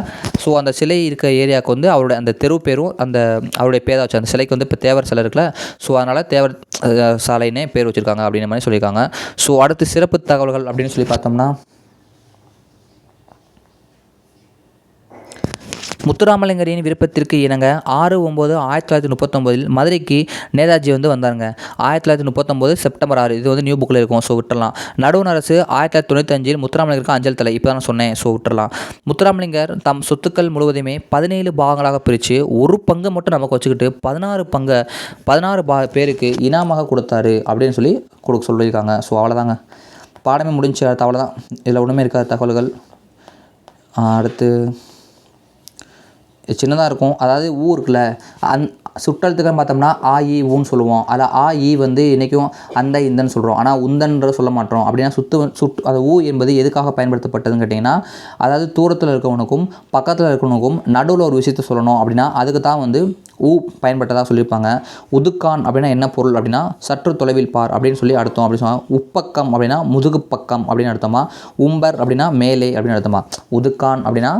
ஸோ அந்த சிலை இருக்க ஏரியாவுக்கு வந்து அவருடைய அந்த தெரு பேரும் அவருடைய பேரை வச்சு, அந்த சிலைக்கு வந்து இப்போ தேவர் சிலை இருக்குல்ல, ஸோ அதனால் தேவர் சாலைன்னே பேர் வச்சுருக்காங்க அப்படின்ற மாதிரி சொல்லியிருக்காங்க. ஸோ அடுத்து சிறப்பு தகவல்கள் அப்படின்னு சொல்லி பார்த்தோம்னா, முத்துராமலிங்கரின் விருப்பத்திற்கு இணங்க 6/9/1939 மதுரைக்கு நேதாஜி வந்து வந்தாருங்க. 1939 செப்டம்பர் 6. இது வந்து நியூ புக்கில் இருக்கும். ஸோ விட்டுறலாம். நடுவண் அரசு 1995 முத்துராமலிங்கருக்கு அஞ்சல் தலை, இப்போ தான் சொன்னேன். ஸோ விட்டுறலாம். முத்துராமலிங்கர் தம் சொத்துக்கள் முழுவதுமே 17 பாகங்களாக பிரித்து ஒரு பங்கு மட்டும் நமக்கு வச்சுக்கிட்டு 16 பேருக்கு இனாமாக கொடுத்தாரு அப்படின்னு சொல்லி சொல்லியிருக்காங்க. ஸோ அவ்வளோதாங்க, பாடமே முடிஞ்சு. அவ்வளோதான், இதில் ஒன்றுமே இருக்காது தகவல்கள். அடுத்து சின்னதாக இருக்கும். அதாவது ஊ இருக்குல்ல, சுட்டெழுத்துக்கள்னு பார்த்தோம்னா ஆ இ ஊன்னு சொல்லுவோம். அதில் ஆ இ வந்து இன்றைக்கும் அந்த இந்தன்னு சொல்கிறோம். ஆனால் உந்தன்ற சொல்ல மாட்டோம். அப்படின்னா அது ஊ என்பது எதுக்காக பயன்படுத்தப்பட்டதுன்னு கேட்டிங்கன்னா, அதாவது தூரத்தில் இருக்கவனுக்கும் பக்கத்தில் இருக்கவனுக்கும் நடுவில் ஒரு விஷயத்த சொல்லணும் அப்படின்னா அதுக்கு தான் வந்து ஊ பயன்பட்டதாக சொல்லியிருப்பாங்க. உதுக்கான் அப்படின்னா என்ன பொருள் அப்படின்னா சற்று தொலைவில் பார் அப்படின்னு சொல்லி அர்த்தம். அப்படின்னு சொன்னால் உப்பக்கம் அப்படின்னா முதுகு பக்கம் அப்படின்னு அர்த்தமா. உம்பர் அப்படின்னா மேலே அப்படின்னு அர்த்தமா. உதுக்கான் அப்படின்னா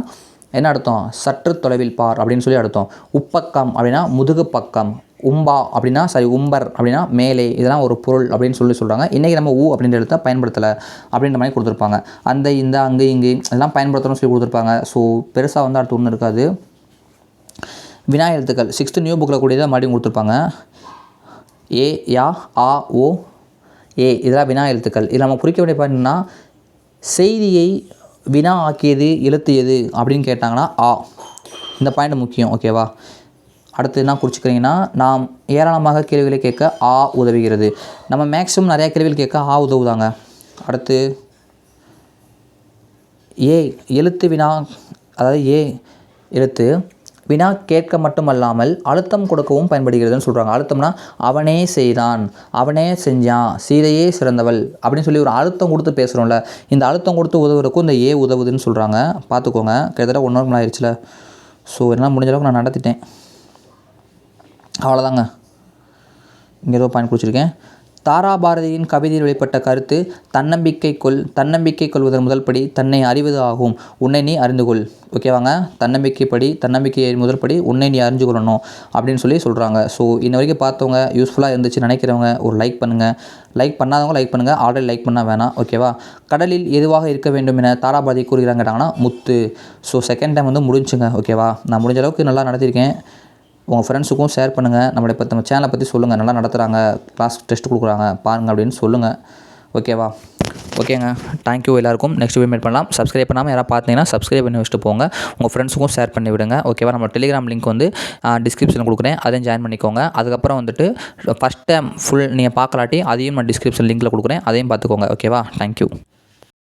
என்ன அர்த்தம், சற்று தொலைவில் பார் அப்படின்னு சொல்லி அர்த்தம். உப்பக்கம் அப்படின்னா முதுகு பக்கம். உம்பா அப்படின்னா உம்பர் அப்படின்னா மேலே, இதெல்லாம் ஒரு பொருள் அப்படின்னு சொல்கிறாங்க. இன்றைக்கி நம்ம ஊ அப்படின்ற எழுத்தை பயன்படுத்தலை அப்படின்ற மாதிரி கொடுத்துருப்பாங்க. அந்த இந்த அங்கே இங்கே இதெல்லாம் பயன்படுத்தணும்னு சொல்லி கொடுத்துருப்பாங்க. ஸோ பெருசாக வந்து அடுத்து ஒன்றும் இருக்காது. வினா எழுத்துக்கள் 6th நியூ புக்கில் கூடியதாக மறுபடியும் கொடுத்துருப்பாங்க. ஏ யா ஆ ஓ ஏ இதெல்லாம் வினா எழுத்துக்கள். இதில் நம்ம குறிக்க வேண்டிய பாயிண்ட்னா செய்தியை வினா ஆக்கியது எழுத்து எது அப்படின்னு கேட்டாங்கன்னா ஆ. இந்த பாயிண்ட் முக்கியம். ஓகேவா. அடுத்து என்ன குறிச்சிக்கிறீங்கன்னா, நாம் ஏராளமாக கேள்விகளை கேட்க ஆ உதவுகிறது. நம்ம மேக்ஸிமம் நிறையா கேள்விகள் கேட்க ஆ உதவுதாங்க. அடுத்து ஏ எழுத்து வினா, அதாவது ஏ எழுத்து வினா கேட்க மட்டுமல்லாமல் அழுத்தம் கொடுக்கவும் பயன்படுகிறதுன்னு சொல்கிறாங்க. அழுத்தம்னா அவனே செய்தான், அவனே செஞ்சான், சீதையே சிறந்தவள் அப்படின்னு சொல்லி ஒரு அழுத்தம் கொடுத்து பேசுகிறோம்ல, இந்த அழுத்தம் கொடுத்து உதவுறதுக்கும் இந்த ஏ உதவுதுன்னு சொல்கிறாங்க. பார்த்துக்கோங்க. கிட்டத்தட்ட 1 hour மேலே ஆயிடுச்சுல. ஸோ என்னால் முடிஞ்ச அளவுக்கு நான் நடத்திட்டேன். அவ்வளோதாங்க. இங்கே ஏதோ பாயிண்ட் குறிச்சிருக்கேன். தாராபாரதியின் கவிதையில் வெளிப்பட்ட கருத்து தன்னம்பிக்கை கொள்வதன் முதல் படி தன்னை அறிவது ஆகும். உன்னை நீ அறிந்து கொள். ஓகேவாங்க. தன்னம்பிக்கை முதல் படி உன்னை நீ அறிஞ்சு கொள்ளணும் அப்படின்னு சொல்லி சொல்கிறாங்க. ஸோ இன்ன வரைக்கும் பார்த்தவங்க யூஸ்ஃபுல்லாக இருந்துச்சு நினைக்கிறவங்க ஒரு லைக் பண்ணுங்கள். லைக் பண்ணாதவங்க லைக் பண்ணுங்கள். ஆல்ரெடி லைக் பண்ணால் வேணாம். ஓகேவா. கடலில் எதுவாக இருக்க வேண்டும் என தாராபாரதி கூறுகிறாங்க கேட்டாங்கன்னா முத்து. ஸோ செகண்ட் டைம் வந்து முடிஞ்சுங்க. ஓகேவா. நான் முடிஞ்ச அளவுக்கு நல்லா நடத்தியிருக்கேன். உங்கள் ஃப்ரெண்ட்ஸுக்கும் ஷேர் பண்ணுங்கள். நம்ம சேனலை பற்றி சொல்லுங்கள். நல்லா நடத்துகிறாங்க, கிளாஸ் டெஸ்ட் கொடுக்குறாங்க பாருங்கள் அப்படின்னு சொல்லுங்கள். ஓகேவா. ஓகேங்க. தேங்க்யூ எல்லாருக்கும். நெக்ஸ்ட் வீடியோ மீட் பண்ணலாம். சப்ஸ்கிரைப் பண்ணாமல் யாராவது பார்த்தீங்கன்னா சப்ஸ்கிரைப் பண்ணி வச்சுட்டு போங்க. உங்கள் ஃப்ரெண்ட்ஸுக்கும் ஷேர் பண்ணி விடுங்க. ஓகேவா. நம்ம டெலிகிராம் லிங்க் வந்து டிஸ்கிரிப்ஷனில் கொடுக்குறேன். அதையும் ஜாயின் பண்ணிக்கோங்க. அதுக்கப்புறம் வந்துட்டு ஃபஸ்ட் டைம் ஃபுல் நீங்கள் பார்க்கலாட்டி அதையும் நான் டிஸ்கிரிப்ஷன் லிங்க்கில் கொடுக்குறேன். அதையும் பார்த்துக்கோங்க. ஓகேவா. தேங்க்யூ.